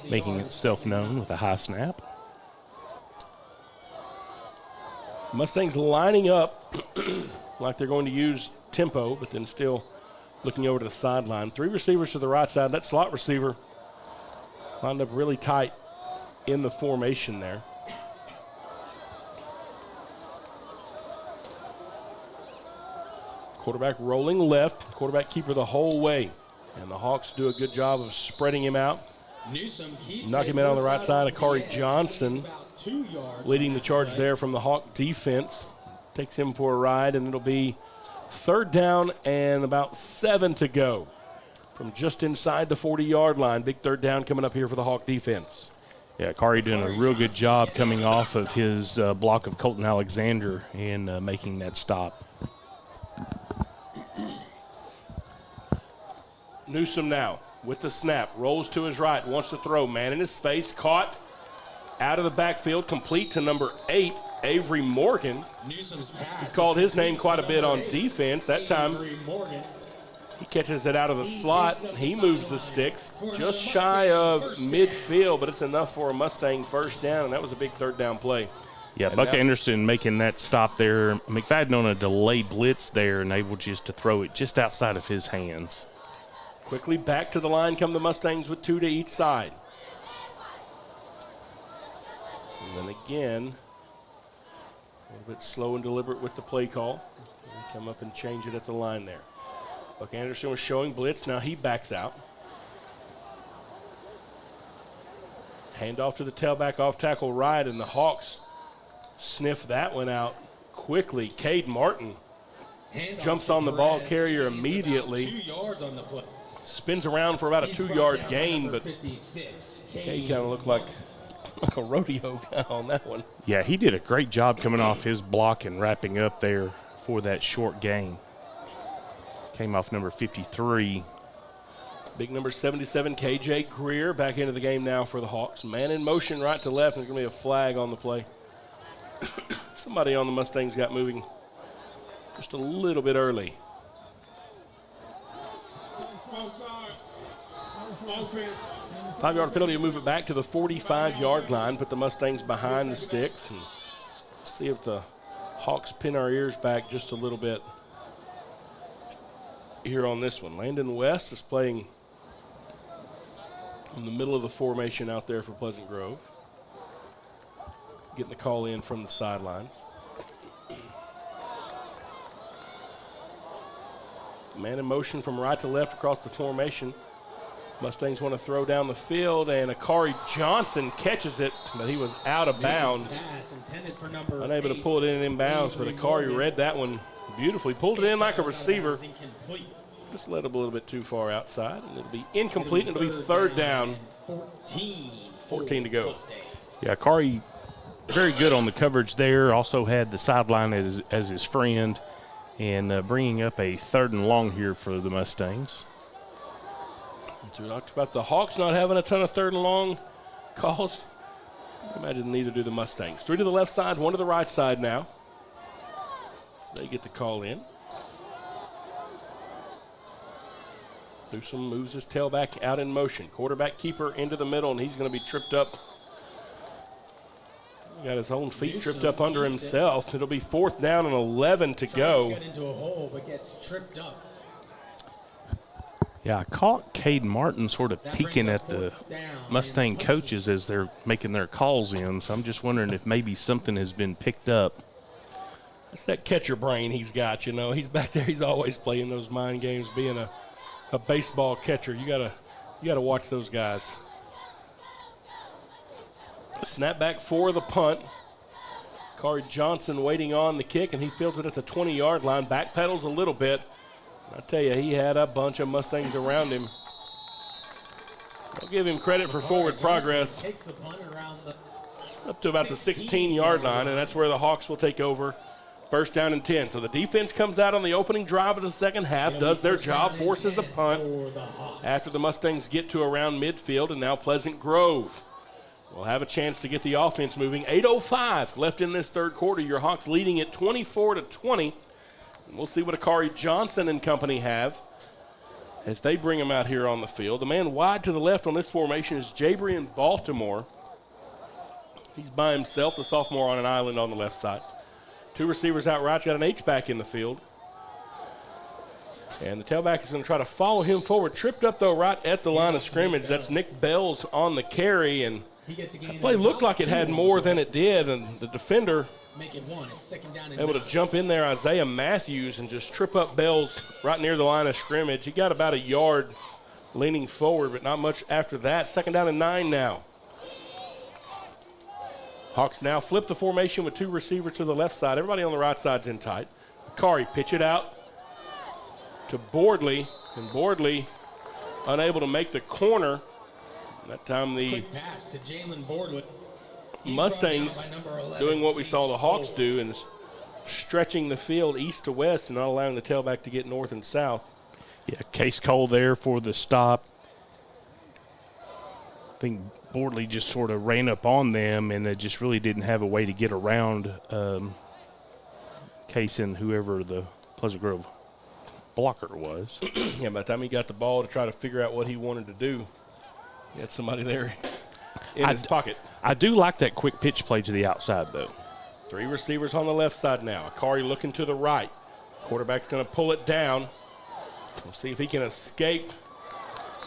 making itself known with a high snap. Mustangs lining up like they're going to use tempo, but then still looking over to the sideline. 3 receivers to the right side. That slot receiver lined up really tight in the formation there. Quarterback rolling left, quarterback keeper the whole way. And the Hawks do a good job of spreading him out. Knock him in on the right side. Akari Johnson leading the charge there from the Hawk defense. Takes him for a ride, and it'll be 3rd down and about 7 to go from just inside the 40-yard line. Big 3rd down coming up here for the Hawk defense. Yeah, Kari doing a real good job coming off of his block of Colton Alexander and making that stop. Newsom now with the snap, rolls to his right, wants to throw, man in his face, caught out of the backfield, complete to number 8, Avery Morgan. We've called his name quite a bit on defense. That time he catches it out of the slot. He moves the sticks just shy of midfield, but it's enough for a Mustang 1st down, and that was a big 3rd down play. Yeah, and Buck Anderson making that stop there. McFadden on a delay blitz there and able just to throw it just outside of his hands. Quickly back to the line come the Mustangs with 2 to each side. And then again, a little bit slow and deliberate with the play call. They come up and change it at the line there. Buck Anderson was showing blitz. Now he backs out. Hand off to the tailback off tackle right, and the Hawks sniff that one out quickly. Cade Martin jumps on the ball carrier immediately. Spins around for about a 2-yard gain, but Cade kind of looked like a rodeo guy on that one. Yeah, he did a great job coming off his block and wrapping up there for that short gain. Came off number 53. Big number 77, KJ Greer, back into the game now for the Hawks. Man in motion right to left, and there's going to be a flag on the play. Somebody on the Mustangs got moving just a little bit early. 5-yard penalty to move it back to the 45-yard line, put the Mustangs behind the sticks, and see if the Hawks pin our ears back just a little bit here on this one. Landon West is playing in the middle of the formation out there for Pleasant Grove. Getting the call in from the sidelines. Man in motion from right to left across the formation. Mustangs want to throw down the field, and Akari Johnson catches it, but he was out of bounds. Unable to pull it in bounds, but Akari read that one beautifully. Pulled it in like a receiver. Just led him a little bit too far outside, and it'll be incomplete, and it'll be 3rd down. 14 to go. Yeah, Akari very good on the coverage there. Also had the sideline as his friend, and bringing up a 3rd and long here for the Mustangs. So we talked about the Hawks not having a ton of 3rd and long calls. I imagine neither do the Mustangs. 3 to the left side, 1 to the right side now. So they get the call in. Newsom moves his tailback out in motion. Quarterback keeper into the middle, and he's going to be tripped up. He got his own feet tripped up under himself. It'll be 4th down and 11 to go. Get into a hole, but gets tripped up. Yeah, I caught Cade Martin sort of peeking at the Mustang coaches as they're making their calls in, so I'm just wondering if maybe something has been picked up. It's that catcher brain he's got, you know. He's back there. He's always playing those mind games, being a baseball catcher. You gotta watch those guys. Snap back for the punt. Akari Johnson waiting on the kick, and he fields it at the 20-yard line. Backpedals a little bit. I tell you, he had a bunch of Mustangs around him. I'll give him credit for forward progress. Up to about the 16-yard line, and that's where the Hawks will take over. 1st down and 10. So the defense comes out on the opening drive of the second half, does their job, forces a punt after the Mustangs get to around midfield, and now Pleasant Grove will have a chance to get the offense moving. 8:05 left in this 3rd quarter. Your Hawks leading it 24-20. We'll see what Akari Johnson and company have as they bring him out here on the field. The man wide to the left on this formation is Jabrian Baltimore. He's by himself, the sophomore on an island on the left side. 2 receivers out right. Got an H-back in the field. And the tailback is going to try to follow him forward. Tripped up, though, right at the line of scrimmage. That's Nick Bells on the carry. And the play looked like it had more than it did. And the defender able to jump in there, Isaiah Matthews, and just trip up Bells right near the line of scrimmage. He got about a yard leaning forward, but not much after that. 2nd down and 9 now. Hawks now flip the formation with 2 receivers to the left side. Everybody on the right side's in tight. Akari pitch it out. to Boardley, and Boardley unable to make the corner. That time the Quick pass to Jalen Boardley. Mustangs doing what we saw the Hawks do, and is stretching the field east to west and not allowing the tailback to get north and south. Yeah, Case Cole there for the stop. I think Boardley just sort of ran up on them, and they just really didn't have a way to get around Case and whoever the Pleasant Grove blocker was. Yeah, by the time he got the ball to try to figure out what he wanted to do, he had somebody there in his pocket. I do like that quick pitch play to the outside, though. 3 receivers on the left side now. Akari looking to the right. Quarterback's going to pull it down. We'll see if he can escape.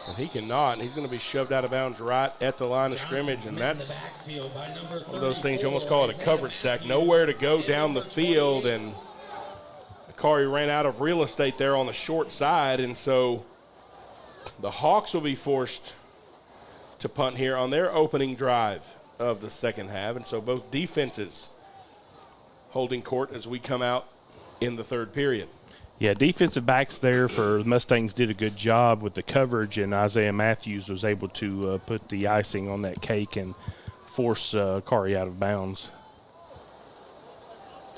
And he cannot, and he's going to be shoved out of bounds right at the line of scrimmage, and that's one of those things you almost call it a coverage sack. Nowhere to go down the field, and Akari ran out of real estate there on the short side, and so the Hawks will be forced to punt here on their opening drive of the second half, and so both defenses holding court as we come out in the third period. Yeah, defensive backs there for the Mustangs did a good job with the coverage, and Isaiah Matthews was able to put the icing on that cake and force Akari out of bounds.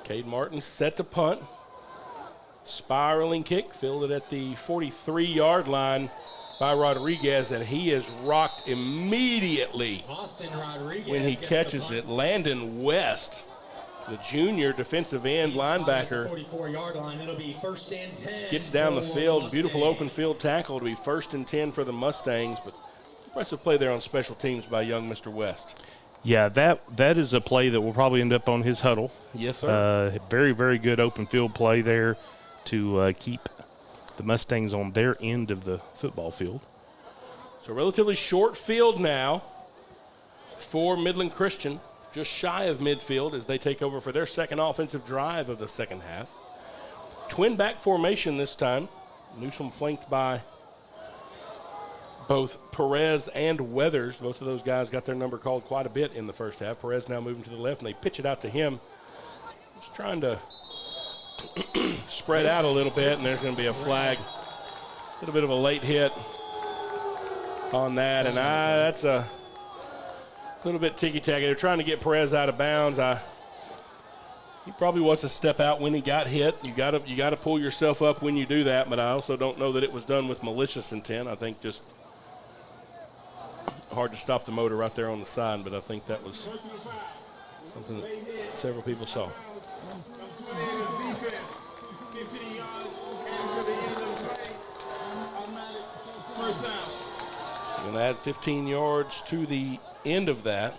Cade Martin set to punt. Spiraling kick, fielded at the 43-yard line by Rodriguez, and he is rocked immediately when he catches it. Landon West, the junior defensive end linebacker, 44-yard line. It'll be 1st and 10. Gets down the field. Beautiful open field tackle to be 1st and 10 for the Mustangs, but impressive play there on special teams by young Mr. West. Yeah, that is a play that will probably end up on his huddle. Yes, sir. Very, very good open field play there to keep the Mustangs on their end of the football field. So relatively short field now for Midland Christian, just shy of midfield as they take over for their second offensive drive of the second half. Twin back formation this time. Newsom flanked by both Perez and Weathers. Both of those guys got their number called quite a bit in the first half. Perez now moving to the left, and they pitch it out to him. Just trying to spread out a little bit, and there's going to be a flag. A little bit of a late hit on that, and that's a little bit ticky-tacky. They're trying to get Perez out of bounds. He probably wants to step out when he got hit. You got to pull yourself up when you do that, but I also don't know that it was done with malicious intent. I think just hard to stop the motor right there on the side, but I think that was something that several people saw. Going to add 15 yards to the end of that.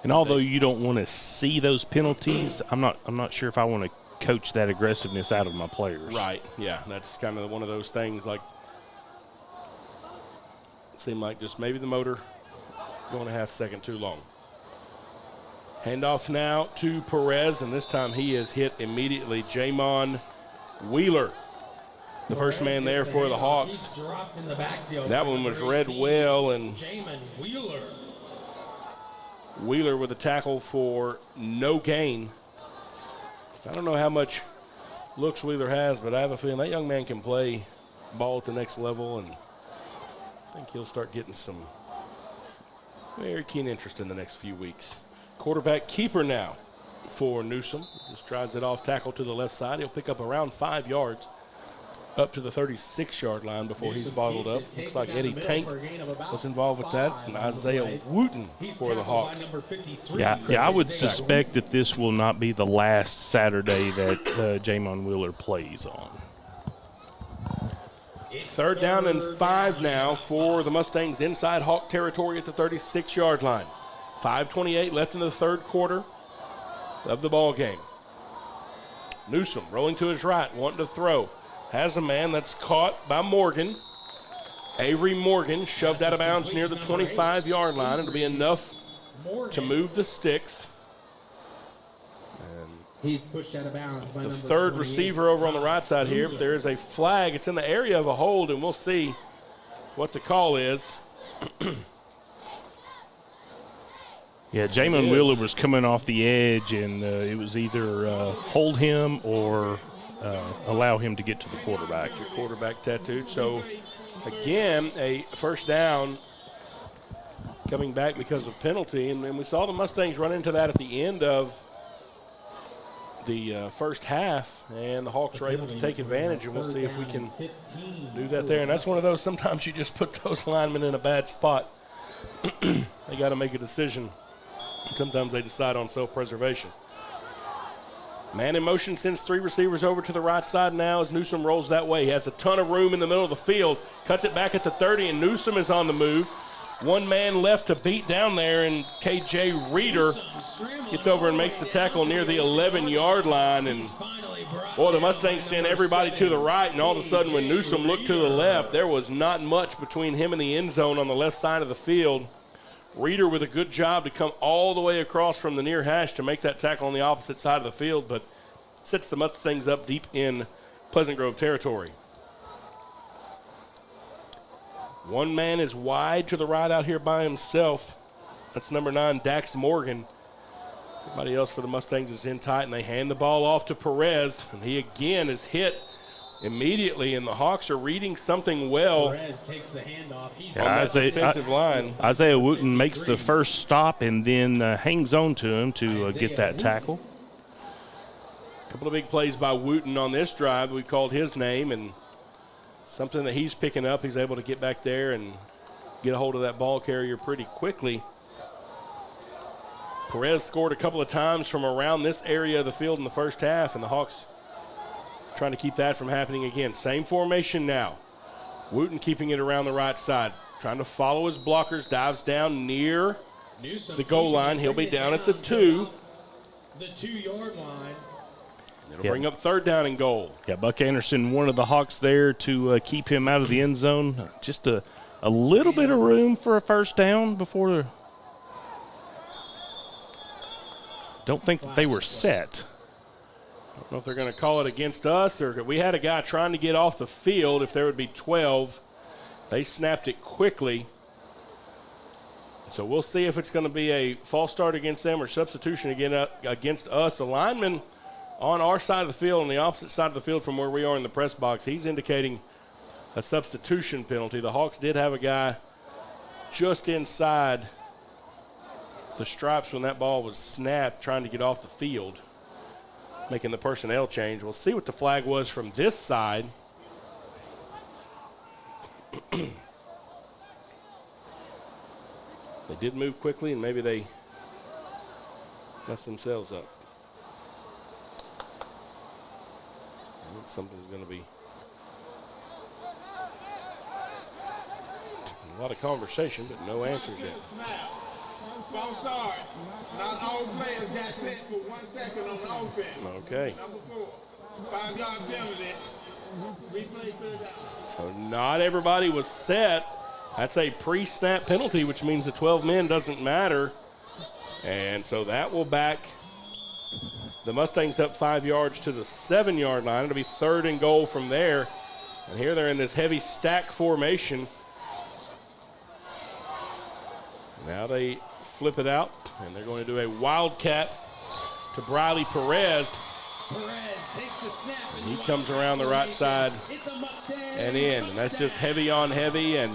And although you don't want to see those penalties, I'm not sure if I want to coach that aggressiveness out of my players. Right. Yeah, that's kind of one of those things. Like, it seemed like just maybe the motor going a half second too long. Handoff now to Perez, and this time he is hit immediately. Jamon Wheeler, the first man there for the Hawks. That one was read well, and Wheeler with a tackle for no gain. I don't know how much looks Wheeler has, but I have a feeling that young man can play ball at the next level, and I think he'll start getting some very keen interest in the next few weeks. Quarterback keeper now for Newsom. Just tries it off tackle to the left side. He'll pick up around 5 yards up to the 36-yard line before he's bottled up. Looks like Eddie Tank was involved with that, and Isaiah Wooten for the Hawks. Yeah, I would suspect that this will not be the last Saturday that Jamon Wheeler plays on. 3rd down and 5 now for the Mustangs inside Hawk territory at the 36-yard line. 5:28 left in the third quarter of the ball game. Newsom rolling to his right, wanting to throw. Has a man that's caught by Morgan. Avery Morgan shoved out of bounds near the 25-yard line. It'll be enough to move the sticks. And he's pushed out of bounds by the third receiver over on the right side here, but there is a flag. It's in the area of a hold, and we'll see what the call is. Yeah, Jamin Wheeler was coming off the edge, and it was either hold him or allow him to get to the quarterback. Your quarterback tattooed. So, again, a first down coming back because of penalty. And we saw the Mustangs run into that at the end of the first half, and the Hawks were able to take advantage, and we'll see if we can do that there. And that's one of those, sometimes you just put those linemen in a bad spot. They got to make a decision. Sometimes they decide on self-preservation. Man in motion sends 3 receivers over to the right side now as Newsom rolls that way. He has a ton of room in the middle of the field, cuts it back at the 30, and Newsom is on the move. One man left to beat down there, and K.J. Reeder gets over and makes the tackle near the 11-yard line. And, boy, the Mustangs sent everybody to the right, and all of a sudden when Newsom looked to the left, there was not much between him and the end zone on the left side of the field. Reeder with a good job to come all the way across from the near hash to make that tackle on the opposite side of the field, but sets the Mustangs up deep in Pleasant Grove territory. One man is wide to the right out here by himself. That's number 9, Dax Morgan. Everybody else for the Mustangs is in tight, and they hand the ball off to Perez, and he again is hit immediately, and the Hawks are reading something well. Perez takes the handoff. On that defensive line. Isaiah Wooten makes the first stop and then hangs on to him to get that tackle. A couple of big plays by Wooten on this drive. We called his name, and something that he's picking up. He's able to get back there and get a hold of that ball carrier pretty quickly. Perez scored a couple of times from around this area of the field in the first half, and the Hawks trying to keep that from happening again. Same formation now. Wooten keeping it around the right side, trying to follow his blockers, dives down near the goal line. He'll be down at the 2. The 2-yard line. It'll bring up 3rd down and goal. Yeah, Buck Anderson, one of the Hawks there to keep him out of the end zone. Just a little bit of room for a first down before. Don't think that they were set. I don't know if they're going to call it against us, or we had a guy trying to get off the field if there would be 12. They snapped it quickly. So we'll see if it's going to be a false start against them or substitution against us. A lineman on our side of the field, on the opposite side of the field from where we are in the press box, he's indicating a substitution penalty. The Hawks did have a guy just inside the stripes when that ball was snapped trying to get off the field, making the personnel change. We'll see what the flag was from this side. They did move quickly, and maybe they messed themselves up. I think something's going to be a lot of conversation, but no answers yet. False start. Not all players got set for 1 second on offense. Okay. Number 4. 5-yard penalty. Replay 3rd down. So not everybody was set. That's a pre-snap penalty, which means the 12 men doesn't matter. And so that will back the Mustangs up 5 yards to the 7-yard line. It'll be 3rd and goal from there. And here they're in this heavy stack formation. Now they flip it out, and they're going to do a wildcat to Briley Perez. Perez takes the snap. And he comes around the right side and in. And that's just heavy on heavy, and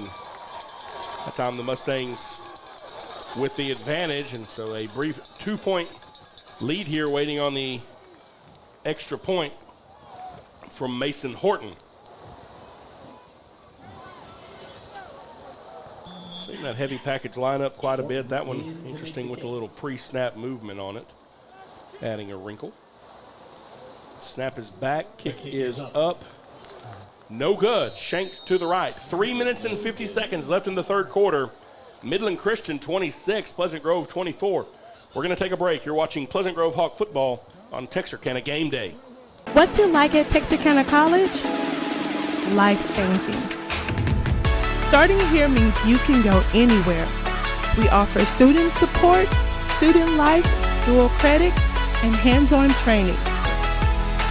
that time the Mustangs with the advantage. And so a brief 2-point lead here waiting on the extra point from Mason Horton. Seen that heavy package line up quite a bit. That one interesting with the little pre-snap movement on it, adding a wrinkle. Snap is back, kick is up. No good, shanked to the right. 3 minutes and 50 seconds left in the 3rd quarter. Midland Christian 26, Pleasant Grove 24. We're going to take a break. You're watching Pleasant Grove Hawk football on Texarkana Game Day. What's it like at Texarkana College? Life-changing. Starting here means you can go anywhere. We offer student support, student life, dual credit, and hands-on training.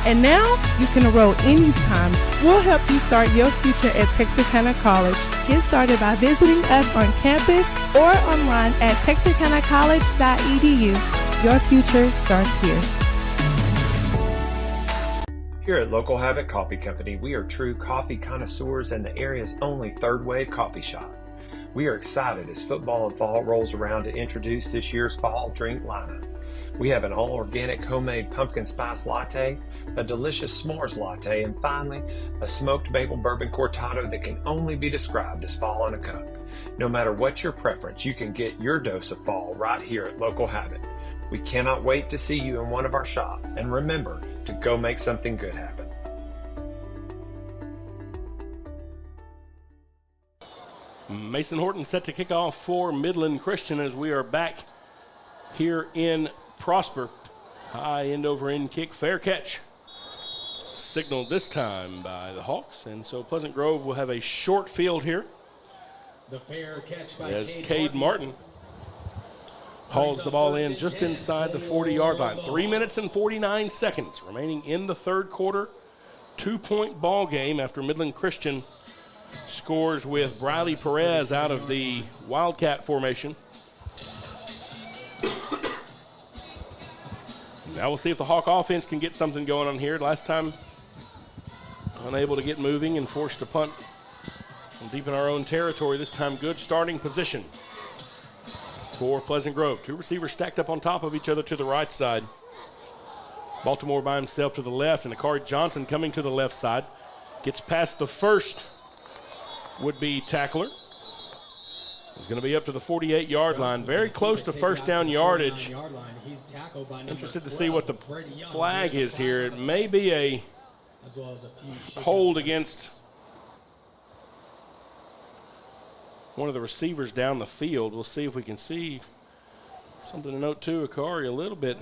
And now you can enroll anytime. We'll help you start your future at Texarkana College. Get started by visiting us on campus or online at texarkanacollege.edu. Your future starts here. Here at Local Habit Coffee Company, we are true coffee connoisseurs and the area's only third wave coffee shop. We are excited as football and fall rolls around to introduce this year's fall drink lineup. We have an all-organic homemade pumpkin spice latte, a delicious s'mores latte, and finally, a smoked maple bourbon cortado that can only be described as fall in a cup. No matter what your preference, you can get your dose of fall right here at Local Habit. We cannot wait to see you in one of our shops, and remember to go make something good happen. Mason Horton set to kick off for Midland Christian as we are back here in Prosper. High end over end kick, fair catch. Signaled this time by the Hawks, and so Pleasant Grove will have a short field here. The fair catch by as Cade Martin hauls the ball in just inside the 40-yard line. 3 minutes and 49 seconds remaining in the third quarter. 2-point ball game after Midland Christian scores with Briley Perez out of the Wildcat formation. Now we'll see if the Hawk offense can get something going on here. Last time, unable to get moving and forced to punt from deep in our own territory. This time, good starting position for Pleasant Grove. Two receivers stacked up on top of each other to the right side. Baltimore by himself to the left, and Akari Johnson coming to the left side. Gets past the first would-be tackler. He's going to be up to the 48-yard line, very close to first down yardage. Interested to see what the flag is here. It may be a hold against one of the receivers down the field. We'll see if we can see something to note too. Akari a little bit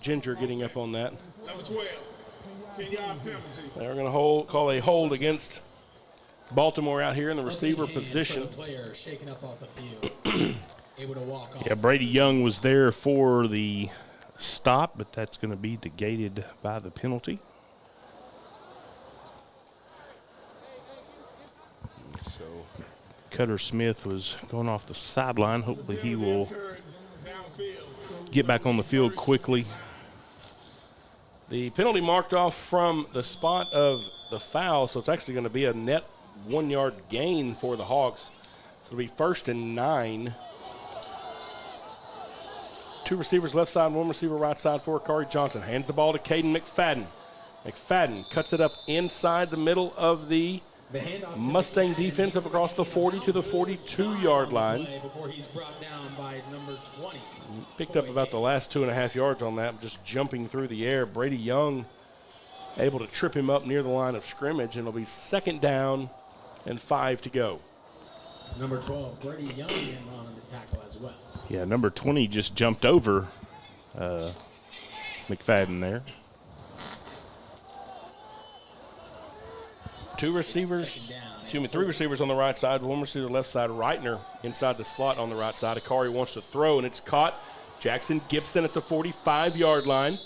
ginger getting up on that. Number 12, 10-yard penalty. They're going to call a hold against Baltimore out here in the receiver position. Yeah, Brady Young was there for the stop, but that's going to be negated by the penalty. So Cutter Smith was going off the sideline. Hopefully he will get back on the field quickly. The penalty marked off from the spot of the foul, so it's actually going to be a net 1-yard gain for the Hawks. So it'll be 1st and 9. Two receivers left side, one receiver right side for Akari Johnson. Hands the ball to Caden McFadden. McFadden cuts it up inside the middle of the Mustang defense up across the 40 to the 42-yard line. Picked up about the last 2.5 yards on that, just jumping through the air. Brady Young able to trip him up near the line of scrimmage, and it'll be 2nd down and 5 to go. Number 12, Brady Young in on the tackle as well. Yeah, number 20 just jumped over McFadden there. Three receivers on the right side, one receiver left side. Reitner inside the slot on the right side. Akari wants to throw, and it's caught. Jackson Gibson at the 45-yard line.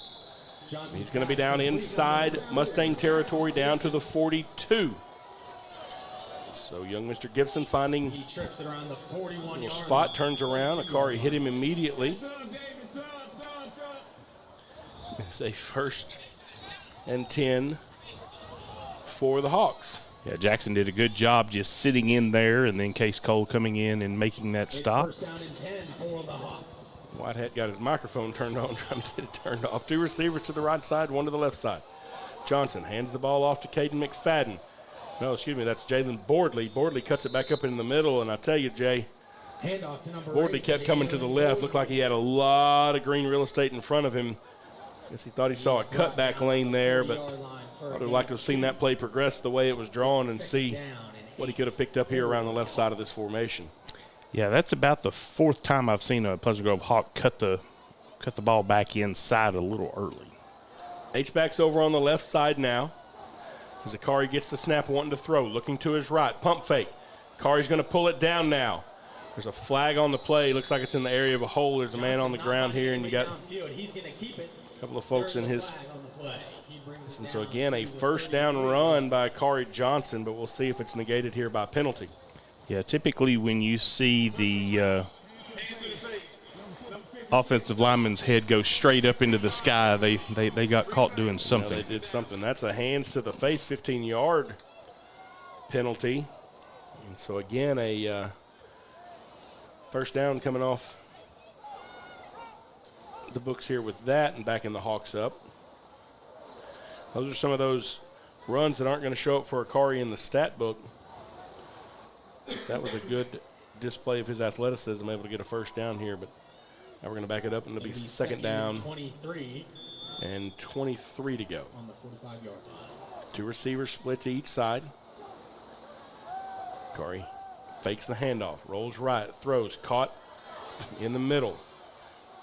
He's going to be down inside Mustang territory down to the 42. So young Mr. Gibson finding a little spot, turns around. Akari hit him immediately. It's a 1st and 10 for the Hawks. Yeah, Jackson did a good job just sitting in there, and then Case Cole coming in and making that stop. Whitehead got his microphone turned on, trying to get it turned off. Two receivers to the right side, one to the left side. Johnson hands the ball off to Caden McFadden. No, excuse me, that's Jalen Boardley. Boardley cuts it back up in the middle, and I tell you, Jay, Boardley kept coming to the left. Looked like he had a lot of green real estate in front of him. Guess he thought he saw a cutback lane there, but I would have liked to have seen that play progress the way it was drawn and see what he could have picked up here around the left side of this formation. Yeah, that's about the 4th time I've seen a Pleasant Grove Hawk cut the ball back inside a little early. H-back's over on the left side now. As Akari gets the snap, wanting to throw, looking to his right, pump fake. Akari's going to pull it down now. There's a flag on the play. Looks like it's in the area of a hole. There's a man on the ground here, and you got a couple of folks in his play. He brings And it so down again, a to the first down 33. run by Kari Johnson, but we'll see if it's negated here by penalty. Yeah, typically when you see the offensive lineman's head go straight up into the sky, they got caught doing something. They did something. That's a hands to the face, 15-yard penalty. And so again, a first down coming off the books here with that, and backing the Hawks up. Those are some of those runs that aren't going to show up for Akari in the stat book. That was a good display of his athleticism, able to get a first down here, but now we're going to back it up, and it'll be second down 23 and 23 to go. on the 45-yard line. Two receivers split to each side. Akari fakes the handoff, rolls right, throws, caught in the middle.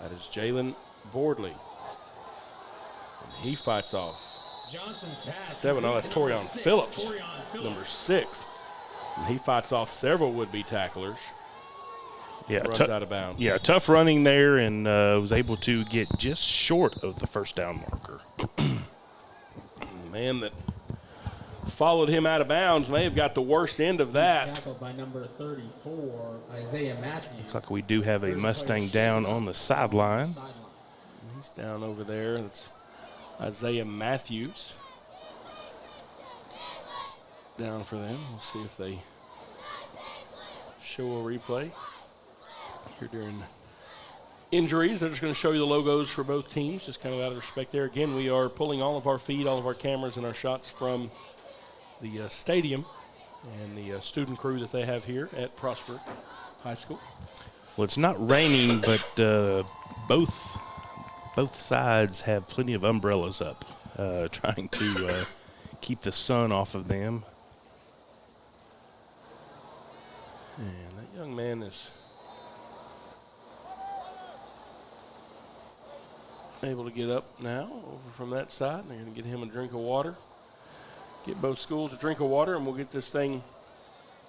That is Jalen Bordley. And he fights off. Johnson's pass. 7. Oh, that's Torian Phillips, Torian Phillips. number 6. And he fights off several would-be tacklers. Yeah, Runs out of bounds. Yeah, tough running there, and was able to get just short of the first down marker. The man that followed him out of bounds may have got the worst end of that. Tackled by number 34, Isaiah Matthews. Looks like we do have a Mustang down on the sideline. He's down over there. It's Isaiah Matthews down for them. We'll see if they show a replay here during injuries. They're just going to show you the logos for both teams, just kind of out of respect there. Again, we are pulling all of our feed, all of our cameras and our shots from the stadium and the student crew that they have here at Prosper High School. Well, it's not raining, but both sides have plenty of umbrellas up, trying to keep the sun off of them. And that young man is able to get up now over from that side. They're going to get him a drink of water. Get both schools a drink of water, and we'll get this thing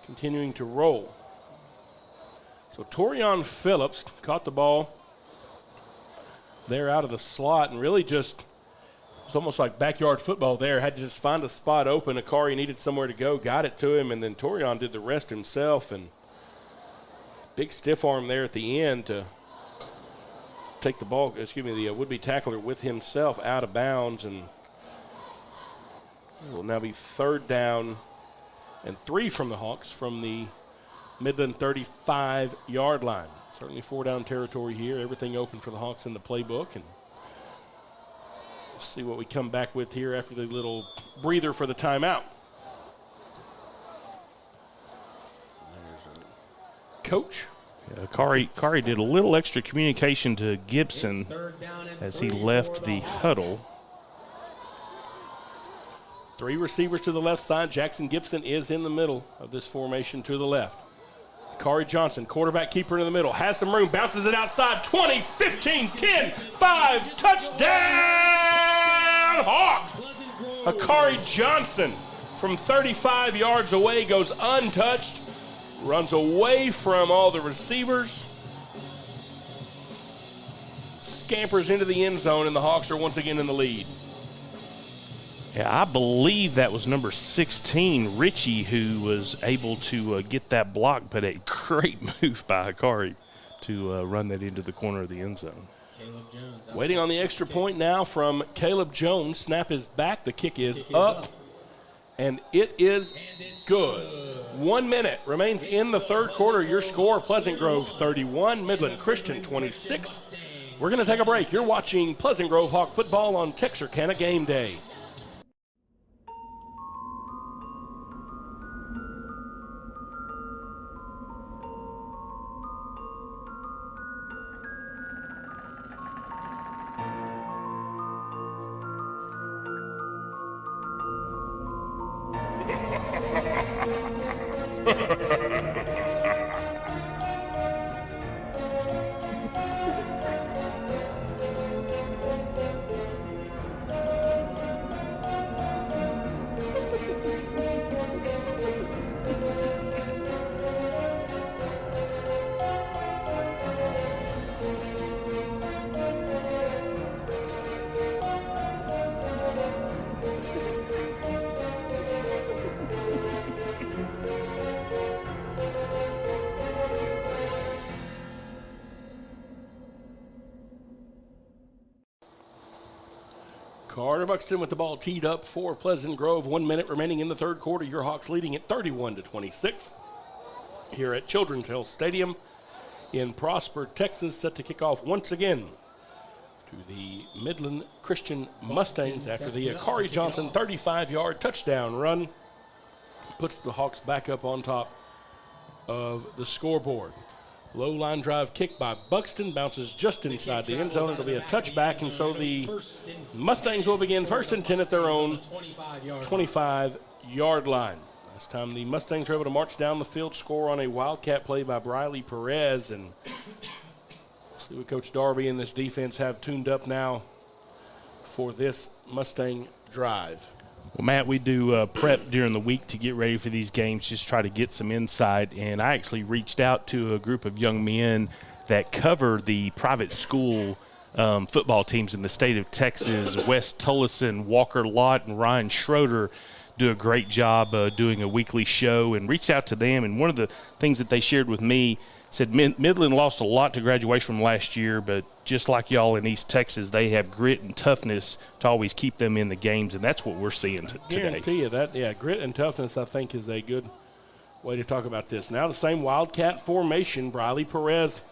continuing to roll. So Torian Phillips caught the ball there out of the slot and really just, it's almost like backyard football there. Had to just find a spot open. Akari needed somewhere to go, got it to him, and then Torian did the rest himself. And big stiff arm there at the end to take the ball, the would-be tackler with himself out of bounds. And it will now be third down and 3 from the Hawks from the Midland 35-yard line. Certainly 4-down territory here. Everything open for the Hawks in the playbook. And we'll see what we come back with here after the little breather for the timeout. There's a coach. Yeah, Kari did a little extra communication to Gibson as he left the huddle. 3 receivers to the left side. Jackson Gibson is in the middle of this formation to the left. Kari Johnson, quarterback keeper in the middle, has some room, bounces it outside, 20, 15, 10, 5, touchdown Hawks! Akari Johnson from 35 yards away goes untouched, runs away from all the receivers, scampers into the end zone, and the Hawks are once again in the lead. Yeah, I believe that was number 16, Richie, who was able to get that block, but a great move by Akari to run that into the corner of the end zone. Waiting on the extra point now from Caleb Jones. Snap is back. The kick is up, and it is good. 1 minute remains in the third quarter. Your score, Pleasant Grove 31, Midland Christian 26. We're going to take a break. You're watching Pleasant Grove Hawk football on Texarkana Game Day. Carter Buxton with the ball teed up for Pleasant Grove. 1 minute remaining in the third quarter. Your Hawks leading at 31-26 here at Children's Hill Stadium in Prosper, Texas, set to kick off once again to the Midland Christian Mustangs after the Akari Johnson 35-yard touchdown run puts the Hawks back up on top of the scoreboard. Low line drive kick by Buxton, bounces just inside the end zone. It'll be a touchback, and so the Mustangs will begin 1st and 10 at their own 25-yard line. This time the Mustangs are able to march down the field, score on a wildcat play by Briley Perez, and see what Coach Darby and this defense have tuned up now for this Mustang drive. Well, Matt, we do prep during the week to get ready for these games, just try to get some insight. And I actually reached out to a group of young men that cover the private school football teams in the state of Texas. Wes Tullison, Walker Lott, and Ryan Schroeder do a great job doing a weekly show, and reached out to them. And one of the things that they shared with me said Midland lost a lot to graduation from last year, but just like y'all in East Texas, they have grit and toughness to always keep them in the games, and that's what we're seeing today. I guarantee you that, yeah, grit and toughness, I think, is a good way to talk about this. Now the same Wildcat formation, Briley Perez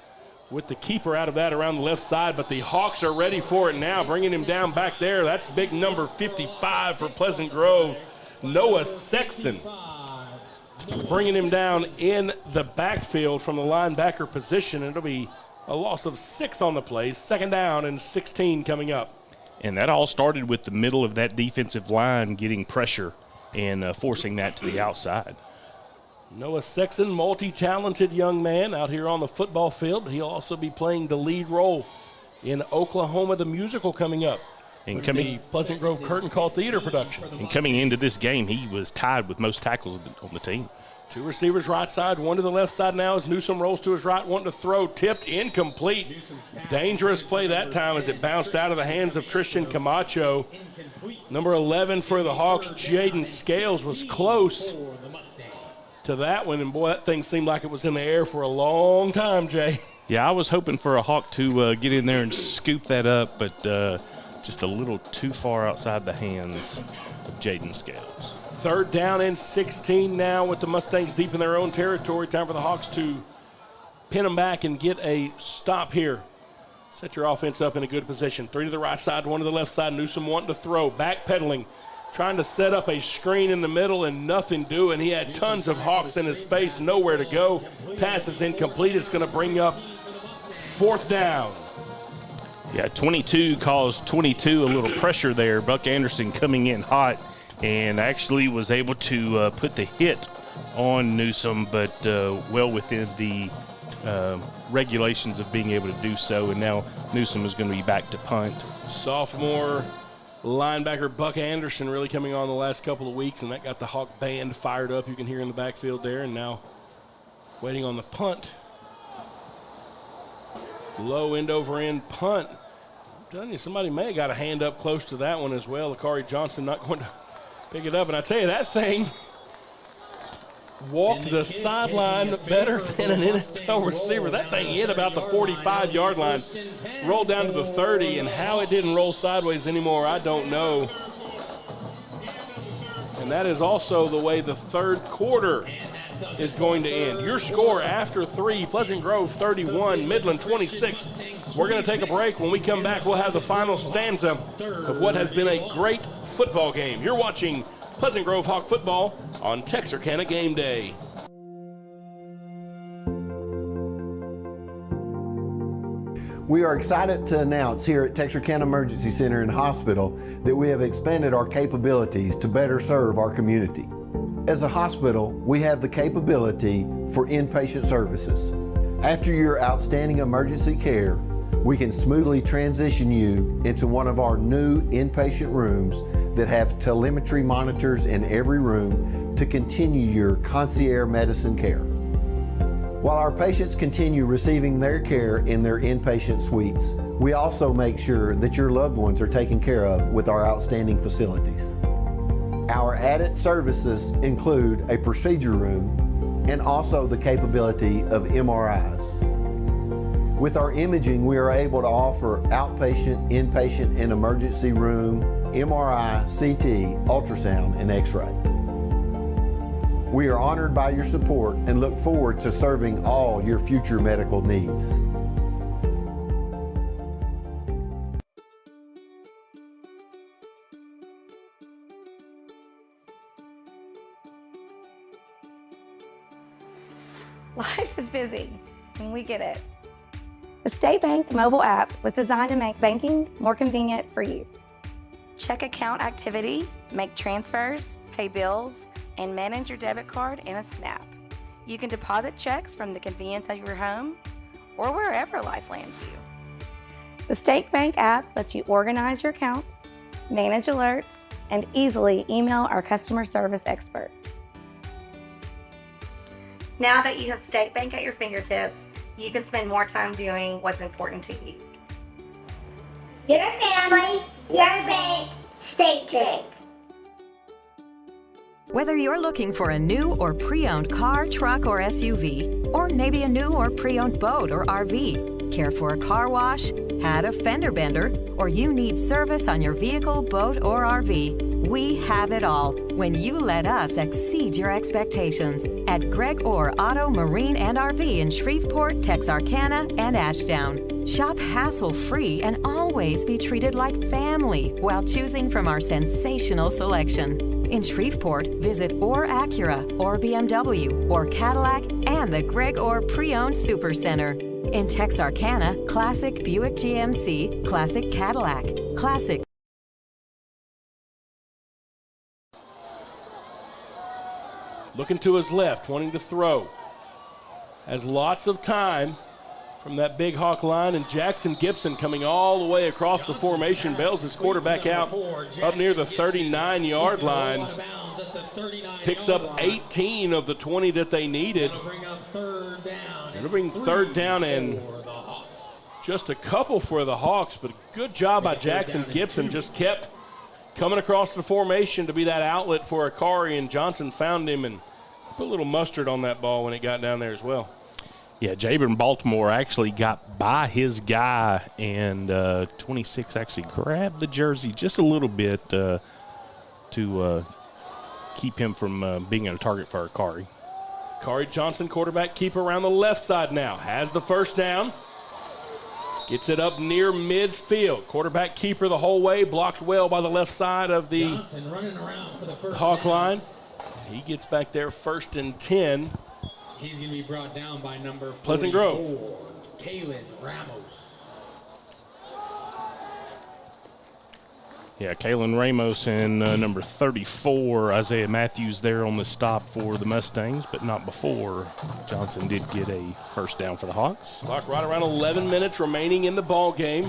with the keeper out of that around the left side, but the Hawks are ready for it now, bringing him down back there. That's big number 55 for Pleasant Grove, Noah Sexton. Bringing him down in the backfield from the linebacker position. It'll be a loss of 6 on the play. 2nd down and 16 coming up. And that all started with the middle of that defensive line getting pressure and forcing that to the outside. Noah Sexton, multi-talented young man out here on the football field, but he'll also be playing the lead role in Oklahoma the Musical coming up. And coming the Pleasant Grove Curtain Call Theater production. And coming into this game, he was tied with most tackles on the team. 2 receivers right side, 1 to the left side now as Newsom rolls to his right, wanting to throw, tipped, incomplete. Dangerous play that time as it bounced out of the hands of Tristan Camacho. Number 11 for the Hawks, Jaden Scales, was close to that one, and boy, that thing seemed like it was in the air for a long time, Jay. Yeah, I was hoping for a Hawk to get in there and scoop that up, but just a little too far outside the hands of Jaden Scales. 3rd down and 16 now with the Mustangs deep in their own territory. Time for the Hawks to pin them back and get a stop here. Set your offense up in a good position. 3 to the right side, 1 to the left side. Newsom wanting to throw, backpedaling, trying to set up a screen in the middle and nothing doing. He had tons of Hawks in his face, nowhere to go. Pass is incomplete. It's going to bring up 4th down. Yeah, 22 caused 22 a little pressure there. Buck Anderson coming in hot and actually was able to put the hit on Newsom, but well within the regulations of being able to do so. And now Newsom is going to be back to punt. Sophomore linebacker Buck Anderson really coming on the last couple of weeks, and that got the Hawk band fired up. You can hear in the backfield there, and now waiting on the punt. Low end over end punt. I'm telling you, somebody may have got a hand up close to that one as well. Akari Johnson not going to pick it up. And I tell you, that thing walked the sideline better than an NFL receiver. That thing hit about the 45-yard line, rolled down to the 30, and how it didn't roll sideways anymore, I don't know. And that is also the way the third quarter is going to end. Your score after 3, Pleasant Grove 31, Midland 26. We're going to take a break. When we come back, we'll have the final stanza of what has been a great football game. You're watching Pleasant Grove Hawk football on Texarkana Game Day. We are excited to announce here at Texarkana Emergency Center and Hospital that we have expanded our capabilities to better serve our community. As a hospital, we have the capability for inpatient services. After your outstanding emergency care, we can smoothly transition you into one of our new inpatient rooms that have telemetry monitors in every room to continue your concierge medicine care. While our patients continue receiving their care in their inpatient suites, we also make sure that your loved ones are taken care of with our outstanding facilities. Our added services include a procedure room and also the capability of MRIs. With our imaging, we are able to offer outpatient, inpatient, and emergency room MRI, CT, ultrasound, and X-ray. We are honored by your support and look forward to serving all your future medical needs. Life is busy, and we get it. The State Bank mobile app was designed to make banking more convenient for you. Check account activity, make transfers, pay bills, and manage your debit card in a snap. You can deposit checks from the convenience of your home or wherever life lands you. The State Bank app lets you organize your accounts, manage alerts, and easily email our customer service experts. Now that you have State Bank at your fingertips, you can spend more time doing what's important to you. Your family, your bank, State Bank. Whether you're looking for a new or pre-owned car, truck, or SUV, or maybe a new or pre-owned boat or RV, care for a car wash, had a fender bender, or you need service on your vehicle, boat, or RV, we have it all when you let us exceed your expectations at Greg Orr Auto, Marine, and RV in Shreveport, Texarkana, and Ashdown. Shop hassle-free and always be treated like family while choosing from our sensational selection. In Shreveport, visit Orr Acura, or BMW, or Cadillac, and the Greg Orr Pre-Owned Super Center. In Texarkana, Classic Buick GMC, Classic Cadillac, Classic. Looking to his left, wanting to throw. Has lots of time from that big hawk line, and Jackson Gibson coming all the way across the formation, bails his quarterback out up near the 39-yard line. Picks up 18 of the 20 that they needed. It'll bring third down and just a couple for the Hawks, but a good job by Jackson Gibson. Just kept coming across the formation to be that outlet for Akari, and Johnson found him and put a little mustard on that ball when it got down there as well. Yeah, Jabron Baltimore actually got by his guy, and 26 actually grabbed the jersey just a little bit to keep him from being a target for Akari. Akari Johnson, quarterback keeper, around the left side now. Has the first down. Gets it up near midfield. Quarterback keeper the whole way, blocked well by the left side of the Hawk line. He gets back there, 1st and 10. He's going to be brought down by number Pleasant Grove. Kalen Ramos. Yeah, Kalen Ramos and number 34, Isaiah Matthews, there on the stop for the Mustangs, but not before. Johnson did get a first down for the Hawks. Clock right around 11 minutes remaining in the ball game.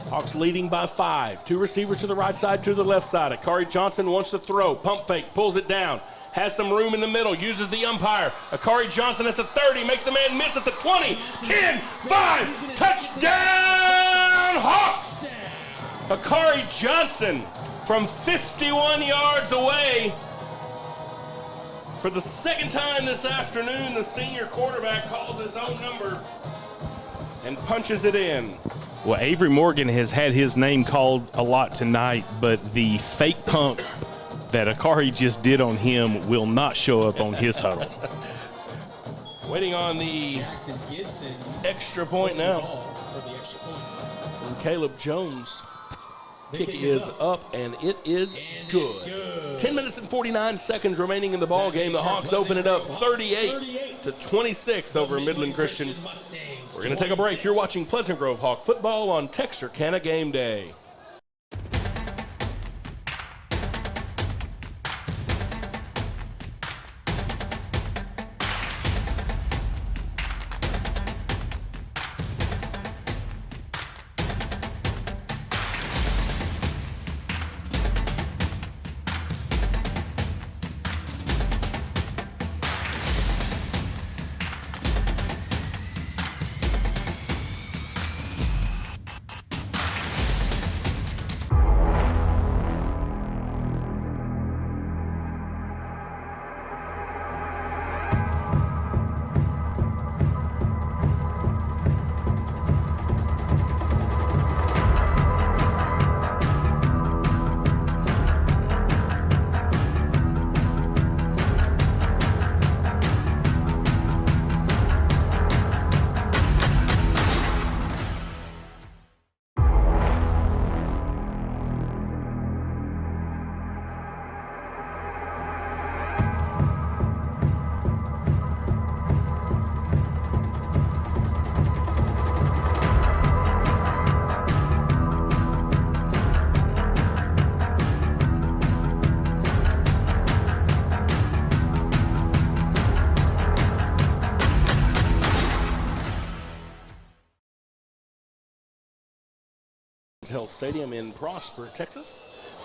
Hawks leading by 5. 2 receivers to the right side, to the left side. Akari Johnson wants to throw. Pump fake, pulls it down. Has some room in the middle, uses the umpire. Akari Johnson at the 30, makes the man miss at the 20. 10, 5, touchdown Hawks! Akari Johnson from 51 yards away. For the second time this afternoon, the senior quarterback calls his own number and punches it in. Well, Avery Morgan has had his name called a lot tonight, but the fake pump that Akari just did on him will not show up on his huddle. Waiting on the extra point now from Caleb Jones. Kick is up, and it is good. 10 minutes and 49 seconds remaining in the ball game. The Hawks open it up 38-26 over Midland Christian. We're going to take a break. You're watching Pleasant Grove Hawk football on Texarkana Game Day. Health Stadium in Prosper, Texas.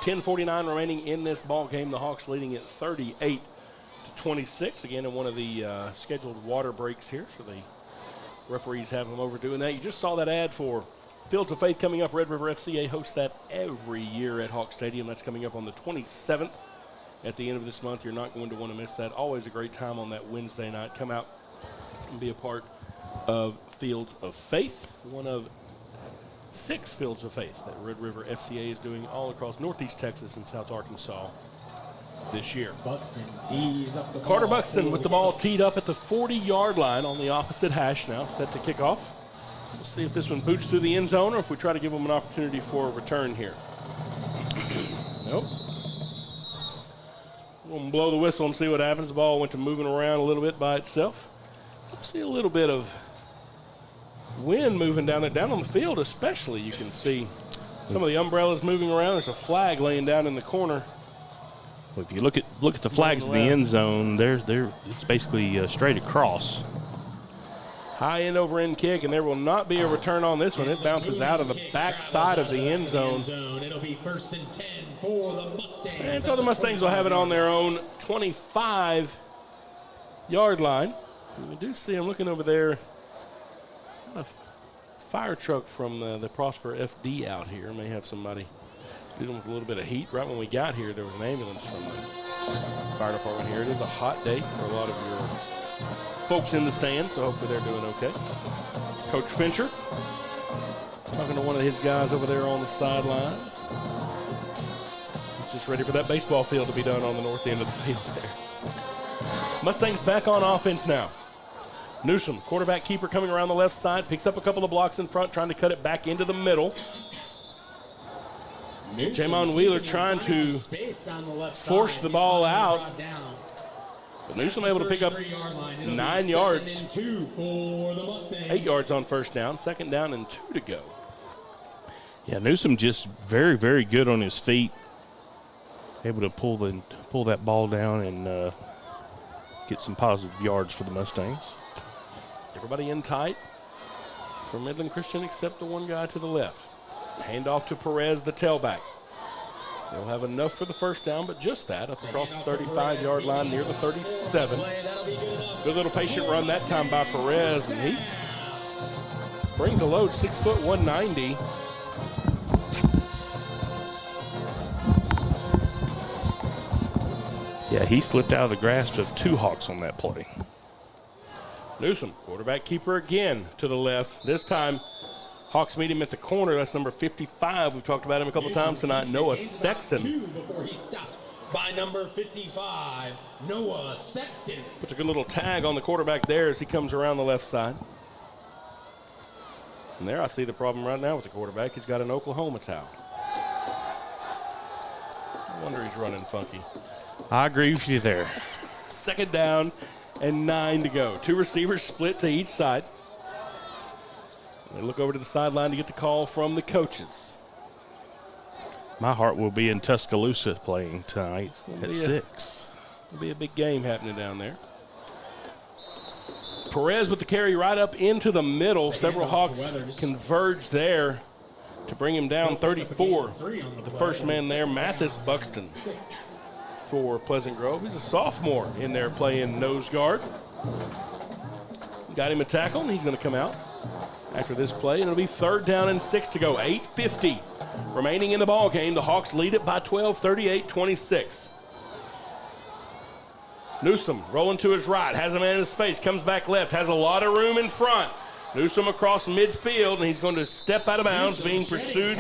10:49 remaining in this ball game. The Hawks leading it 38-26. Again, in one of the scheduled water breaks here, so the referees have them overdoing that. You just saw that ad for Fields of Faith coming up. Red River FCA hosts that every year at Hawk Stadium. That's coming up on the 27th at the end of this month. You're not going to want to miss that. Always a great time on that Wednesday night. Come out and be a part of Fields of Faith, one of 6 Fields of Faith that Red River FCA is doing all across Northeast Texas and South Arkansas this year. Carter Buxton with the ball teed up at the 40-yard line on the opposite hash now, set to kick off. We'll see if this one boots through the end zone or if we try to give them an opportunity for a return here. Nope. We'll blow the whistle and see what happens. The ball went to moving around a little bit by itself. We'll see a little bit of wind moving down on the field especially. You can see some of the umbrellas moving around. There's a flag laying down in the corner. Well, if you look at the flags in the end zone, it's basically straight across. High end over end kick, and there will not be a return on this one. It bounces out of the back side of the end zone. It'll be 1st and 10 for the Mustangs. And so the Mustangs will have it on their own 25-yard line. We do see them looking over there. A fire truck from the Prosper FD out here. May have somebody dealing with a little bit of heat. Right when we got here, there was an ambulance from the fire department here. It is a hot day for a lot of your folks in the stands, so hopefully they're doing okay. Coach Fincher talking to one of his guys over there on the sidelines. He's just ready for that baseball field to be done on the north end of the field there. Mustangs back on offense now. Newsom, quarterback keeper, coming around the left side, picks up a couple of blocks in front, trying to cut it back into the middle. Jamon Wheeler trying to force the ball out. But Newsom able to pick up 9 yards. 8 yards on first down, 2nd down and 2 to go. Yeah, Newsom just very, very good on his feet. Able to pull that ball down and get some positive yards for the Mustangs. Everybody in tight for Midland Christian except the one guy to the left. Hand off to Perez, the tailback. They'll have enough for the first down, but just that, up across the 35-yard line near the 37. Good little patient run that time by Perez, and he brings a load, 6 foot 190. Yeah, he slipped out of the grasp of 2 Hawks on that play. Newsom, quarterback keeper again to the left. This time, Hawks meet him at the corner. That's number 55. We've talked about him a couple times tonight. Noah Sexton. Before he stopped by number 55, Noah Sexton. Puts a good little tag on the quarterback there as he comes around the left side. And there I see the problem right now with the quarterback. He's got an Oklahoma towel. No wonder he's running funky. I agree with you there. 2nd down and 9 to go. 2 receivers split to each side. They look over to the sideline to get the call from the coaches. My heart will be in Tuscaloosa playing tonight at 6. It'll be a big game happening down there. Perez with the carry right up into the middle. Several Hawks converge there to bring him down 34. The first man there, Mathis Buxton for Pleasant Grove. He's a sophomore in there playing nose guard. Got him a tackle, and he's going to come out after this play, and it'll be 3rd down and 6 to go. 8:50 remaining in the ball game. The Hawks lead it by 12, 38-26. Newsom rolling to his right, has a man in his face, comes back left, has a lot of room in front. Newsom across midfield, and he's going to step out of bounds, being pursued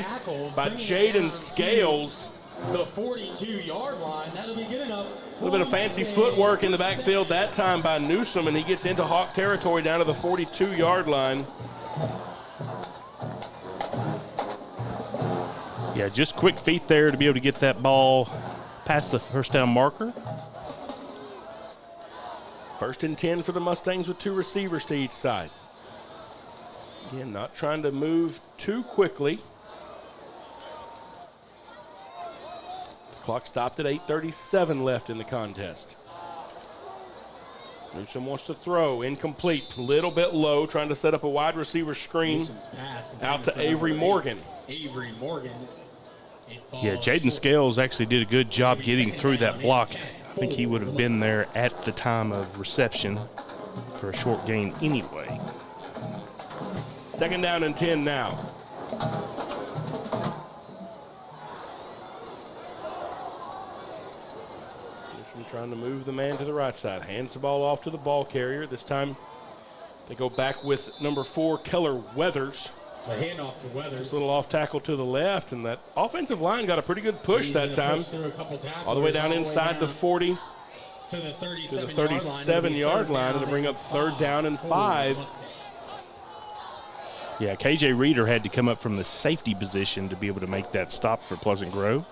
by Jaden Scales. The 42-yard line, that'll be good enough. A little bit of fancy footwork in the backfield that time by Newsom, and he gets into Hawk territory down to the 42-yard line. Yeah, just quick feet there to be able to get that ball past the first down marker. 1st and 10 for the Mustangs with 2 receivers to each side. Again, not trying to move too quickly. The clock stopped at 8:37 left in the contest. Newsom wants to throw. Incomplete. Little bit low, trying to set up a wide receiver screen out to Avery Morgan. Avery Morgan. Yeah, Jaden Scales actually did a good job getting through that block. I think he would have been there at the time of reception for a short gain anyway. 2nd down and 10 now. Newsom trying to move the man to the right side. Hands the ball off to the ball carrier. This time they go back with number 4, Keller Weathers. The handoff to Weathers. Just a little off tackle to the left, and that offensive line got a pretty good push that time. All the way down inside the 40 to the 37-yard line, and to bring up 3rd down and 5. Yeah, KJ Reeder had to come up from the safety position to be able to make that stop for Pleasant Grove.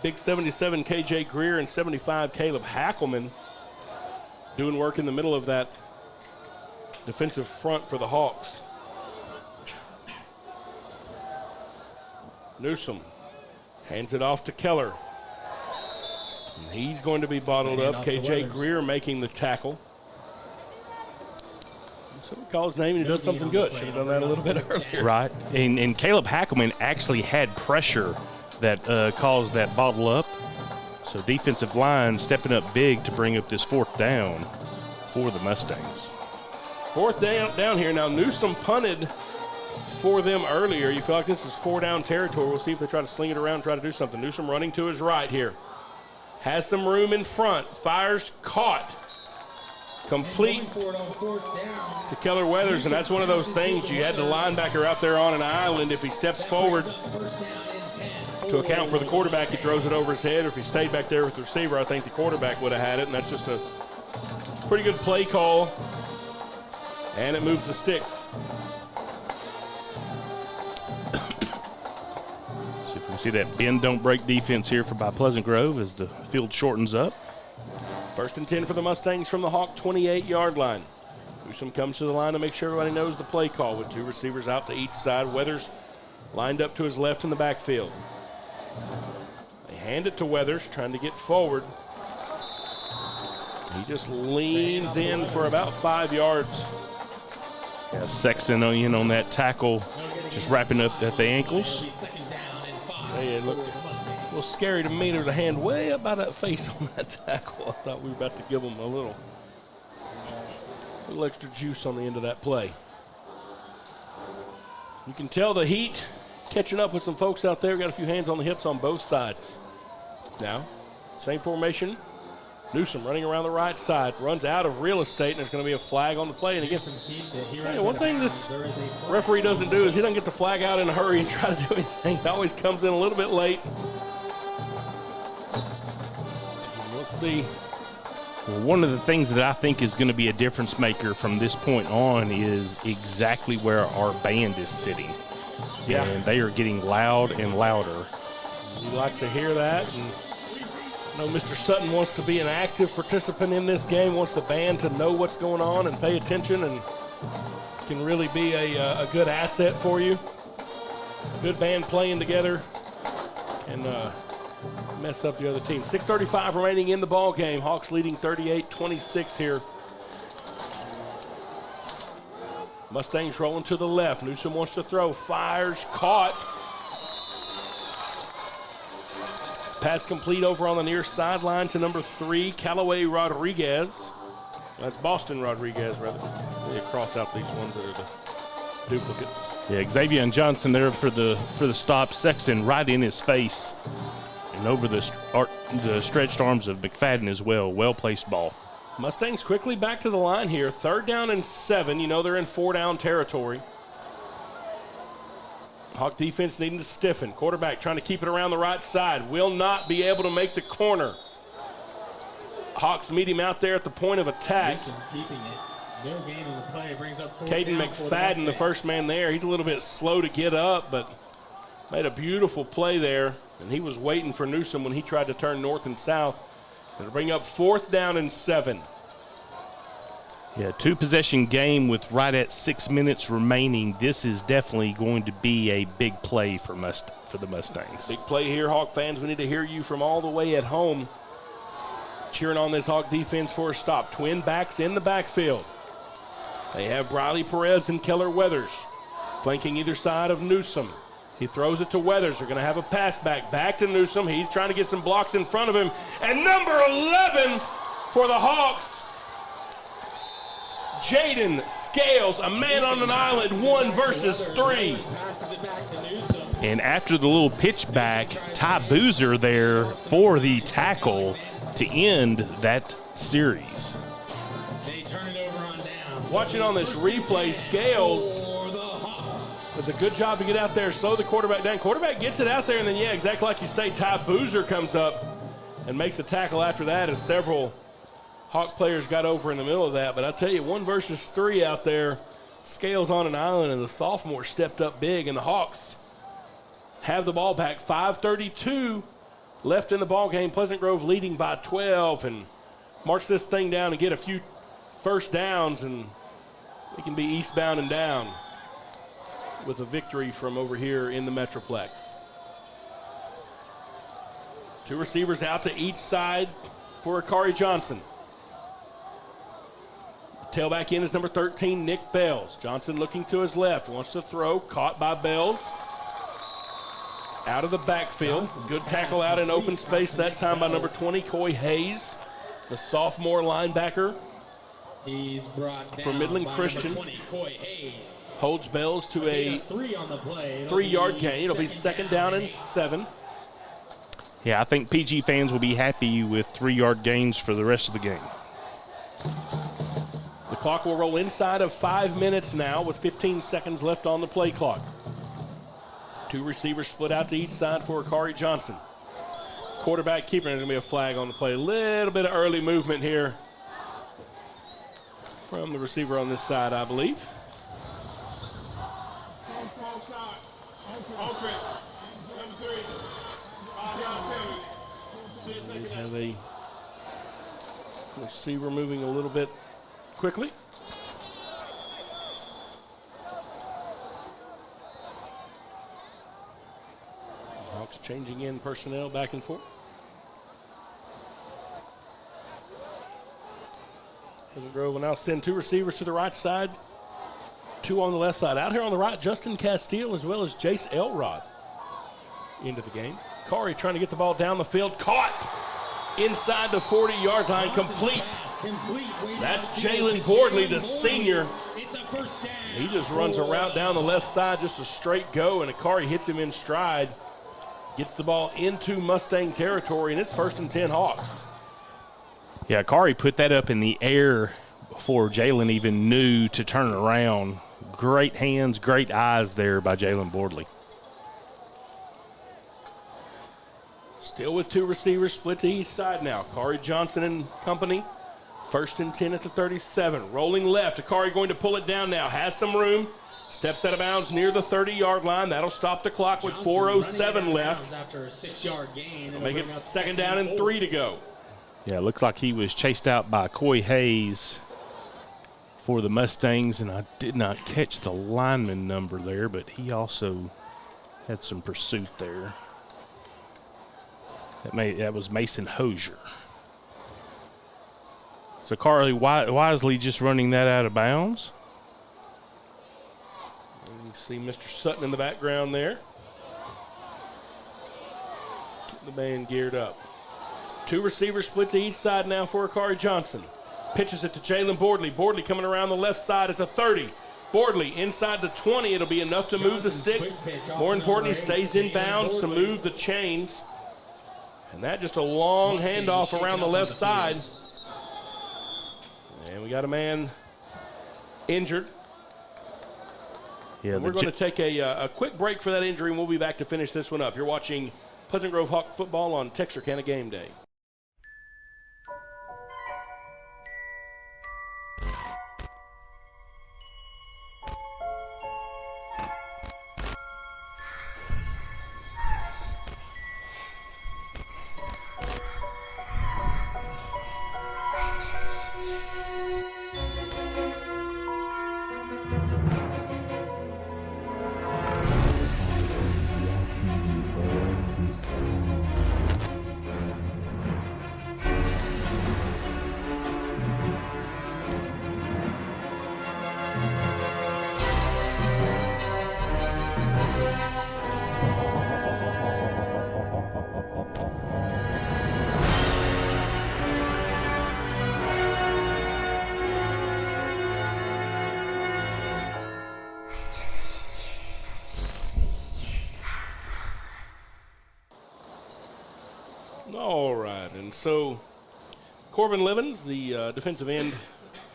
Big 77 KJ Greer and 75 Caleb Hackelman doing work in the middle of that defensive front for the Hawks. Newsom hands it off to Keller. And he's going to be bottled up. KJ Greer making the tackle. So we call his name and he does something good. Should have done that a little bit earlier. Right, and Caleb Hackelman actually had pressure that caused that bottle up. So defensive line stepping up big to bring up this 4th down for the Mustangs. 4th down here. Now Newsom punted for them earlier. You feel like this is 4-down territory. We'll see if they try to sling it around, try to do something. Newsom running to his right here. Has some room in front. Fires, caught. Complete to Keller Weathers, and that's one of those things. You had the linebacker out there on an island. If he steps forward to account for the quarterback, he throws it over his head. Or if he stayed back there with the receiver, I think the quarterback would have had it, and that's just a pretty good play call. And it moves the sticks. See if we can see that bend don't break defense here by Pleasant Grove as the field shortens up. 1st and 10 for the Mustangs from the Hawk 28-yard line. Newsom comes to the line to make sure everybody knows the play call with 2 receivers out to each side. Weathers lined up to his left in the backfield. They hand it to Weathers, trying to get forward. He just leans in for about 5 yards. Yeah, Sexton in on that tackle, just wrapping up at the ankles. Hey, it looked a little scary to me. There was a hand way up by that face on that tackle. I thought we were about to give him a little extra juice on the end of that play. You can tell the heat catching up with some folks out there. Got a few hands on the hips on both sides. Now, same formation. Newsom running around the right side, runs out of real estate, and there's going to be a flag on the play. And again, one thing this referee doesn't do is he doesn't get the flag out in a hurry and try to do anything. It always comes in a little bit late. We'll see. Well, one of the things that I think is going to be a difference maker from this point on is exactly where our band is sitting. Yeah. And they are getting loud and louder. You like to hear that. And I know Mr. Sutton wants to be an active participant in this game, wants the band to know what's going on and pay attention, and can really be a good asset for you. A good band playing together and mess up the other team. 6:35 remaining in the ball game. Hawks leading 38-26 here. Mustangs rolling to the left. Newsom wants to throw. Fires, caught. Pass complete over on the near sideline to number 3, Callaway Rodriguez. That's Boston Rodriguez, rather. They cross out these ones that are the duplicates. Yeah, Xavier and Johnson there for the stop. Sexton right in his face and over the stretched arms of McFadden as well. Well-placed ball. Mustangs quickly back to the line here. 3rd down and 7. You know they're in 4-down territory. Hawk defense needing to stiffen. Quarterback trying to keep it around the right side. Will not be able to make the corner. Hawks meet him out there at the point of attack. Keeping it. No gain on the play. Brings up Caden McFadden, the first man there. He's a little bit slow to get up, but made a beautiful play there. And he was waiting for Newsom when he tried to turn north and south. It'll bring up 4th down and 7. Yeah, 2-possession game with right at 6 minutes remaining. This is definitely going to be a big play for the Mustangs. Big play here, Hawk fans. We need to hear you from all the way at home. cheering on this Hawk defense for a stop. Twin backs in the backfield. They have Briley Perez and Keller Weathers flanking either side of Newsom. He throws it to Weathers. They're going to have a pass back to Newsom. He's trying to get some blocks in front of him. And number 11 for the Hawks, Jaden Scales, a man on an island, 1 versus 3. And after the little pitch back, Ty Boozer there for the tackle to end that series. They turn it over on down. Watching on this replay, Scales does a good job to get out there, slow the quarterback down. Quarterback gets it out there, and then, yeah, exactly like you say, Ty Boozer comes up and makes the tackle after that, as several Hawk players got over in the middle of that. But I tell you, 1 versus 3 out there. Scales on an island, and the sophomore stepped up big, and the Hawks have the ball back. 5:32 left in the ball game. Pleasant Grove leading by 12, and march this thing down and get a few first downs, and we can be eastbound and down with a victory from over here in the Metroplex. 2 receivers out to each side for Akari Johnson. Tailback in is number 13, Nick Bells. Johnson looking to his left, wants to throw, caught by Bells. Out of the backfield. Good tackle out in open space that time by number 20, Coy Hayes, the sophomore linebacker for Midland Christian. Holds Bells to a 3-yard gain. It'll be 2nd down and 7. Yeah, I think PG fans will be happy with 3-yard gains for the rest of the game. The clock will roll inside of 5 minutes now with 15 seconds left on the play clock. 2 receivers split out to each side for Akari Johnson. Quarterback keeper, there's going to be a flag on the play. A little bit of early movement here from the receiver on this side, I believe. Small shot. Open. Number 3. 5-yard penalty. We have a receiver moving a little bit quickly. Hawks changing in personnel back and forth. Pleasant Grove will now send 2 receivers to the right side, 2 on the left side. Out here on the right, Justin Castile as well as Jace Elrod into the game. Corey trying to get the ball down the field, caught inside the 40-yard line, complete. That's Jalen Bordley, the senior. He just runs a route down the left side, just a straight go, and Akari hits him in stride. Gets the ball into Mustang territory, and it's 1st and 10 Hawks. Yeah, Akari put that up in the air before Jalen even knew to turn around. Great hands, great eyes there by Jalen Bordley. Still with 2 receivers split to each side now. Akari Johnson and company. 1st and 10 at the 37. Rolling left. Akari going to pull it down now. Has some room. Steps out of bounds near the 30-yard line. That'll stop the clock with 4:07 left. After a 6-yard gain. Make it 2nd down and 3 to go. Yeah, it looks like he was chased out by Coy Hayes for the Mustangs, and I did not catch the lineman number there, but he also had some pursuit there. That was Mason Hosier. So Carly wisely just running that out of bounds. And you see Mr. Sutton in the background there. Getting the band geared up. 2 receivers split to each side now for Akari Johnson. Pitches it to Jalen Bordley. Bordley coming around the left side at the 30. Bordley inside the 20. It'll be enough to move the sticks. More importantly, stays in bounds to move the chains. And that just a long handoff around the left side. And we got a man injured. Yeah, we're going to take a quick break for that injury, and we'll be back to finish this one up. You're watching Pleasant Grove Hawk football on Texarkana Game Day. All right, and so Corbin Livens, the defensive end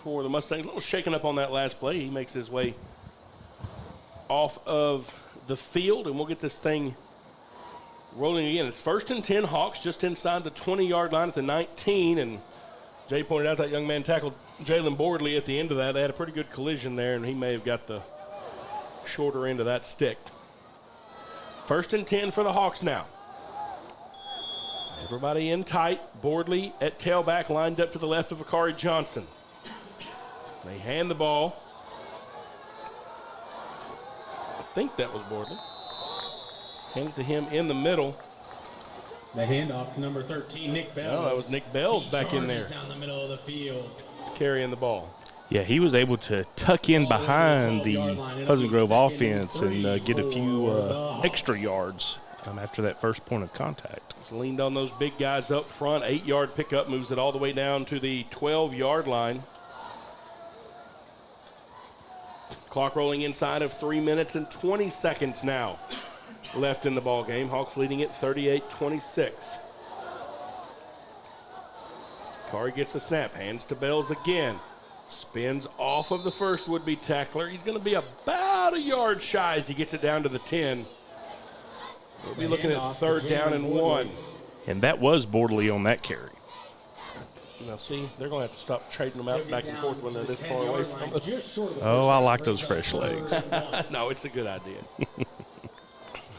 for the Mustangs, a little shaken up on that last play. He makes his way off of the field, and we'll get this thing rolling again. It's 1st and 10 Hawks just inside the 20-yard line at the 19, and Jay pointed out that young man tackled Jalen Bordley at the end of that. They had a pretty good collision there, and he may have got the shorter end of that stick. 1st and 10 for the Hawks now. Everybody in tight. Bordley at tailback, lined up to the left of Akari Johnson. They hand the ball. I think that was Bordley. Hand it to him in the middle. The handoff to number 13, Nick Bells. No, that was Nick Bells back in there. Down the middle of the field. Carrying the ball. Yeah, he was able to tuck in behind the Pleasant Grove offense and get a few extra yards after that first point of contact. Just leaned on those big guys up front. 8-yard pickup moves it all the way down to the 12-yard line. Clock rolling inside of 3 minutes and 20 seconds now left in the ball game. Hawks leading it 38-26. Kari gets the snap, hands to Bells again. Spins off of the first would-be tackler. He's going to be about a yard shy as he gets it down to the 10. We'll be looking at 3rd down and 1. And that was Bordley on that carry. Now, see, they're going to have to stop trading them out back and forth when they're this far away from us. Oh, I like those fresh legs. No, it's a good idea.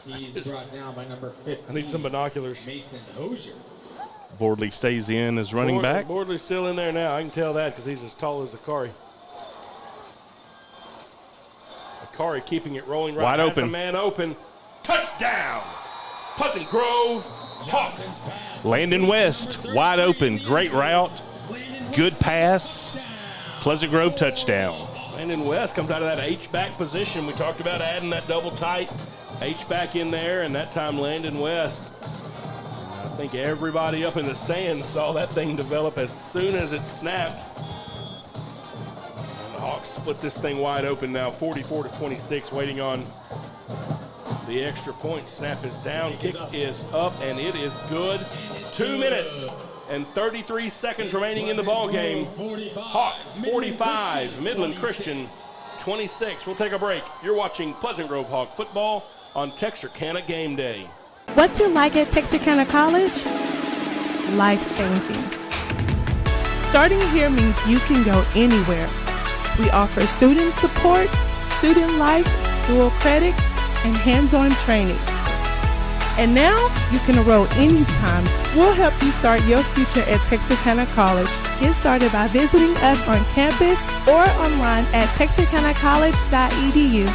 He's brought down by number 15. I need some binoculars. Mason Hosier. Bordley stays in as running back. Bordley's still in there now. I can tell that because he's as tall as Akari. Akari keeping it rolling right wide past open. A man open. Touchdown! Pleasant Grove Hawks. Landon West, wide open. Great route. Good pass. Pleasant Grove touchdown. Landon West comes out of that H-back position. We talked about adding that double tight H-back in there, and that time Landon West. I think everybody up in the stands saw that thing develop as soon as it snapped. And the Hawks split this thing wide open now, 44-26, waiting on the extra point. Snap is down, kick is up, and it is good. 2 minutes and 33 seconds remaining in the ball game. Hawks 45, Midland Christian 26. We'll take a break. You're watching Pleasant Grove Hawk football on Texarkana Game Day. What's it like at Texarkana College? Life-changing. Starting here means you can go anywhere. We offer student support, student life, dual credit, and hands-on training. And now you can enroll anytime. We'll help you start your future at Texarkana College. Get started by visiting us on campus or online at texarkanacollege.edu.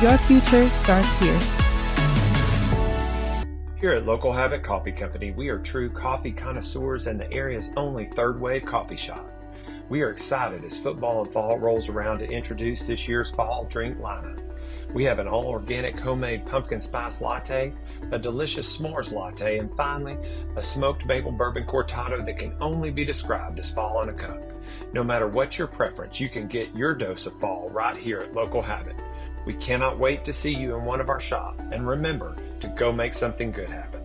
Your future starts here. Here at Local Habit Coffee Company, we are true coffee connoisseurs and the area's only third-wave coffee shop. We are excited as football and fall rolls around to introduce this year's fall drink lineup. We have an all-organic homemade pumpkin spice latte, a delicious s'mores latte, and finally, a smoked maple bourbon cortado that can only be described as fall in a cup. No matter what your preference, you can get your dose of fall right here at Local Habit. We cannot wait to see you in one of our shops, and remember to go make something good happen.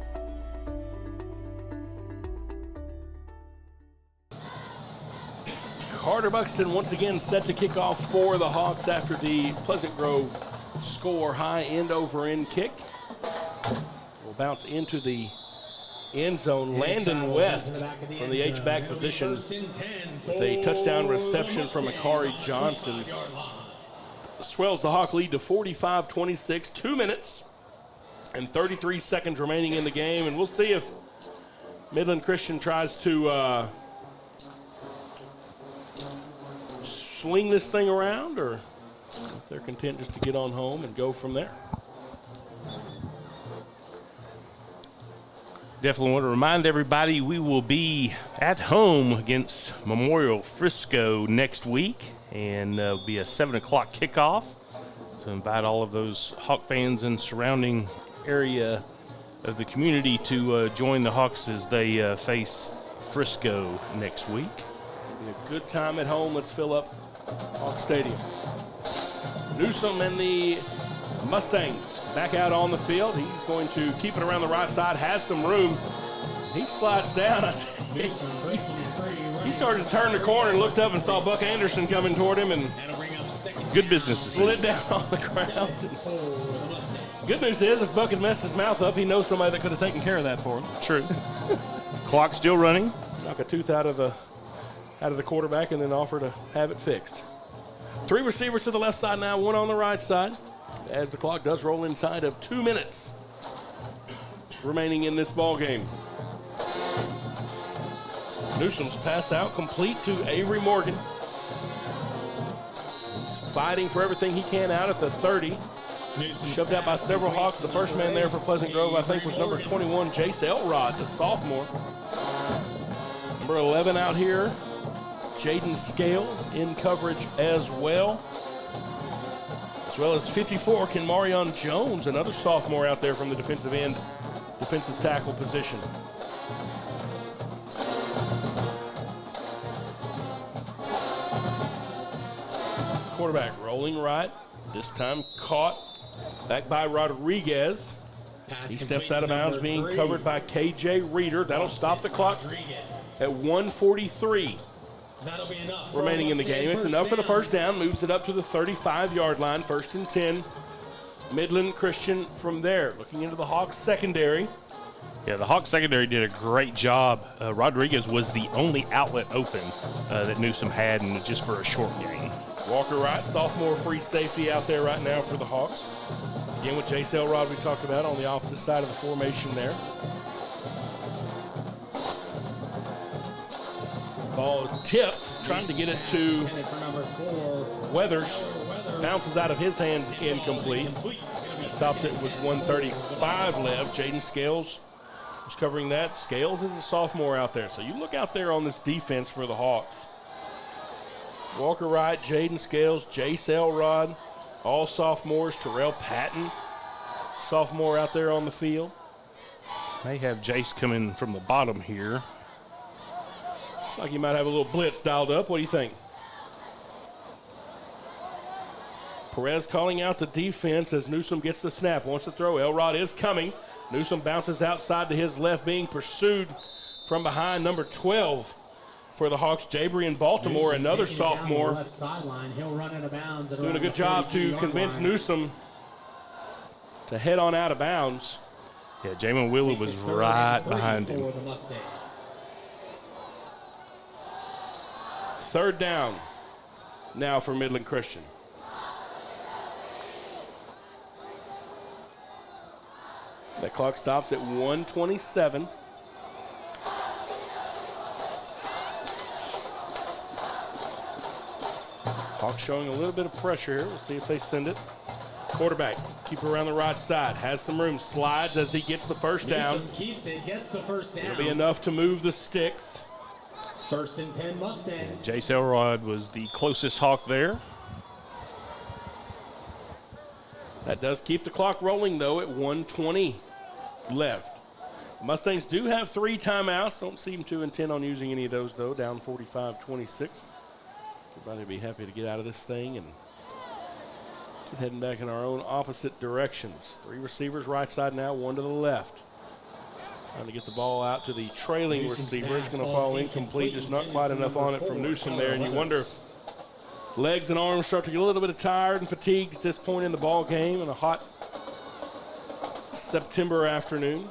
Carter Buxton once again set to kick off for the Hawks after the Pleasant Grove score. High end-over-end kick. Will bounce into the end zone. Landon West from the H-back position with a touchdown reception from Akari Johnson. Swells the Hawk lead to 45-26, 2 minutes and 33 seconds remaining in the game. And we'll see if Midland Christian tries to swing this thing around or if they're content just to get on home and go from there. Definitely want to remind everybody we will be at home against Memorial Frisco next week, and it'll be a 7 o'clock kickoff. So invite all of those Hawk fans and surrounding area of the community to join the Hawks as they face Frisco next week. It'll be a good time at home. Let's fill up Hawk Stadium. Newsom and the Mustangs back out on the field. He's going to keep it around the right side, has some room. He slides down. He started to turn the corner and looked up and saw Buck Anderson coming toward him and Good business slid decision. down on the ground. Good news is, if Buck had messed his mouth up, he knows somebody that could have taken care of that for him. True. Clock still running. Knock a tooth out of the quarterback and then offer to have it fixed. 3 receivers to the left side now, 1 on the right side, as the clock does roll inside of 2 minutes remaining in this ball game. Newsom's pass out complete to Avery Morgan. He's fighting for everything he can out at the 30. Shoved out by several Hawks. The first man there for Pleasant Grove, I think, was number 21, Jace Elrod, the sophomore. Number 11 out here, Jaden Scales in coverage as well as 54, Kenmarion Jones, another sophomore out there from the defensive end, defensive tackle position. Quarterback rolling right, this time caught back by Rodriguez. He steps out of bounds, being covered by KJ Reeder. That'll stop the clock at 1:43 remaining in the game. It's enough for the first down, moves it up to the 35-yard line, 1st and 10. Midland Christian from there. Looking into the Hawks secondary. Yeah, the Hawks secondary did a great job. Rodriguez was the only outlet open that Newsom had, and just for a short game. Walker Wright, sophomore free safety out there right now for the Hawks. Again with Jace Elrod we talked about on the opposite side of the formation there. Ball tipped, trying to get it to Weathers. Bounces out of his hands, incomplete. It stops it with 1:35 left. Jaden Scales was covering that. Scales is a sophomore out there. So you look out there on this defense for the Hawks. Walker Wright, Jaden Scales, Jace Elrod, all sophomores. Terrell Patton, sophomore out there on the field. May have Jace coming from the bottom here. Looks like he might have a little blitz dialed up. What do you think? Perez calling out the defense as Newsom gets the snap. Wants to throw. Elrod is coming. Newsom bounces outside to his left, being pursued from behind. Number 12 for the Hawks, Jabrian Baltimore, another sophomore. Doing a good job to convince Newsom to head on out of bounds. Yeah, Jamin Wheeler was right behind him. 3rd down now for Midland Christian. That clock stops at 1:27. Hawks showing a little bit of pressure here. We'll see if they send it. Quarterback, keep it around the right side. Has some room, slides as he gets the first down. Keeps it, gets the first down. It'll be enough to move the sticks. 1st and 10 Mustangs. Jace Elrod was the closest Hawk there. That does keep the clock rolling, though, at 1:20 left. The Mustangs do have 3 timeouts. Don't seem too intent on using any of those, though. Down 45-26. Everybody will be happy to get out of this thing and keep heading back in our own opposite directions. 3 receivers right side now, 1 to the left. Trying to get the ball out to the trailing receiver. It's going to fall incomplete. There's not quite enough on it from Newsom there, and you wonder if legs and arms start to get a little bit tired and fatigued at this point in the ball game on a hot September afternoon.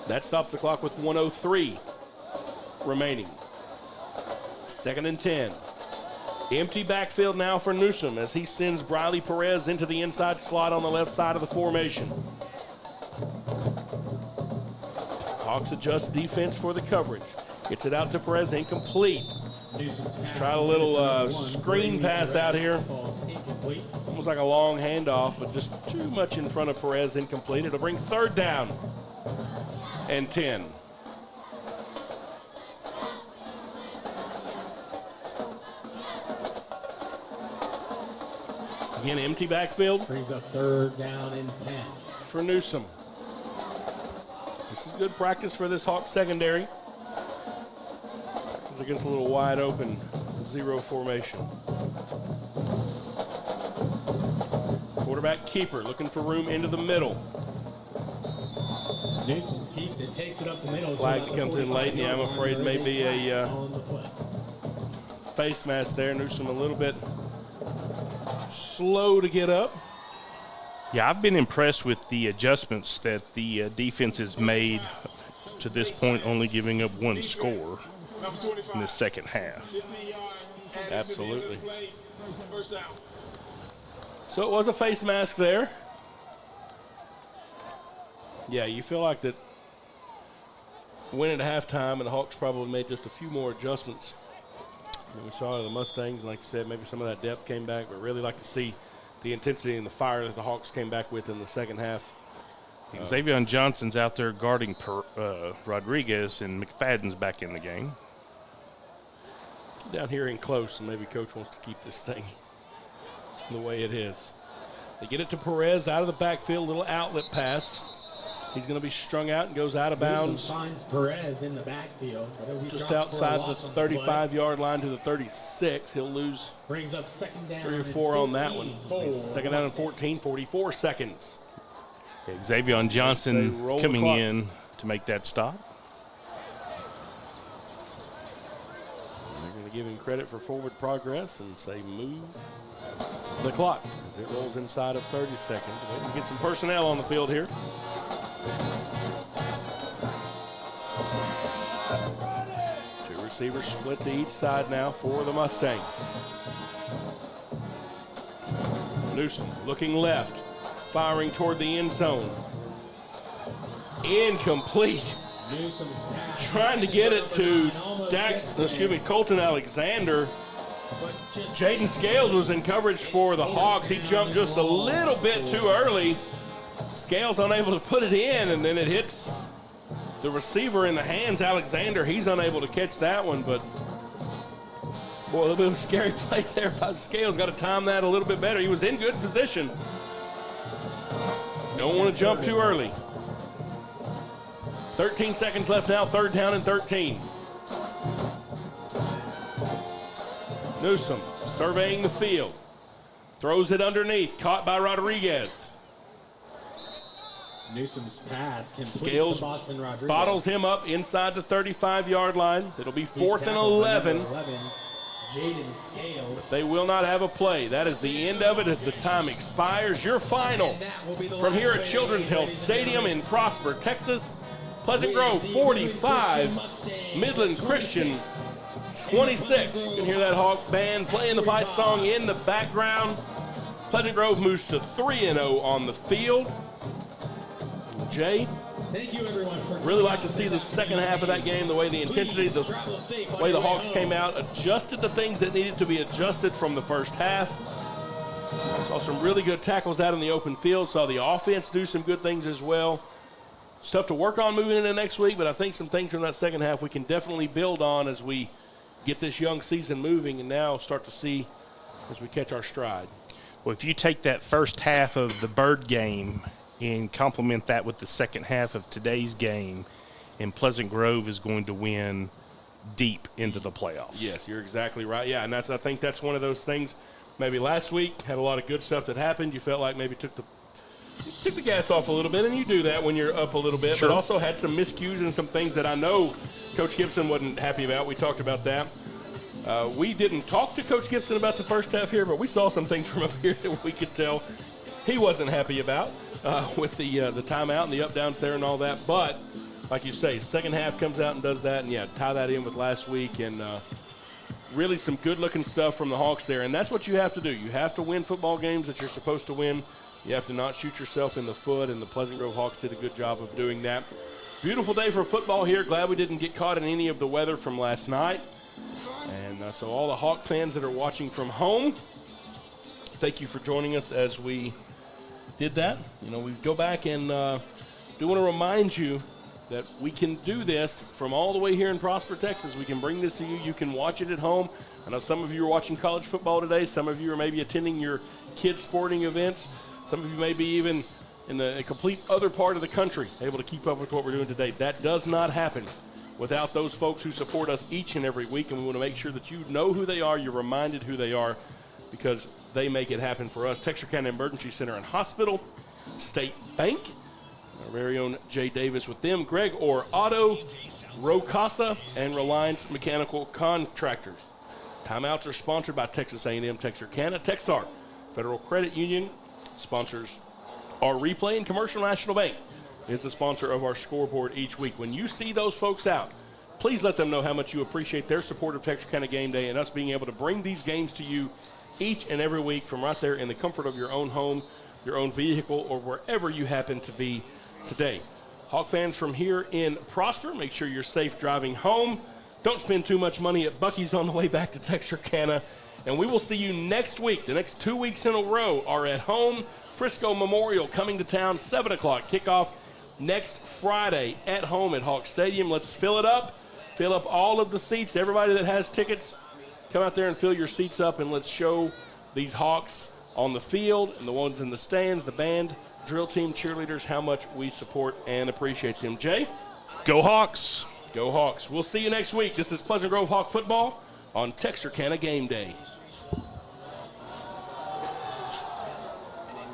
That stops the clock with 1:03 remaining. 2nd and 10. Empty backfield now for Newsom as he sends Briley Perez into the inside slot on the left side of the formation. Hawks adjust defense for the coverage. Gets it out to Perez, incomplete. Just tried a little screen pass out here. Almost like a long handoff, but just too much in front of Perez, incomplete. It'll bring 3rd down and 10. Again, empty backfield. Brings up 3rd down and 10. For Newsom. This is good practice for this Hawks secondary. It's against a little wide open 0 formation. quarterback keeper looking for room into the middle. Newsom keeps it, takes it up the middle. Flag that comes in late, and I'm afraid may be a face mask there. Newsom a little bit slow to get up. Yeah, I've been impressed with the adjustments that the defense has made to this point, only giving up one score in the second half. Absolutely. So it was a face mask there. Yeah, you feel like that went at halftime, and the Hawks probably made just a few more adjustments than we saw in the Mustangs. Like you said, maybe some of that depth came back, but really like to see the intensity and the fire that the Hawks came back with in the second half. Xavier Johnson's out there guarding Rodriguez, and McFadden's back in the game. Down here in close, and maybe Coach wants to keep this thing the way it is. They get it to Perez out of the backfield, little outlet pass. He's going to be strung out and goes out of bounds. Finds Perez in the backfield. Just outside the 35-yard line to the 36. He'll lose brings up second down 3 or 4 on that one. Second down and 14, 44 seconds. Yeah, Xavier Johnson coming in to make that stop. They're going to give him credit for forward progress and say move the clock as it rolls inside of 30 seconds. We're going to get some personnel on the field here. Two receivers split to each side now for the Mustangs. Newsom looking left, firing toward the end zone. Incomplete. Trying to get it to Colton Alexander. Jaden Scales was in coverage for the Hawks. He jumped just a little bit too early. Scales unable to put it in, and then it hits the receiver in the hands, Alexander. He's unable to catch that one, but boy, a little bit of a scary play there by Scales. Got to time that a little bit better. He was in good position. Don't want to jump too early. 13 seconds left now, third down and 13. Newsom surveying the field. Throws it underneath, caught by Rodriguez. Newsom's pass Scales to Boston Rodriguez. bottles him up inside the 35-yard line. It'll be 4th and 11. Jaden Scales. They will not have a play. That is the end of it as the time expires. Your final from here at Children's Health Stadium in Prosper, Texas. Pleasant Grove 45, Midland Christian 26. You can hear that Hawk band playing the fight song in the background. Pleasant Grove moves to 3-0 on the field. Jay, thank you everyone for really like to see the second half of that game, the way the intensity, the way the Hawks came out, adjusted the things that needed to be adjusted from the first half. Saw some really good tackles out in the open field. Saw the offense do some good things as well. Stuff to work on moving into next week, but I think some things from that second half we can definitely build on as we get this young season moving and now start to see as we catch our stride. Well, if you take that first half of the Bird game and complement that with the second half of today's game, and Pleasant Grove is going to win deep into the playoffs. Yes, you're exactly right. Yeah, and I think that's one of those things. Maybe last week had a lot of good stuff that happened. You felt like maybe took the gas off a little bit, and you do that when you're up a little bit, sure. But also had some miscues and some things that I know Coach Gibson wasn't happy about. We talked about that. We didn't talk to Coach Gibson about the first half here, but we saw some things from up here that we could tell he wasn't happy about with the timeout and the up-downs there and all that. But, like you say, second half comes out and does that, and, yeah, tie that in with last week. And really some good-looking stuff from the Hawks there. And that's what you have to do. You have to win football games that you're supposed to win. You have to not shoot yourself in the foot, and the Pleasant Grove Hawks did a good job of doing that. Beautiful day for football here. Glad we didn't get caught in any of the weather from last night. And so all the Hawk fans that are watching from home, thank you for joining us as we did that. You know, we go back and do want to remind you that we can do this from all the way here in Prosper, Texas. We can bring this to you. You can watch it at home. I know some of you are watching college football today. Some of you are maybe attending your kids' sporting events. Some of you may be even in a complete other part of the country able to keep up with what we're doing today. That does not happen without those folks who support us each and every week, and we want to make sure that you know who they are, you're reminded who they are, because they make it happen for us. Texarkana Emergency Center and Hospital, State Bank, our very own Jay Davis with them, Greg Orr Auto, Rocasa, and Reliance Mechanical Contractors. Timeouts are sponsored by Texas A&M Texarkana. Texar Federal Credit Union sponsors our replay, and Commercial National Bank is the sponsor of our scoreboard each week. When you see those folks out, please let them know how much you appreciate their support of Texarkana Game Day and us being able to bring these games to you each and every week from right there in the comfort of your own home, your own vehicle, or wherever you happen to be today. Hawk fans from here in Prosper, make sure you're safe driving home. Don't spend too much money at Buc-ee's on the way back to Texarkana. And we will see you next week. The next 2 weeks in a row are at home. Frisco Memorial coming to town, 7 o'clock. Kickoff next Friday at home at Hawk Stadium. Let's fill it up. Fill up all of the seats. Everybody that has tickets, come out there and fill your seats up, and let's show these Hawks on the field and the ones in the stands, the band, drill team, cheerleaders, how much we support and appreciate them. Jay? Go Hawks. Go Hawks. We'll see you next week. This is Pleasant Grove Hawk Football on Texarkana Game Day.